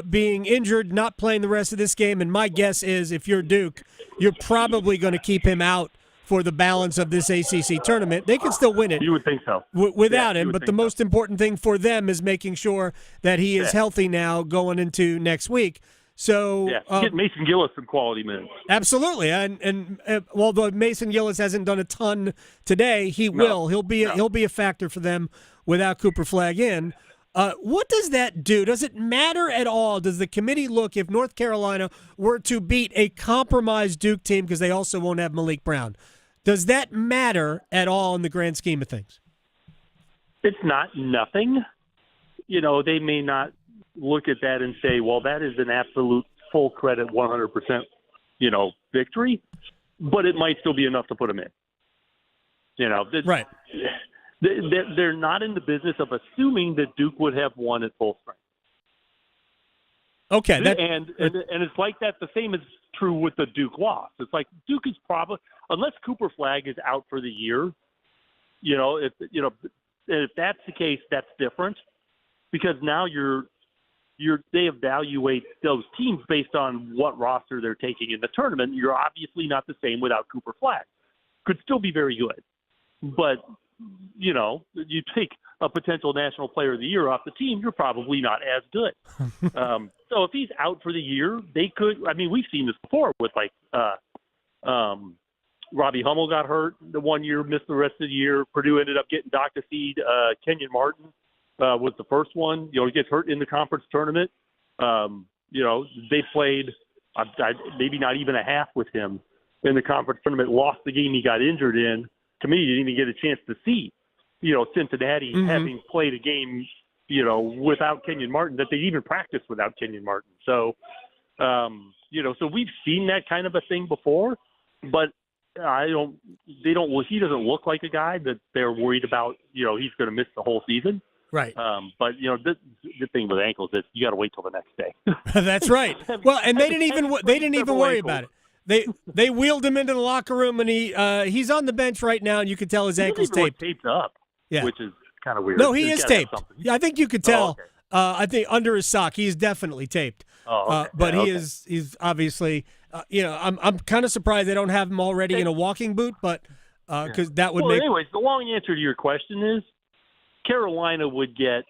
being injured, not playing the rest of this game, and my guess is if you're Duke, you're probably going to keep him out for the balance of this ACC tournament. They can still win it. You would think so. Without him, but the most important thing for them is making sure that he is healthy now going into next week. So get Mason Gillis some quality minutes. Absolutely, and although Mason Gillis hasn't done a ton today, he will. He'll be a factor for them without Cooper Flagg in. What does that do? Does it matter at all? Does the committee look if North Carolina were to beat a compromised Duke team because they also won't have Malik Brown? Does that matter at all in the grand scheme of things? It's not nothing. they may not look at that and say, well, that is an absolute full credit 100%, victory, but it might still be enough to put them in. Right. They're not in the business of assuming that Duke would have won at full strength. Okay. And it's like that. The same is true with the Duke loss. It's like Duke is probably, unless Cooper Flagg is out for the year, if that's the case, that's different, because now they evaluate those teams based on what roster they're taking in the tournament. You're obviously not the same without Cooper Flagg. Could still be very good, but you take a potential National Player of the Year off the team, you're probably not as good. So if he's out for the year, they could. I mean, we've seen this before with Robbie Hummel got hurt the one year, missed the rest of the year. Purdue ended up getting Dr. Seed. Kenyon Martin was the first one. He gets hurt in the conference tournament. They played maybe not even a half with him in the conference tournament, lost the game he got injured in. To me, you didn't even get a chance to see, Cincinnati having played a game, without Kenyon Martin, that they even practiced without Kenyon Martin. So, so we've seen that kind of a thing before, but he doesn't look like a guy that they're worried about, he's going to miss the whole season. Right. But the thing with ankles is you got to wait till the next day. That's right. Well, and they didn't even worry about it. They wheeled him into the locker room, and he's on the bench right now, and you can tell his ankle's taped. Taped up, which is kind of weird. No, he is taped. Yeah, I think you could tell. Okay. I think under his sock, he's definitely taped. Okay. But he's obviously, I'm kind of surprised they don't have him already in a walking boot, but because that would make. Anyways, the long answer to your question is Carolina would get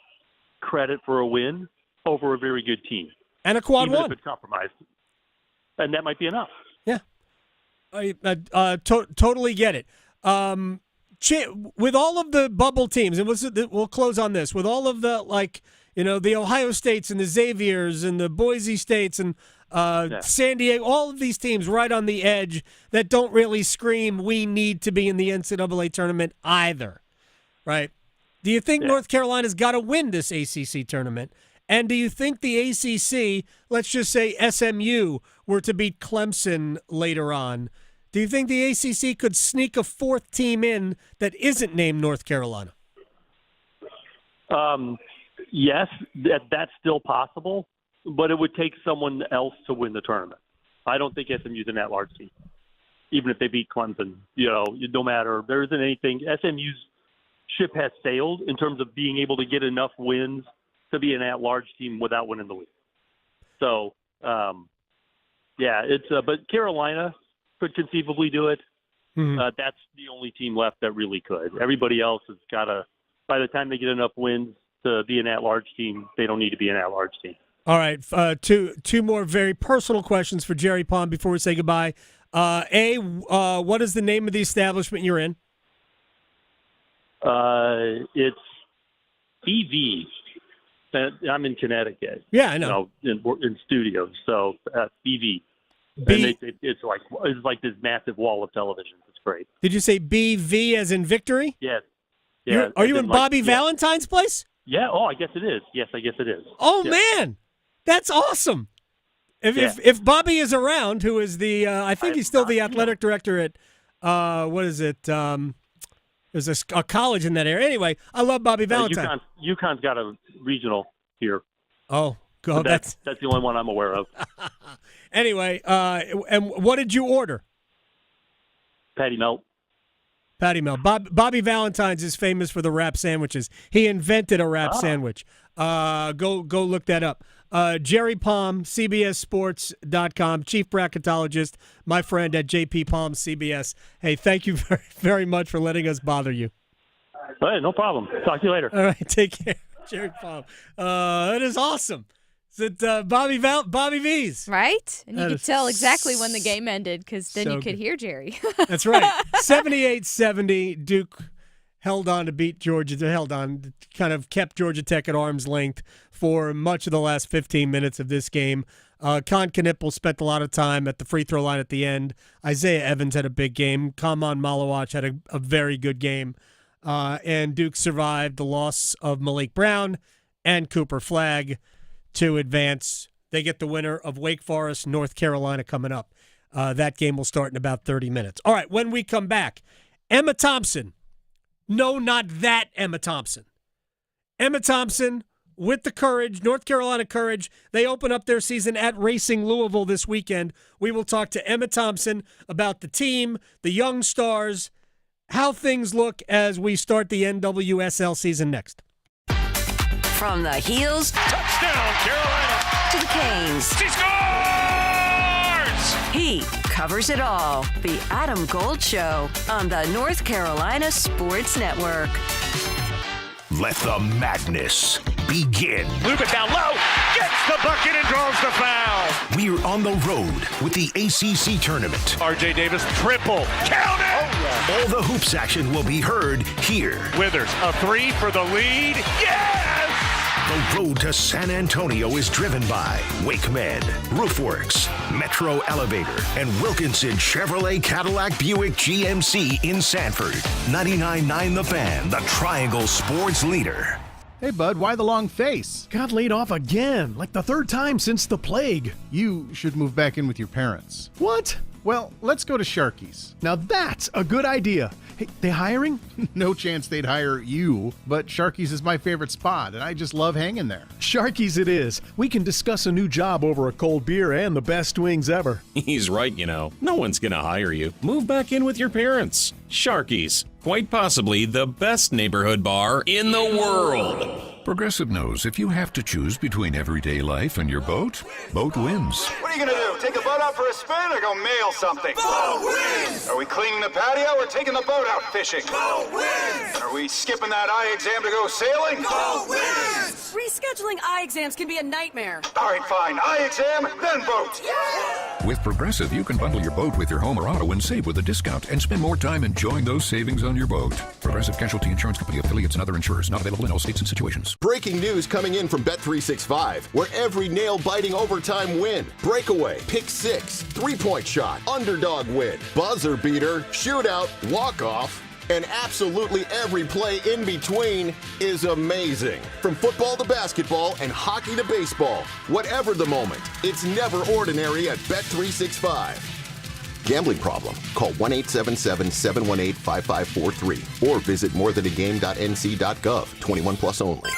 credit for a win over a very good team and a quad even one. If it's compromised, and that might be enough. Yeah, I totally get it. With all of the bubble teams, and we'll close on this, with all of the the Ohio States and the Xaviers and the Boise States and San Diego, all of these teams right on the edge that don't really scream we need to be in the NCAA tournament either, right? Do you think North Carolina's got to win this ACC tournament? And do you think the ACC, let's just say SMU, were to beat Clemson later on, do you think the ACC could sneak a fourth team in that isn't named North Carolina? Yes, that's still possible, but it would take someone else to win the tournament. I don't think SMU's an at-large team, even if they beat Clemson. No matter. There isn't anything. SMU's ship has sailed in terms of being able to get enough wins to be an at-large team without winning the league. So, but Carolina could conceivably do it. That's the only team left that really could. Everybody else has got to, by the time they get enough wins to be an at-large team, they don't need to be an at-large team. All right, two more very personal questions for Jerry Palm before we say goodbye. What is the name of the establishment you're in? It's BV. I'm in Connecticut. Yeah, I know. In studios, so BV. And it's like this massive wall of televisions. It's great. Did you say BV as in victory? Yes. Yeah. Are you in Bobby Valentine's place? Yeah. Oh, I guess it is. Yes, I guess it is. Oh man, that's awesome. If Bobby is around, who is the I think he's still the athletic director at what is it? There's a college in that area. Anyway, I love Bobby Valentine. UConn's got a regional here. Oh, go. That's the only one I'm aware of. Anyway, and what did you order? Patty melt. Patty melt. Bobby Valentine's is famous for the wrap sandwiches. He invented a wrap sandwich. Go look that up. Jerry Palm, CBSSports.com, chief bracketologist, my friend at JP Palm CBS. Hey, thank you very, very much for letting us bother you. Hey, no problem. Talk to you later. All right, take care, Jerry Palm. That is awesome. Is it Bobby V's? Right? And you could tell exactly when the game ended because then you could hear Jerry. That's right. 78-70, Duke held on to beat Georgia. Kind of kept Georgia Tech at arm's length for much of the last 15 minutes of this game. Con Knippel spent a lot of time at the free throw line at the end. Isaiah Evans had a big game. Kamon Malawach had a very good game. And Duke survived the loss of Malik Brown and Cooper Flagg to advance. They get the winner of Wake Forest, North Carolina coming up. That game will start in about 30 minutes. All right, when we come back, Emma Thompson. No, not that Emma Thompson. Emma Thompson with the Courage, North Carolina Courage. They open up their season at Racing Louisville this weekend. We will talk to Emma Thompson about the team, the young stars, how things look as we start the NWSL season next. From the heels, touchdown, Carolina, to the canes. She scores! He covers it all. The Adam Gold Show on the North Carolina Sports Network. Let the madness begin. Loop it down low, gets the bucket and draws the foul. We're on the road with the ACC Tournament. R.J. Davis triple, count it! All the hoops action will be heard here. Withers, a three for the lead, yes! The road to San Antonio is driven by WakeMed, Roofworks, Metro Elevator, and Wilkinson Chevrolet Cadillac Buick GMC in Sanford. 99.9 The Fan, the Triangle Sports leader. Hey, bud, why the long face? Got laid off again, like the third time since the plague. You should move back in with your parents. What? Well, let's go to Sharky's. Now that's a good idea. Hey, they hiring? No chance they'd hire you, but Sharky's is my favorite spot, and I just love hanging there. Sharky's it is. We can discuss a new job over a cold beer and the best wings ever. He's right, you know. No one's gonna hire you. Move back in with your parents. Sharky's, quite possibly the best neighborhood bar in the world. Progressive knows if you have to choose between everyday life and your boat, boat wins. What are you going to do? Take the boat out for a spin or go mail something? Boat wins! Are we cleaning the patio or taking the boat out fishing? Boat wins! Are we skipping that eye exam to go sailing? Boat wins! Rescheduling eye exams can be a nightmare. All right, fine. Eye exam, then boat. Yeah! With Progressive, you can bundle your boat with your home or auto and save with a discount and spend more time enjoying those savings on your boat. Progressive Casualty Insurance Company, affiliates, and other insurers. Not available in all states and situations. Breaking news coming in from Bet365, where every nail-biting overtime win, breakaway, pick six, three-point shot, underdog win, buzzer beater, shootout, walk-off, and absolutely every play in between is amazing. From football to basketball and hockey to baseball, whatever the moment, it's never ordinary at Bet365. Gambling problem? Call 1-877-718-5543 or visit morethanagame.nc.gov. 21 plus only.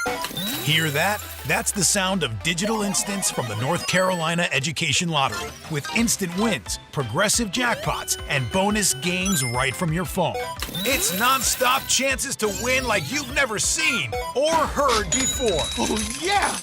Hear that? That's the sound of digital instants from the North Carolina Education Lottery. With instant wins, progressive jackpots, and bonus games right from your phone. It's nonstop chances to win like you've never seen or heard before. Oh, yeah!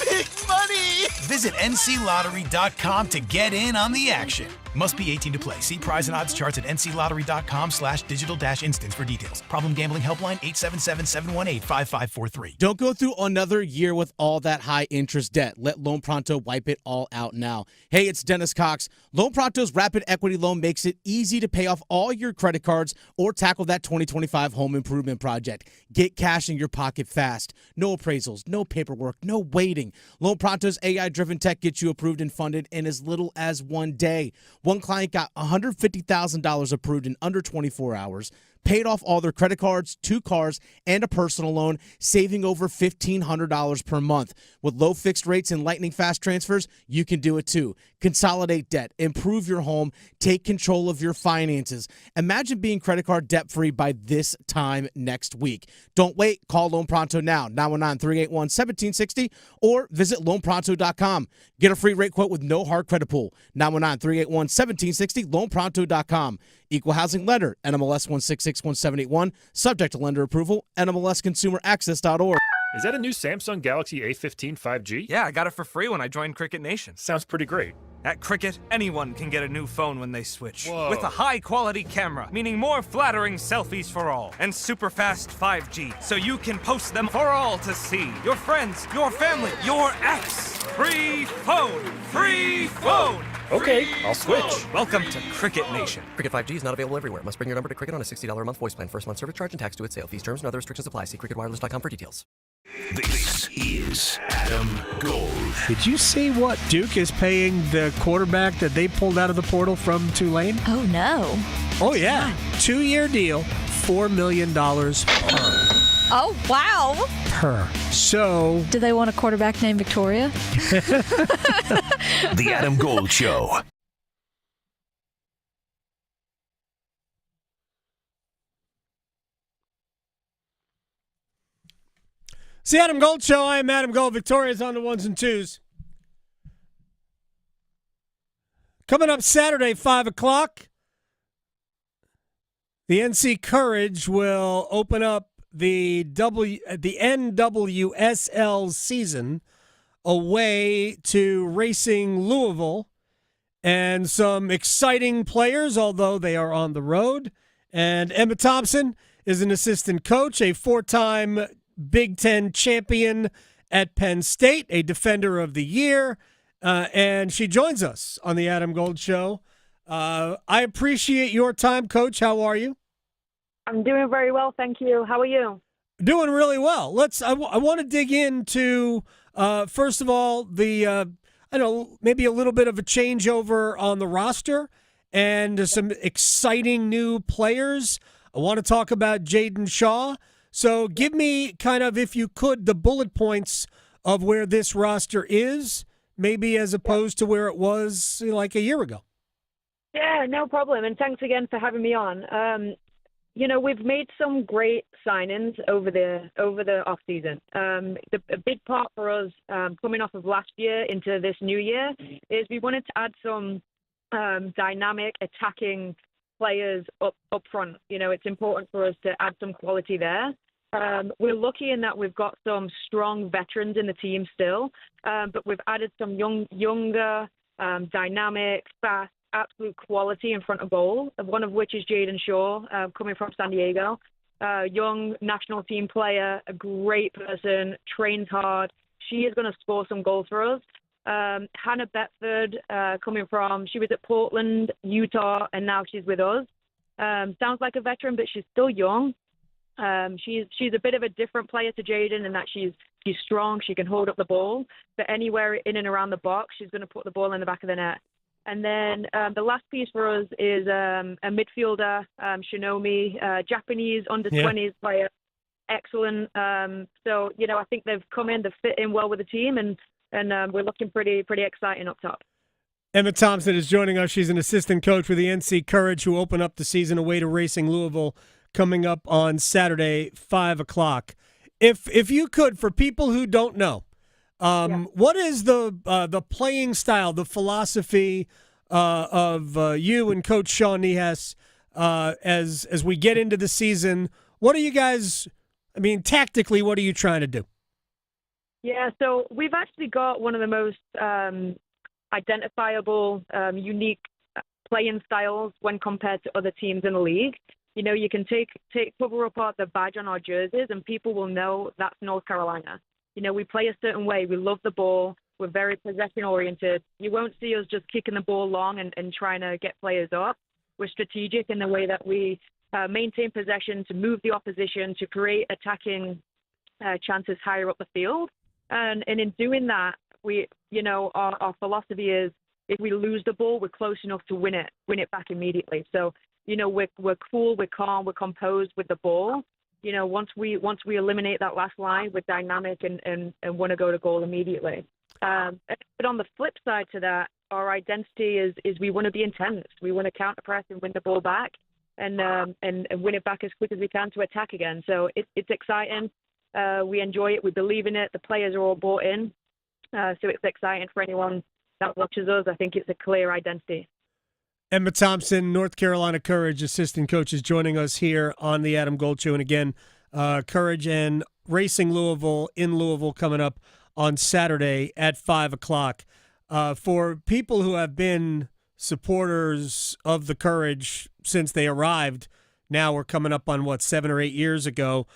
Big money! Visit nclottery.com to get in on the action. Must be 18 to play. See prize and odds charts at nclottery.com/digital-instance for details. Problem gambling helpline 877-718-5543. Don't go through another year with all that high interest debt. Let Loan Pronto wipe it all out now. Hey, it's Dennis Cox. Loan Pronto's Rapid Equity Loan makes it easy to pay off all your credit cards or tackle that 2025 home improvement project. Get cash in your pocket fast. No appraisals, no paperwork, no waiting. Loan Pronto's AI-driven tech gets you approved and funded in as little as 1 day. One client got $150,000 approved in under 24 hours, paid off all their credit cards, 2 cars, and a personal loan, saving over $1,500 per month. With low fixed rates and lightning fast transfers, you can do it too. Consolidate debt, improve your home, take control of your finances. Imagine being credit card debt-free by this time next week. Don't wait. Call Loan Pronto now, 919-381-1760, or visit loanpronto.com. Get a free rate quote with no hard credit pull, 919-381-1760, loanpronto.com. Equal housing lender, NMLS 1661781, subject to lender approval, NMLSconsumeraccess.org. Is that a new Samsung Galaxy A15 5G? Yeah, I got it for free when I joined Cricket Nation. Sounds pretty great. At Cricket, anyone can get a new phone when they switch. Whoa. With a high-quality camera, meaning more flattering selfies for all, and super fast 5G, so you can post them for all to see. Your friends, your family, your ex. Free phone! Free phone! Okay, I'll switch. Welcome to Cricket Nation. Cricket 5G is not available everywhere. Must bring your number to Cricket on a $60 a month voice plan. First month service charge and tax to its sale. Fees, terms, and other restrictions apply. See cricketwireless.com for details. This is Adam Gold. Did you see what Duke is paying the quarterback that they pulled out of the portal from Tulane? Oh, no. Oh, yeah. 2-year deal, $4 million per. Oh, wow. Her. So, Do they want a quarterback named Victoria? The Adam Gold Show. it's the Adam Gold Show. I am Adam Gold. Victoria's on the ones and twos. Coming up Saturday, 5 o'clock, the NC Courage will open up the NWSL season away to Racing Louisville, and some exciting players, although they are on the road. And Emma Thompson is an assistant coach, a four-time Big Ten champion at Penn State, a Defender of the Year, and she joins us on the Adam Gold Show. I appreciate your time, Coach. How are you? I'm doing very well, thank you. How are you? Doing really well. I want to dig into first of all the maybe a little bit of a changeover on the roster and some exciting new players. I want to talk about Jaden Shaw. So give me kind of, if you could, the bullet points of where this roster is, maybe as opposed to where it was like a year ago. Yeah, no problem. And thanks again for having me on. We've made some great signings over the off season. A big part for us coming off of last year into this new year is we wanted to add some dynamic attacking players up front. It's important for us to add some quality there. We're lucky in that we've got some strong veterans in the team still, but we've added some younger, dynamic, fast, absolute quality in front of goal, one of which is Jaden Shaw, coming from San Diego. Young national team player, a great person, trains hard. She is going to score some goals for us. Hannah Betford, she was at Portland, Utah, and now she's with us. Sounds like a veteran, but she's still young. She's a bit of a different player to Jaden in that she's strong. She can hold up the ball, but anywhere in and around the box, she's going to put the ball in the back of the net. And then the last piece for us is a midfielder, Shinomi, Japanese under-20s player, excellent. So I think they've come in to fit in well with the team, and we're looking pretty exciting up top. Emma Thompson is joining us. She's an assistant coach for the NC Courage, who open up the season away to Racing Louisville, coming up on Saturday, 5 o'clock. If you could, for people who don't know, what is the playing style, the philosophy of you and Coach Sean Nehas as we get into the season? What are you guys, tactically, what are you trying to do? Yeah, so we've actually got one of the most identifiable, unique playing styles when compared to other teams in the league. You can cover apart the badge on our jerseys and people will know that's North Carolina. We play a certain way. We love the ball. We're very possession-oriented. You won't see us just kicking the ball long and trying to get players up. We're strategic in the way that we maintain possession to move the opposition, to create attacking chances higher up the field. And in doing that, our philosophy is if we lose the ball, we're close enough to win it back immediately. So, we're cool, we're calm, we're composed with the ball. Once we eliminate that last line, we're dynamic and want to go to goal immediately. But on the flip side to that, our identity is we want to be intense. We want to counter press and win the ball back and win it back as quick as we can to attack again. So it's exciting. We enjoy it. We believe in it. The players are all bought in. So it's exciting for anyone that watches us. I think it's a clear identity. Emma Thompson, North Carolina Courage assistant coach, is joining us here on the Adam Gold Show. And again, Courage and Racing Louisville in Louisville coming up on Saturday at 5 o'clock. For people who have been supporters of the Courage since they arrived, now we're coming up on, 7 or 8 years ago,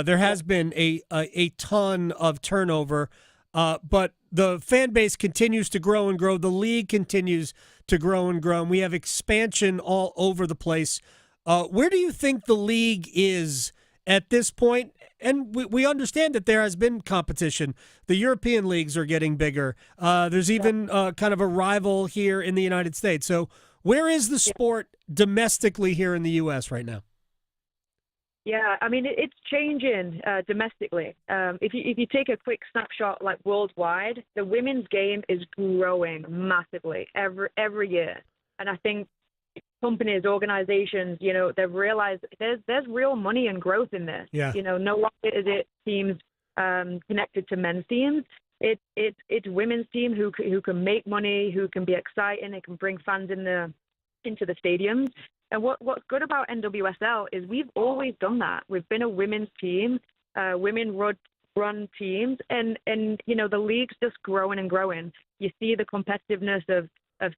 there has been a ton of turnover, but the fan base continues to grow and grow. The league continues to grow and grow. And we have expansion all over the place. Where do you think the league is at this point? And we understand that there has been competition. The European leagues are getting bigger. There's even kind of a rival here in the United States. So where is the sport domestically here in the U.S. right now? Yeah, I mean, it's changing domestically. If you take a quick snapshot, like worldwide, the women's game is growing massively every year. And I think companies, organizations, they've realized there's real money and growth in this. Yeah. No longer is it teams connected to men's teams. It's women's team who can make money, who can be exciting, it can bring fans into the stadiums. And what's good about NWSL is we've always done that. We've been a women's team, women run teams, and the league's just growing and growing. You see the competitiveness of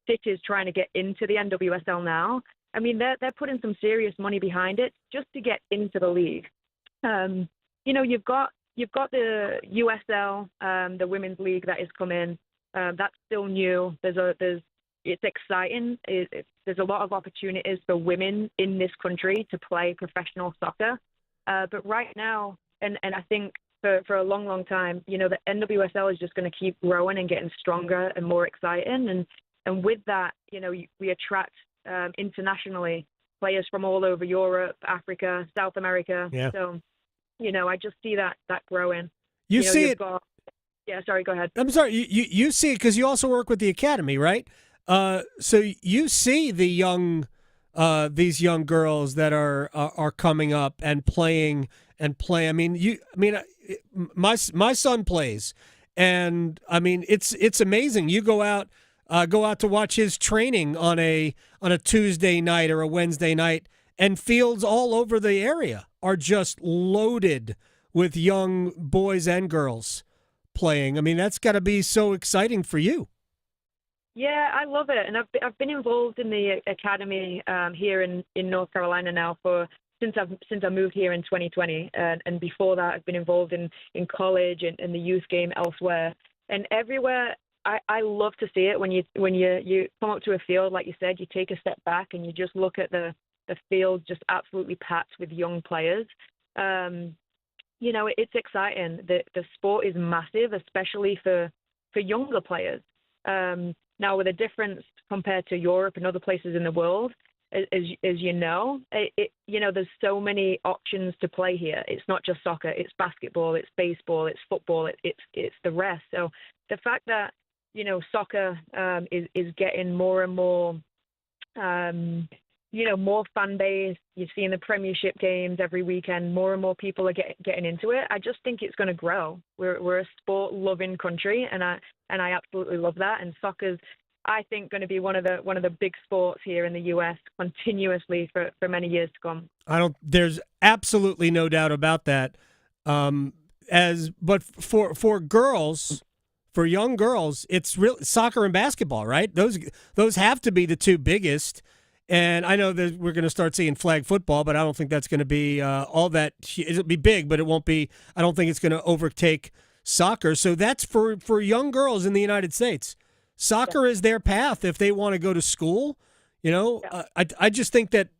Stitches trying to get into the NWSL now. I mean, they're putting some serious money behind it just to get into the league. You've got the USL, the women's league that is coming. That's still new. It's exciting. There's a lot of opportunities for women in this country to play professional soccer. But right now, and I think for a long, long time, the NWSL is just going to keep growing and getting stronger and more exciting. And with that, we attract internationally players from all over Europe, Africa, South America. Yeah. So, I just see that growing. You see it. Yeah, sorry, go ahead. I'm sorry. You see it because you also work with the academy, right? So you see the these young girls that are coming up and playing. I mean, my son plays, and I mean it's amazing. You go out to watch his training on a Tuesday night or a Wednesday night, and fields all over the area are just loaded with young boys and girls playing. I mean, that's got to be so exciting for you. Yeah, I love it, and I've been involved in the academy here in North Carolina now since I moved here in 2020, and before that I've been involved in college and the youth game elsewhere, and everywhere. I love to see it when you come up to a field, like you said, you take a step back and you just look at the field just absolutely packed with young players. It's exciting. The sport is massive, especially for younger players. Now, with a difference compared to Europe and other places in the world, as you know, there's so many options to play here. It's not just soccer. It's basketball. It's baseball. It's football. It's the rest. So the fact that soccer is getting more and more, more fan base. You're seeing the Premiership games every weekend. More and more people are getting into it. I just think it's going to grow. We're a sport-loving country, and I absolutely love that. And soccer's, I think, going to be one of the big sports here in the U.S. continuously for many years to come. There's absolutely no doubt about that. But for girls. For young girls, it's real soccer and basketball, right? Those have to be the two biggest. And I know that we're going to start seeing flag football, but I don't think that's going to be all that. It'll be big, but it won't be. I don't think it's going to overtake soccer. So that's for young girls in the United States. Soccer is their path if they want to go to school. I just think that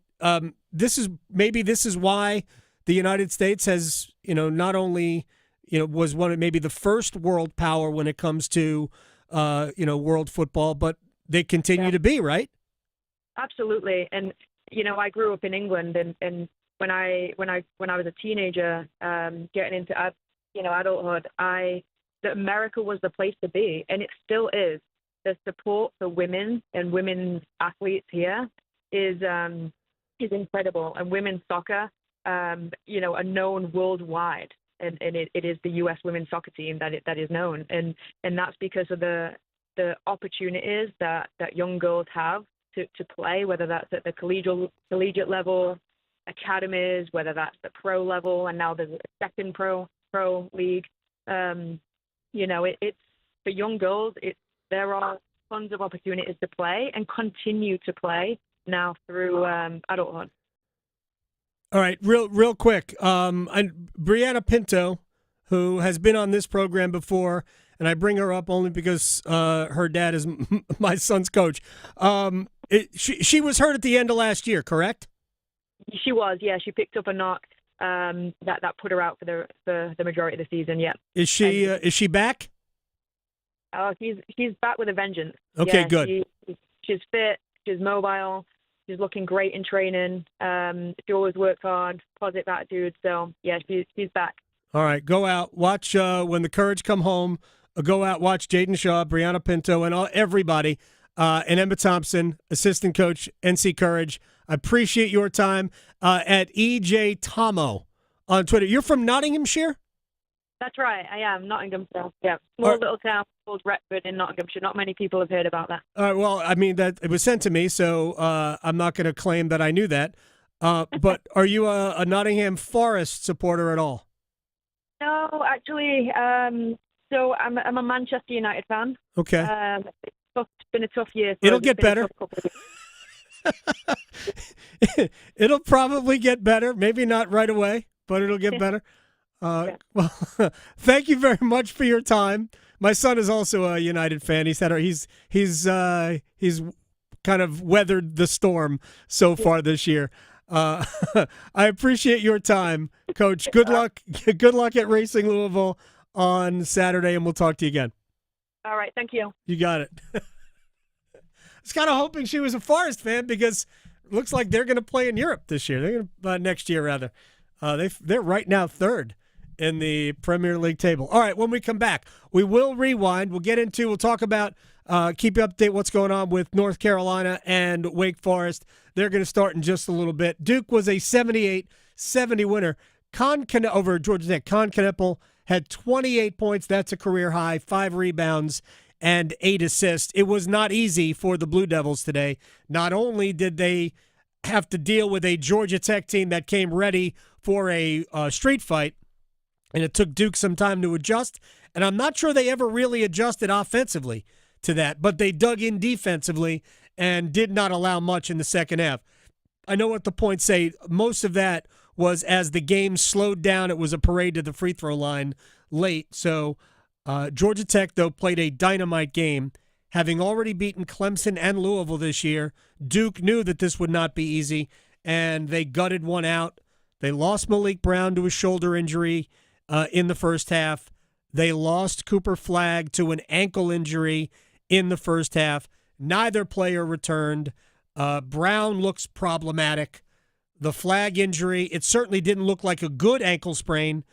this is why the United States has not only. Was one of maybe the first world power when it comes to, world football, but they continue to be, right? Absolutely. And, I grew up in England, and when I was a teenager, getting into, adulthood, that America was the place to be, and it still is. The support for women and women's athletes here is incredible. And women's soccer, are known worldwide. And it is the U.S. women's soccer team that is known, and that's because of the opportunities that young girls have to play, whether that's at the collegiate level, academies, whether that's the pro level, and now there's a second pro league. It's for young girls. There are tons of opportunities to play and continue to play now through adulthood. All right, real quick. Brianna Pinto, who has been on this program before, and I bring her up only because her dad is my son's coach. She was hurt at the end of last year, correct? She was, yeah. She picked up a knock that put her out for the majority of the season. Yeah. Is she back? Oh, she's back with a vengeance. Okay, yeah, good. She's fit. She's mobile. She's looking great in training. She always works hard, positive attitude. So, yeah, she's back. All right, go out, watch when the Courage come home. Go out, watch Jaden Shaw, Brianna Pinto, and everybody, and Emma Thompson, assistant coach, NC Courage. I appreciate your time at EJ Tomo on Twitter. You're from Nottinghamshire? That's right. I am. Nottinghamshire. Yeah. Small little town called Retford in Nottinghamshire. Not many people have heard about that. Well, I mean, that it was sent to me, so I'm not going to claim that I knew that. But are you a Nottingham Forest supporter at all? No, actually. So I'm a Manchester United fan. Okay. It's been a tough year. It'll get better. It'll probably get better. Maybe not right away, but it'll get better. Well, thank you very much for your time. My son is also a United fan. He's kind of weathered the storm so far this year. I appreciate your time, Coach. Good luck. Good luck at Racing Louisville on Saturday, and we'll talk to you again. All right. Thank you. You got it. I was kind of hoping she was a Forest fan because it looks like they're going to play in Europe this year. They're going to next year rather. They're right now third in the Premier League table. All right, when we come back, we will rewind. We'll talk about, keep you update what's going on with North Carolina and Wake Forest. They're going to start in just a little bit. Duke was a 78-70 winner over Georgia Tech. Con Kneppel had 28 points. That's a career high, 5 rebounds, and 8 assists. It was not easy for the Blue Devils today. Not only did they have to deal with a Georgia Tech team that came ready for a street fight, and it took Duke some time to adjust, and I'm not sure they ever really adjusted offensively to that, but they dug in defensively and did not allow much in the second half. I know what the points say. Most of that was as the game slowed down, it was a parade to the free throw line late. So Georgia Tech, though, played a dynamite game. Having already beaten Clemson and Louisville this year, Duke knew that this would not be easy, and they gutted one out. They lost Malik Brown to a shoulder injury in the first half. They lost Cooper Flagg to an ankle injury in the first half. Neither player returned. Brown looks problematic. The Flagg injury, it certainly didn't look like a good ankle sprain,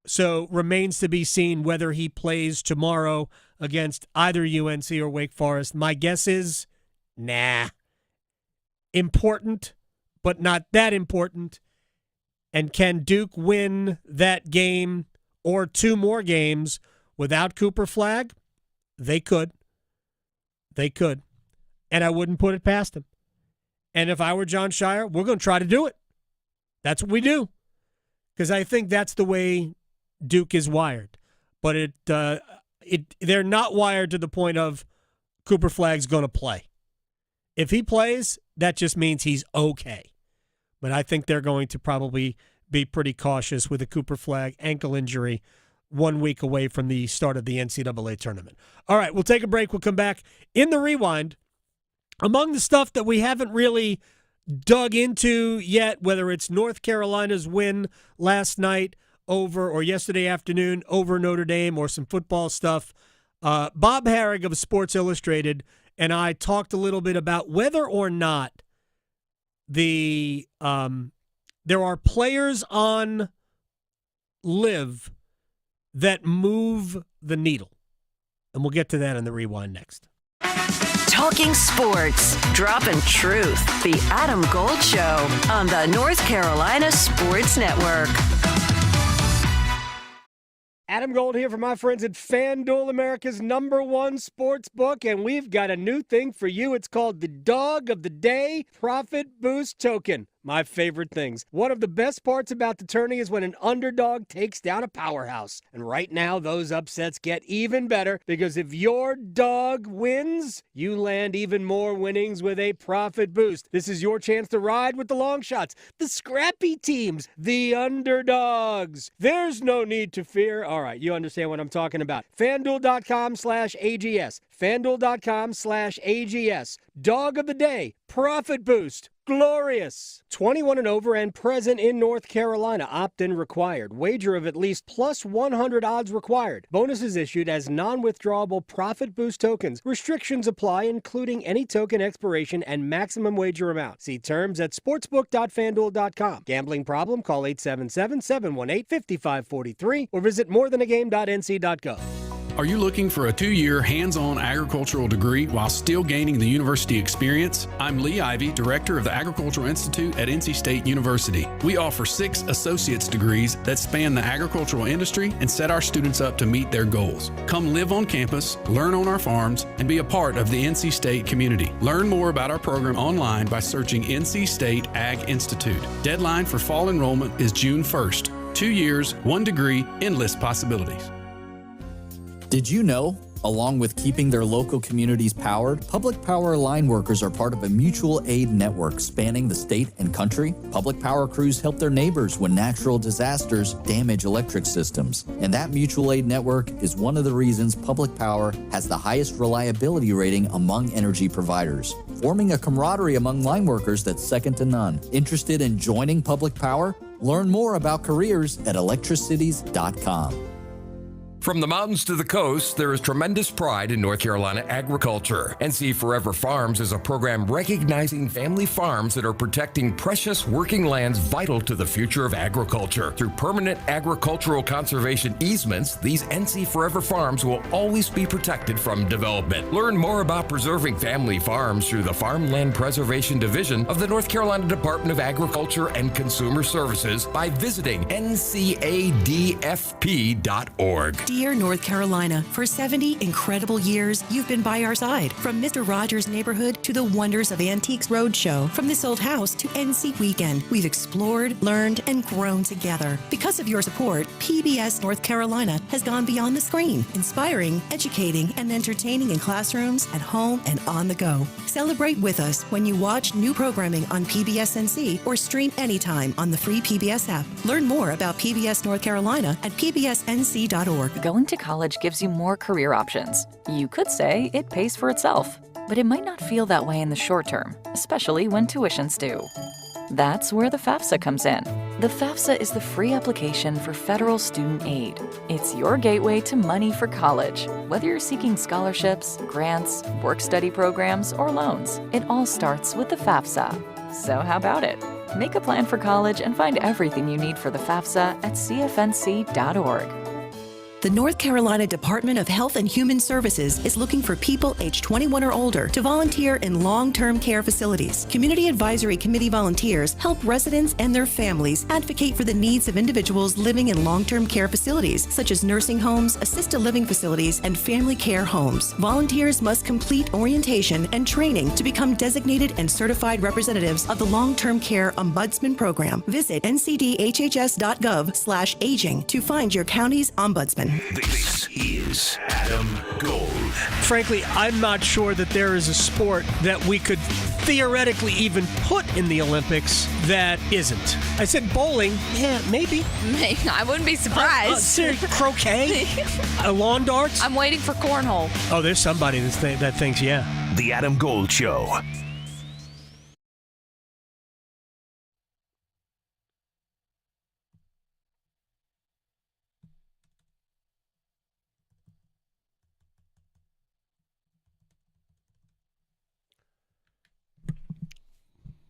so remains to be seen whether he plays tomorrow against either UNC or Wake Forest. My guess is, nah. Important, but not that important. And can Duke win that game or 2 more games without Cooper Flagg? They could. They could. And I wouldn't put it past them. And if I were John Shire, we're going to try to do it. That's what we do. Because I think that's the way Duke is wired. But they're not wired to the point of Cooper Flagg's going to play. If he plays, that just means he's okay. But I think they're going to probably be pretty cautious with a Cooper Flagg ankle injury 1 week away from the start of the NCAA tournament. All right, we'll take a break. We'll come back in the rewind. Among the stuff that we haven't really dug into yet, whether it's North Carolina's win last night or yesterday afternoon over Notre Dame or some football stuff, Bob Harig of Sports Illustrated and I talked a little bit about whether or not there are players on Live that move the needle. And we'll get to that in the rewind next. Talking sports, dropping truth. The Adam Gold Show on the North Carolina Sports Network. Adam Gold here for my friends at FanDuel, America's #1 sports book, and we've got a new thing for you. It's called the Dog of the Day Profit Boost Token. My favorite things. One of the best parts about the tourney is when an underdog takes down a powerhouse. And right now, those upsets get even better because if your dog wins, you land even more winnings with a profit boost. This is your chance to ride with the long shots, the scrappy teams, the underdogs. There's no need to fear. All right, you understand what I'm talking about. FanDuel.com/AGS. FanDuel.com/AGS. Dog of the Day. Profit Boost. glorious. 21 and over and present in North Carolina. Opt-in required. Wager of at least plus 100 odds required. Bonuses issued as non-withdrawable profit boost tokens. Restrictions apply, including any token expiration and maximum wager amount. See terms at sportsbook.fanduel.com. Gambling problem? Call 877-718-5543 or visit morethanagame.nc.gov. Are you looking for a 2-year hands-on agricultural degree while still gaining the university experience? I'm Lee Ivey, Director of the Agricultural Institute at NC State University. We offer 6 associate's degrees that span the agricultural industry and set our students up to meet their goals. Come live on campus, learn on our farms, and be a part of the NC State community. Learn more about our program online by searching NC State Ag Institute. Deadline for fall enrollment is June 1st. 2 years, 1 degree, endless possibilities. Did you know, along with keeping their local communities powered, public power line workers are part of a mutual aid network spanning the state and country? Public power crews help their neighbors when natural disasters damage electric systems. And that mutual aid network is one of the reasons public power has the highest reliability rating among energy providers, forming a camaraderie among line workers that's second to none. Interested in joining public power? Learn more about careers at electricities.com. From the mountains to the coast, there is tremendous pride in North Carolina agriculture. NC Forever Farms is a program recognizing family farms that are protecting precious working lands vital to the future of agriculture. Through permanent agricultural conservation easements, these NC Forever Farms will always be protected from development. Learn more about preserving family farms through the Farmland Preservation Division of the North Carolina Department of Agriculture and Consumer Services by visiting ncadfp.org. Dear North Carolina, for 70 incredible years, you've been by our side. From Mr. Rogers' Neighborhood to the wonders of Antiques Roadshow, from This Old House to NC Weekend, we've explored, learned, and grown together. Because of your support, PBS North Carolina has gone beyond the screen, inspiring, educating, and entertaining in classrooms, at home, and on the go. Celebrate with us when you watch new programming on PBS NC or stream anytime on the free PBS app. Learn more about PBS North Carolina at pbsnc.org. Going to college gives you more career options. You could say it pays for itself, but it might not feel that way in the short term, especially when tuitions do. That's where the FAFSA comes in. The FAFSA is the free application for federal student aid. It's your gateway to money for college. Whether you're seeking scholarships, grants, work-study programs, or loans, it all starts with the FAFSA. So how about it? Make a plan for college and find everything you need for the FAFSA at cfnc.org. The North Carolina Department of Health and Human Services is looking for people age 21 or older to volunteer in long-term care facilities. Community Advisory Committee volunteers help residents and their families advocate for the needs of individuals living in long-term care facilities, such as nursing homes, assisted living facilities, and family care homes. Volunteers must complete orientation and training to become designated and certified representatives of the Long-Term Care Ombudsman Program. Visit ncdhhs.gov/aging to find your county's ombudsman. This is Adam Gold. Frankly, I'm not sure that there is a sport that we could theoretically even put in the Olympics that isn't. I said bowling. Yeah, maybe. I wouldn't be surprised. Croquet? Lawn darts? I'm waiting for cornhole. Oh, there's somebody that thinks, yeah. The Adam Gold Show.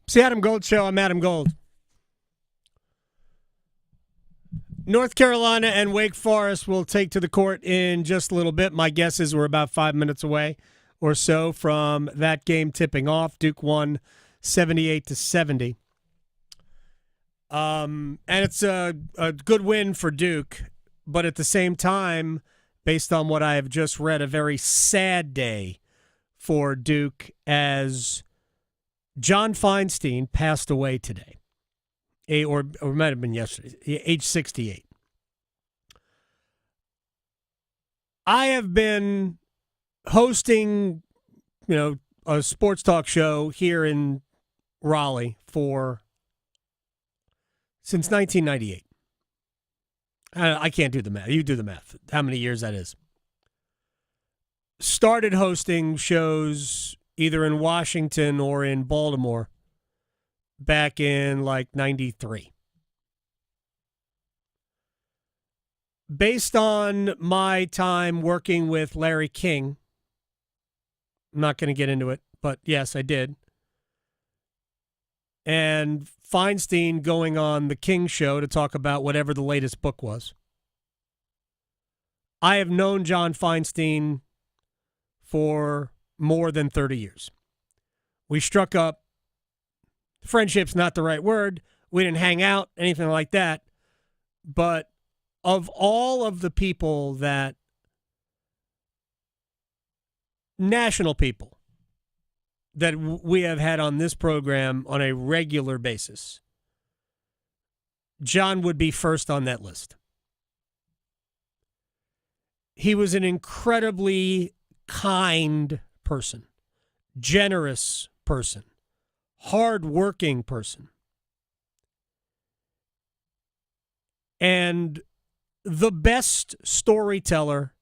It's the Adam Gold Show. I'm Adam Gold. North Carolina and Wake Forest will take to the court in just a little bit. My guess is we're about 5 minutes away or so from that game tipping off. Duke won 78-70. And it's a good win for Duke, but at the same time, based on what I have just read, a very sad day for Duke as John Feinstein passed away today, or it might have been yesterday, age 68. I have been hosting, a sports talk show here in Raleigh since 1998. I can't do the math. You do the math. How many years that is? Started hosting shows either in Washington or in Baltimore back in like 93. Based on my time working with Larry King, I'm not going to get into it, but yes, I did. And Feinstein going on the King show to talk about whatever the latest book was. I have known John Feinstein for more than 30 years. We struck up. Friendship's not the right word. We didn't hang out, anything like that. But of all of the people that, national people, that we have had on this program on a regular basis, John would be first on that list. He was an incredibly kind person, generous person, hardworking person, and the best storyteller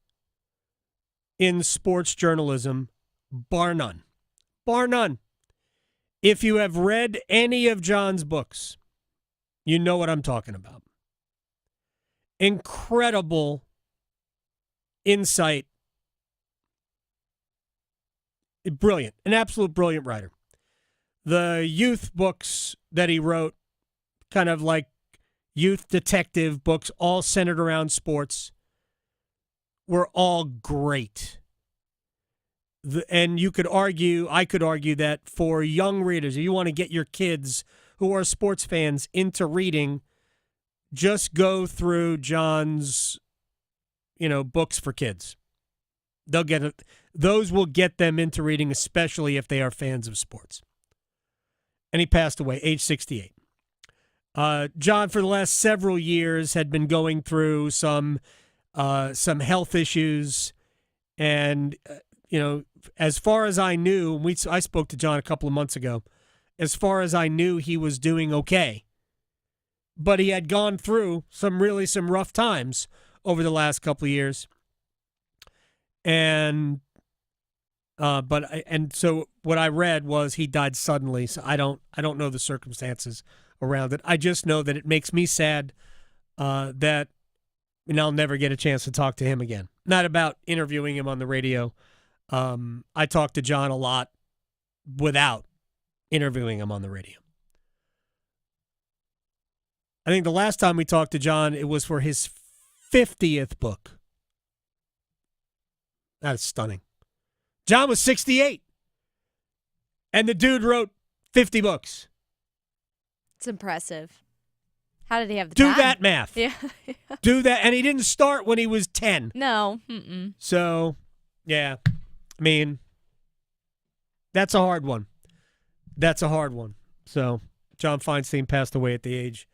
in sports journalism, bar none. Bar none. If you have read any of John's books, you know what I'm talking about. Incredible insight. Brilliant. An absolute brilliant writer. The youth books that he wrote, kind of like youth detective books, all centered around sports, were all great. And you could argue, I could argue that for young readers, if you want to get your kids who are sports fans into reading, just go through John's, books for kids. They'll get it. Those will get them into reading, especially if they are fans of sports. And he passed away, age 68. John, for the last several years, had been going through some health issues, and as far as I knew, I spoke to John a couple of months ago. As far as I knew, he was doing okay, but he had gone through some rough times over the last couple of years, and so what I read was he died suddenly. So I don't know the circumstances around it. I just know that it makes me sad that I'll never get a chance to talk to him again. Not about interviewing him on the radio. I talked to John a lot without interviewing him on the radio. I think the last time we talked to John, it was for his 50th book. That's stunning. John was 68, and the dude wrote 50 books. It's impressive. How did he have the time? Do that math. Yeah. Do that. And he didn't start when he was 10. No. Mm-mm. So, yeah. I mean, that's a hard one. So, John Feinstein passed away at the age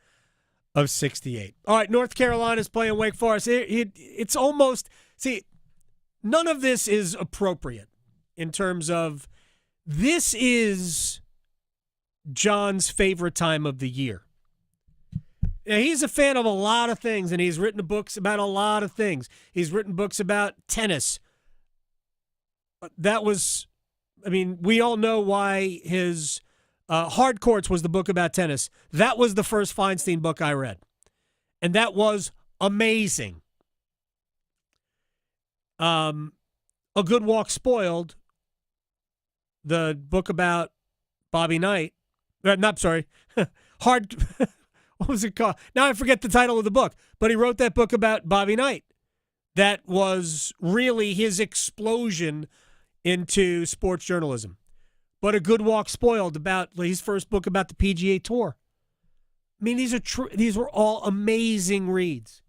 of 68. All right, North Carolina's playing Wake Forest. It's almost, none of this is appropriate in terms of this is John's favorite time of the year. Now, he's a fan of a lot of things, and he's written books about a lot of things. He's written books about tennis. We all know why his Hard Courts was the book about tennis. That was the first Feinstein book I read, and that was amazing. A Good Walk Spoiled, the book about Bobby Knight. What was it called? Now I forget the title of the book, but he wrote that book about Bobby Knight. That was really his explosion into sports journalism. But A Good Walk Spoiled, about his first book about the PGA Tour. I mean, these were all amazing reads.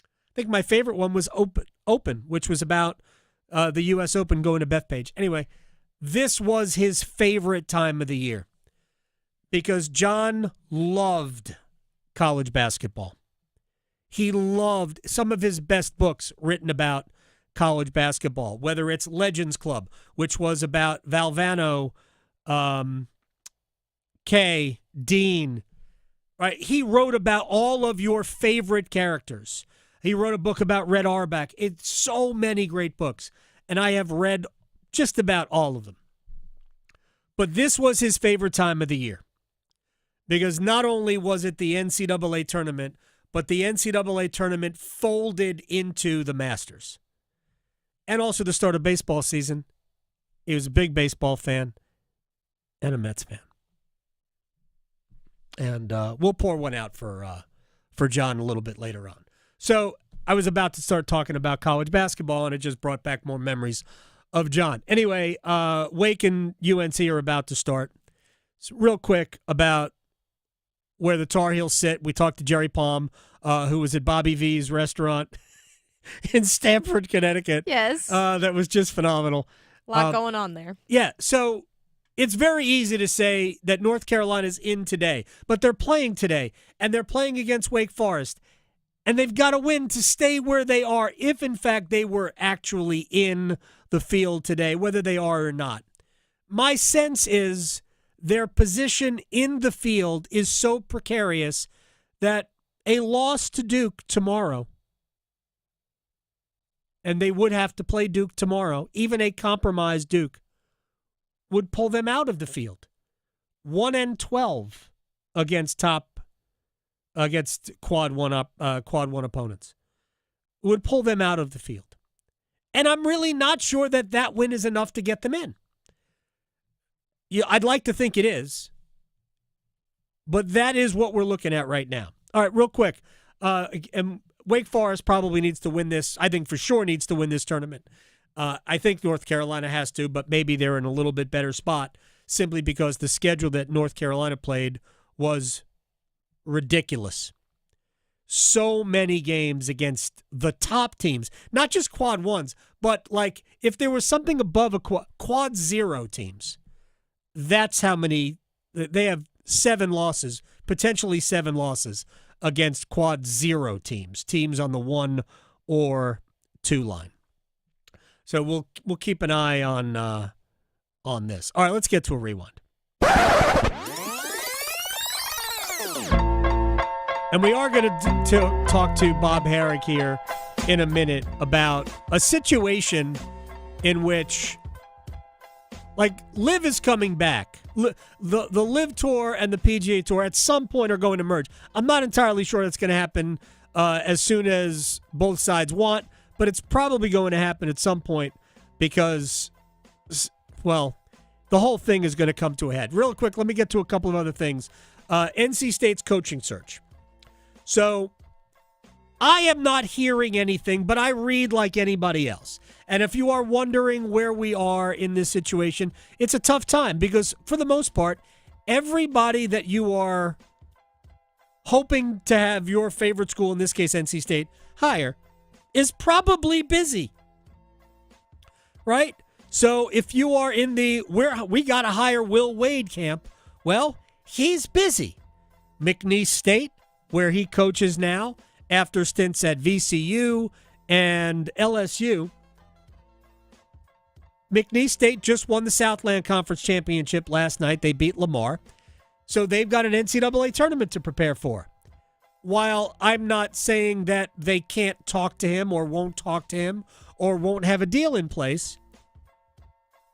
I think my favorite one was Open, which was about the U.S. Open going to Bethpage. Anyway, this was his favorite time of the year because John loved college basketball. He loved some of his best books written about college basketball, whether it's Legends Club, which was about Valvano, Kay, Dean. Right? He wrote about all of your favorite characters. He wrote a book about Red Auerbach. It's so many great books, and I have read just about all of them. But this was his favorite time of the year Because not only was it the NCAA tournament, but the NCAA tournament folded into the Masters. And also the start of baseball season. He was a big baseball fan and a Mets fan. And we'll pour one out for John a little bit later on. So I was about to start talking about college basketball, and it just brought back more memories of John. Anyway, Wake and UNC are about to start. So real quick about where the Tar Heels sit. We talked to Jerry Palm, who was at Bobby V's restaurant in Stamford, Connecticut. Yes. That was just phenomenal. A lot going on there. Yeah, so it's very easy to say that North Carolina's in today, but they're playing today, and they're playing against Wake Forest, and they've got to win to stay where they are if, in fact, they were actually in the field today, whether they are or not. My sense is their position in the field is so precarious that a loss to Duke tomorrow, and they would have to play Duke tomorrow, even a compromised Duke, would pull them out of the field. 1-12 against quad one opponents. Would pull them out of the field. And I'm really not sure that win is enough to get them in. Yeah, I'd like to think it is. But that is what we're looking at right now. All right, real quick. And Wake Forest probably needs to win this. I think for sure needs to win this tournament. I think North Carolina has to, but maybe they're in a little bit better spot simply because the schedule that North Carolina played was ridiculous. So many games against the top teams, not just quad ones, but like if there was something above a quad zero teams, that's how many. They have 7 losses, potentially 7 losses against quad zero teams on the 1 or 2 line. So we'll keep an eye on this. All right, let's get to a rewind. And we are going to talk to Bob Harig here in a minute about a situation in which, like, LIV is coming back. The LIV Tour and the PGA Tour at some point are going to merge. I'm not entirely sure that's going to happen as soon as both sides want, but it's probably going to happen at some point because, well, the whole thing is going to come to a head. Real quick, let me get to a couple of other things. NC State's coaching search. So I am not hearing anything, but I read like anybody else. And if you are wondering where we are in this situation, it's a tough time because for the most part, everybody that you are hoping to have your favorite school, in this case NC State, hire, is probably busy. Right? So if you are in the we got to hire Will Wade camp, well, he's busy. McNeese State, where he coaches now after stints at VCU and LSU. McNeese State just won the Southland Conference Championship last night. They beat Lamar. So they've got an NCAA tournament to prepare for. While I'm not saying that they can't talk to him or won't talk to him or won't have a deal in place,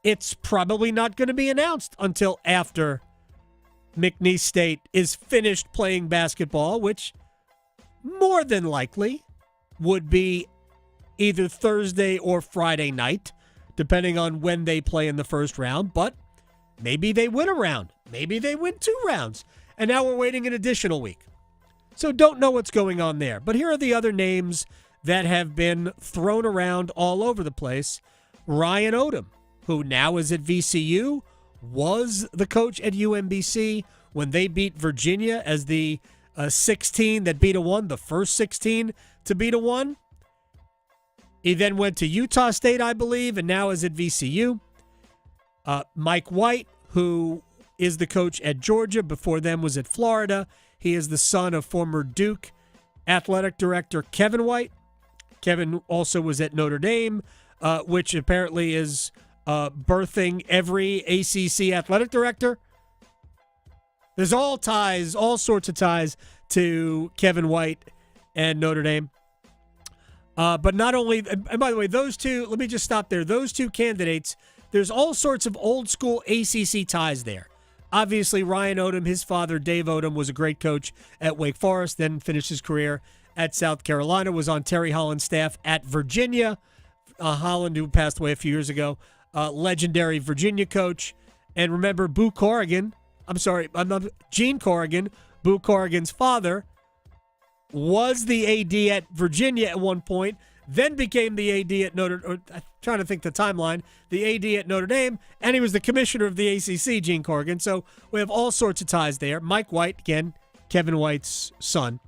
it's probably not going to be announced until after McNeese State is finished playing basketball, which more than likely would be either Thursday or Friday night, depending on when they play in the first round. But maybe they win a round. Maybe they win 2 rounds. And now we're waiting an additional week. So don't know what's going on there. But here are the other names that have been thrown around all over the place. Ryan Odom, who now is at VCU, was the coach at UMBC when they beat Virginia as the 16 that beat a 1, the first 16 to beat a 1. He then went to Utah State, I believe, and now is at VCU. Mike White, who is the coach at Georgia, before them was at Florida. He is the son of former Duke athletic director Kevin White. Kevin also was at Notre Dame, which apparently is birthing every ACC athletic director. There's all sorts of ties to Kevin White and Notre Dame. But not only, and by the way, those two, let me just stop there. Those 2 candidates, there's all sorts of old school ACC ties there. Obviously, Ryan Odom, his father, Dave Odom, was a great coach at Wake Forest, then finished his career at South Carolina, was on Terry Holland's staff at Virginia. Holland, who passed away a few years ago, legendary Virginia coach. And remember, Gene Corrigan, Boo Corrigan's father, was the AD at Virginia at one point, then became the AD at I'm trying to think the timeline, the AD at Notre Dame, and he was the commissioner of the ACC, Gene Corrigan. So we have all sorts of ties there. Mike White, again, Kevin White's son.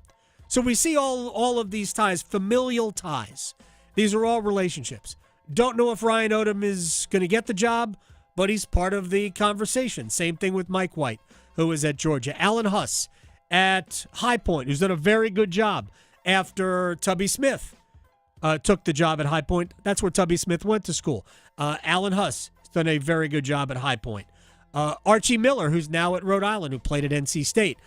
So we see all of these ties, familial ties. These are all relationships. Don't know if Ryan Odom is going to get the job, but he's part of the conversation. Same thing with Mike White, who is at Georgia. Alan Huss at High Point, who's done a very good job after Tubby Smith took the job at High Point. That's where Tubby Smith went to school. Alan Huss has done a very good job at High Point. Archie Miller, who's now at Rhode Island, who played at NC State.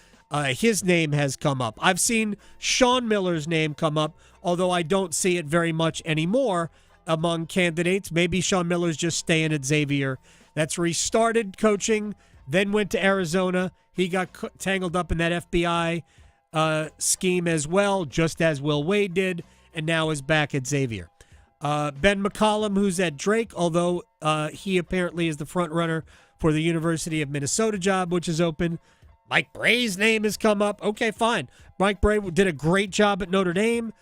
His name has come up. I've seen Sean Miller's name come up, although I don't see it very much anymore among candidates. Maybe Sean Miller's just staying at Xavier. That's where he started coaching, then went to Arizona. He got tangled up in that FBI scheme as well, just as Will Wade did, and now is back at Xavier. Ben McCollum, who's at Drake, although he apparently is the front runner for the University of Minnesota job, which is open. Mike Bray's name has come up. Okay, fine. Mike Bray did a great job at Notre Dame,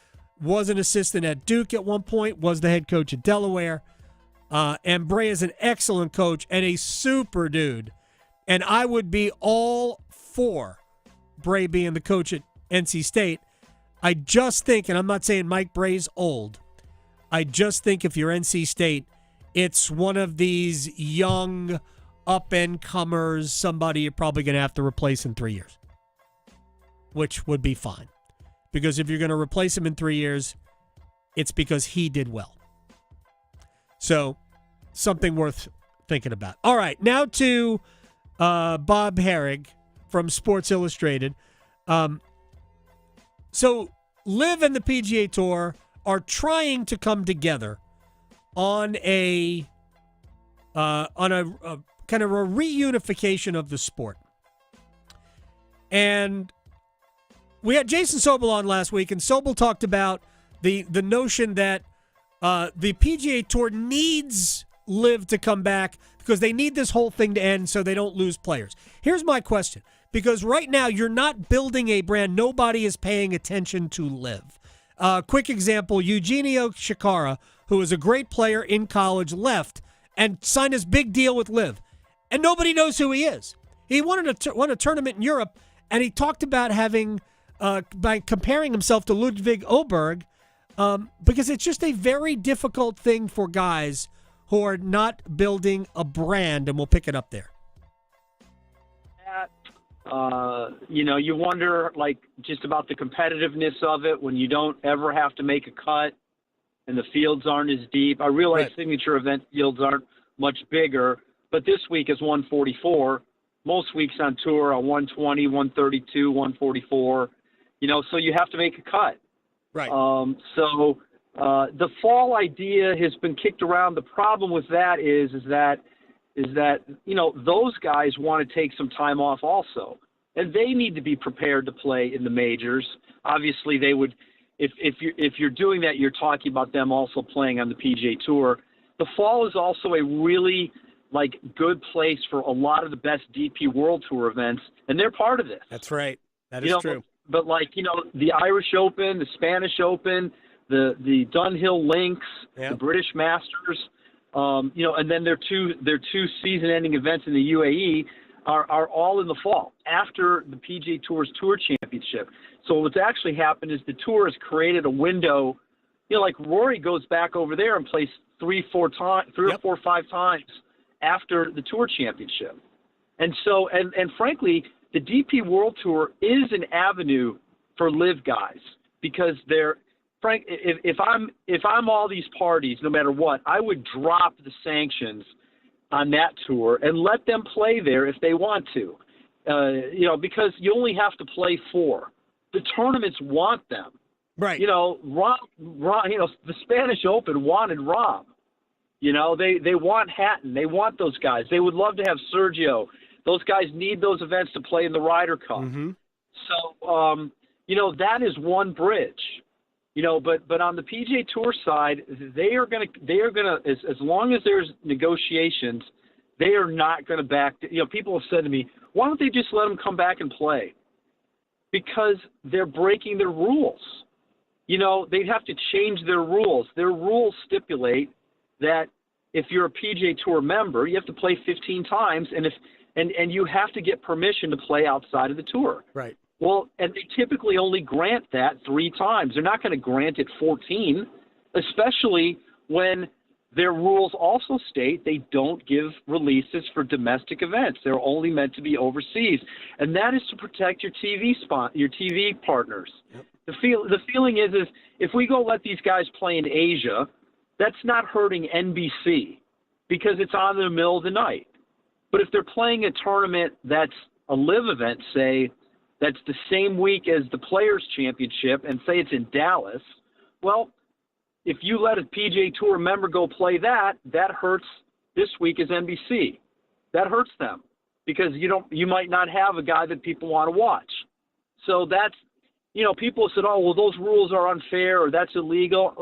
was an assistant at Duke at one point, was the head coach at Delaware. And Bray is an excellent coach and a super dude. And I would be all for Bray being the coach at NC State. I just think, and I'm not saying Mike Bray's old, I just think if you're NC State, it's one of these young up-and-comers, somebody you're probably going to have to replace in 3 years, which would be fine. Because if you're going to replace him in 3 years, it's because he did well. So, something worth thinking about. All right, now to Bob Harig from Sports Illustrated. So, LIV and the PGA Tour are trying to come together on a kind of a reunification of the sport. And we had Jason Sobel on last week, and Sobel talked about the notion that the PGA Tour needs LIV to come back because they need this whole thing to end so they don't lose players. Here's my question. Because right now you're not building a brand. Nobody is paying attention to LIV. Quick example, Eugenio Shikara, who was a great player in college, left and signed this big deal with LIV. And nobody knows who he is. He won a tournament in Europe, and he talked about having, by comparing himself to Ludwig Oberg, because it's just a very difficult thing for guys who are not building a brand, and we'll pick it up there. You wonder, just about the competitiveness of it when you don't ever have to make a cut and the fields aren't as deep. I realize signature event fields aren't much bigger, but this week is 144. Most weeks on tour are 120, 132, 144. So you have to make a cut. Right. So the fall idea has been kicked around. The problem with that is that those guys want to take some time off also, and they need to be prepared to play in the majors. Obviously, they would. If you're doing that, you're talking about them also playing on the PGA Tour. The fall is also a really good place for a lot of the best DP World Tour events, and they're part of this. That's right. That is true. But the Irish Open, the Spanish Open, the Dunhill Links, the British Masters, and then their two season-ending events in the UAE are all in the fall after the PGA Tour's Tour Championship. So what's actually happened is the Tour has created a window. Rory goes back over there and plays 3 or 4 5 times after the Tour Championship. And so, and frankly, the DP World Tour is an avenue for LIV guys because if I'm all these parties, no matter what, I would drop the sanctions on that tour and let them play there if they want to, because you only have to play 4. The tournaments want them. Right. Rahm, the Spanish Open wanted Rahm. They want Hatton. They want those guys. They would love to have Sergio. Those guys need those events to play in the Ryder Cup. Mm-hmm. So, that is one bridge. But on the PGA Tour side, they are going to, as long as there's negotiations, they are not going to back. People have said to me, why don't they just let them come back and play? Because they're breaking their rules. They'd have to change their rules. Their rules stipulate that if you're a PGA Tour member, you have to play 15 times, and you have to get permission to play outside of the tour. Right. Well, and they typically only grant that 3 times. They're not going to grant it 14, especially when their rules also state they don't give releases for domestic events. They're only meant to be overseas, and that is to protect your TV partners. Yep. The feeling is if we go let these guys play in Asia, that's not hurting NBC because it's on in the middle of the night. But if they're playing a tournament that's a live event, say, that's the same week as the Players' Championship, and say it's in Dallas, well, if you let a PGA Tour member go play that hurts this week as NBC. That hurts them because you might not have a guy that people want to watch. So that's, people said, oh, well, those rules are unfair or that's illegal.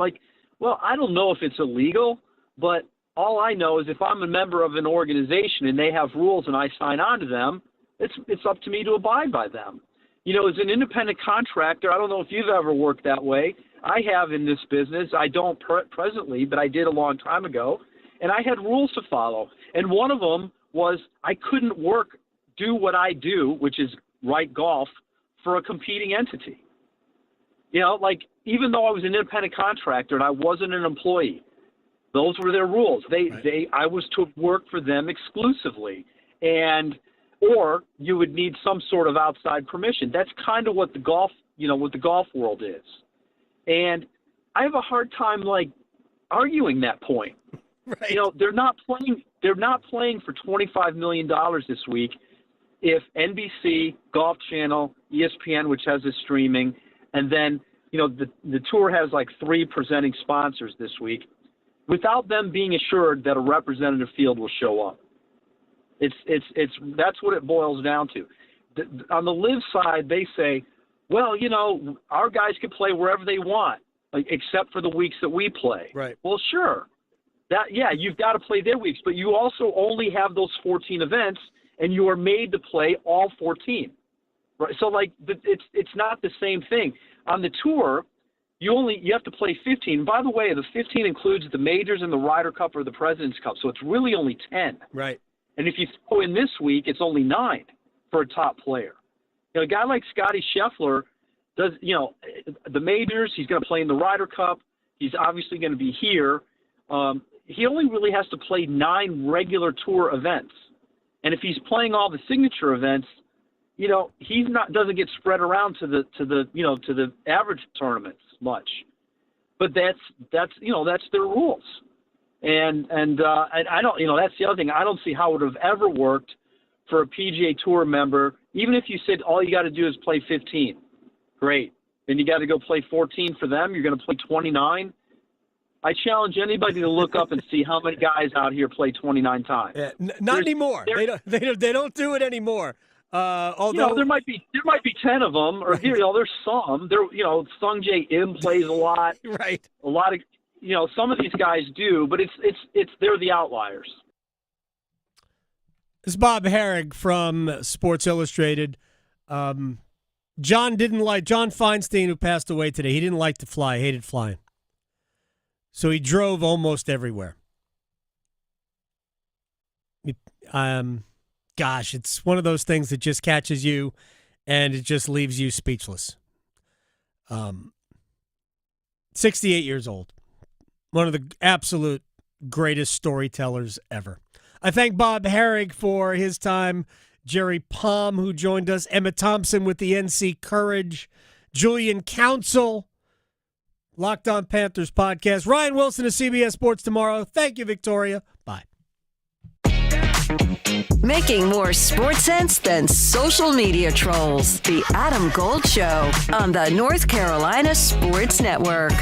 Well, I don't know if it's illegal, but all I know is if I'm a member of an organization and they have rules and I sign on to them, it's up to me to abide by them. As an independent contractor, I don't know if you've ever worked that way. I have in this business. I don't presently, but I did a long time ago. And I had rules to follow. And one of them was I couldn't do what I do, which is write golf, for a competing entity. Even though I was an independent contractor and I wasn't an employee, those were their rules. I was to work for them exclusively. Or you would need some sort of outside permission. That's kind of what the golf world is. And I have a hard time arguing that point. Right. They're not playing for $25 million this week if NBC, Golf Channel, ESPN, which has this streaming, and then the tour has 3 presenting sponsors this week, without them being assured that a representative field will show up. That's what it boils down to. On the live side, they say, well, our guys can play wherever they want, except for the weeks that we play. Right. Well, sure. You've got to play their weeks, but you also only have those 14 events, and you are made to play all 14. Right. So it's not the same thing. On the tour, you have to play 15. By the way, the 15 includes the majors and the Ryder Cup or the President's Cup, so it's really only 10. Right. And if you throw in this week, it's only 9 for a top player. A guy like Scotty Scheffler does, the majors, he's going to play in the Ryder Cup. He's obviously going to be here. He only really has to play 9 regular tour events. And if he's playing all the signature events, doesn't get spread around to the average tournaments much. But that's their rules. And I don't, that's the other thing. I don't see how it would have ever worked for a PGA Tour member, even if you said all you got to do is play 15. Great. Then you got to go play 14 for them. You're going to play 29. I challenge anybody to look up and see how many guys out here play 29 times. Yeah, not anymore. They don't do it anymore. Although there might be 10 of them, or right. There's some. Sung Jae Im plays a lot. Right. A lot of. Some of these guys do, but they're the outliers. It's Bob Harig from Sports Illustrated. John Feinstein, who passed away today, he didn't like to fly, hated flying. So he drove almost everywhere. It's one of those things that just catches you and it just leaves you speechless. 68 years old. One of the absolute greatest storytellers ever. I thank Bob Harig for his time, Jerry Palm, who joined us, Emma Thompson with the NC Courage, Julian Council, Locked On Panthers podcast, Ryan Wilson of CBS Sports Tomorrow. Thank you, Victoria. Bye. Making more sports sense than social media trolls. The Adam Gold Show on the North Carolina Sports Network.